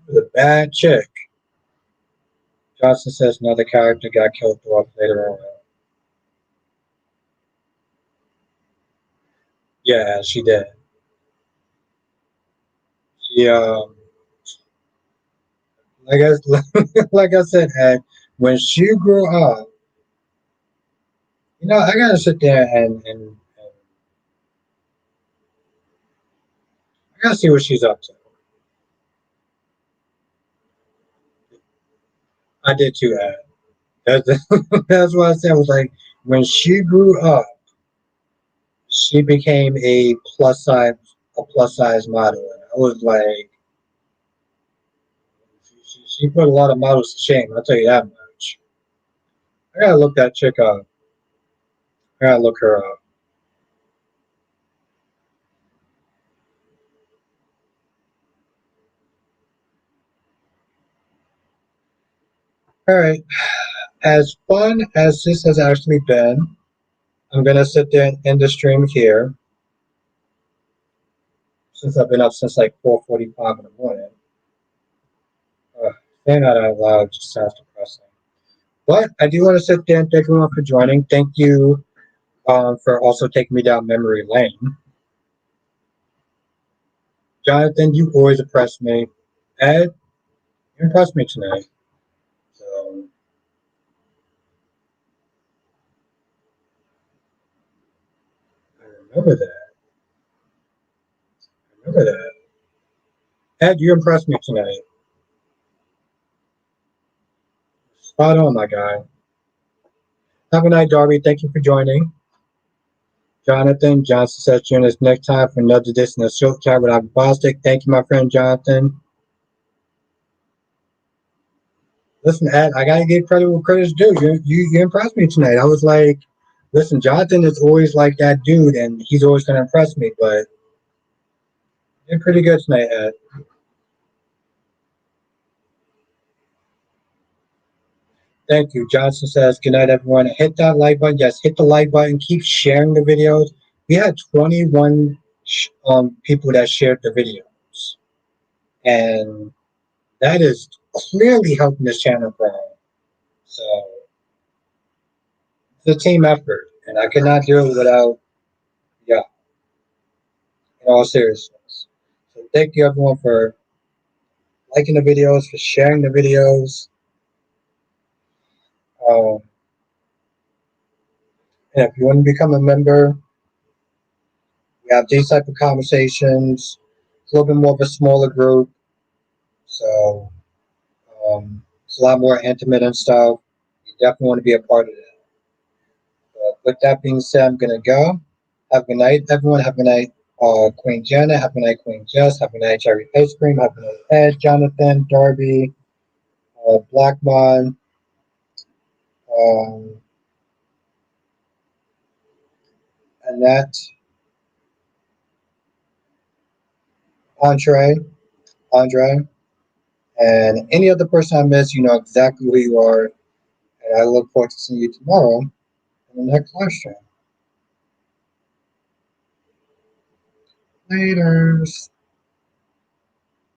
S1: was a bad chick. Johnson says another character got killed off later on. Yeah, she did. She like I like I said, Ed, when she grew up, I gotta sit there and I gotta see what she's up to. I did too, Ed. That's what I said. Was like when she grew up, she became a plus size model. And I was like, she put a lot of models to shame. I'll tell you that much. I gotta look that chick up. I gotta look her up. All right. As fun as this has actually been, I'm gonna sit there and end the stream here since I've been up since like 4:45 in the morning. Saying that out loud just sounds depressing. But I do want to sit there and thank everyone for joining. Thank you for also taking me down memory lane. Jonathan, you always impress me. Ed, you impressed me tonight. So I remember that. I remember that. Ed, you impressed me tonight. Spot on, my guy. Have a night, Darby. Thank you for joining. Jonathan Johnson says join us next time for another edition of Silk Chat with Ivy Bostic. Thank you, my friend Jonathan. Listen, Ed, I gotta give credit where credit's due. You impressed me tonight. I was like, listen, Jonathan is always like that dude, and he's always gonna impress me. But you're pretty good tonight, Ed. Thank you. Johnson says, good night, everyone. Hit that like button. Yes, hit the like button. Keep sharing the videos. We had 21 people that shared the videos, and that is clearly helping this channel grow. So it's a team effort, and I cannot do it without, yeah, in all seriousness. So thank you, everyone, for liking the videos, for sharing the videos. Um, and if you want to become a member, we have these type of conversations. It's a little bit more of a smaller group. So It's a lot more intimate and stuff. You definitely want to be a part of it. But with that being said, I'm gonna go. Have a good night, everyone. Have a good night, Queen Janet. Have a good night, Queen Jess. Have a good night, Cherry Ice Cream. Have a good night, Ed, Jonathan, Darby, Blackmon, um, Annette, Andre, Andre, and any other person I miss. You know exactly who you are, and I look forward to seeing you tomorrow in the next live stream. Laters.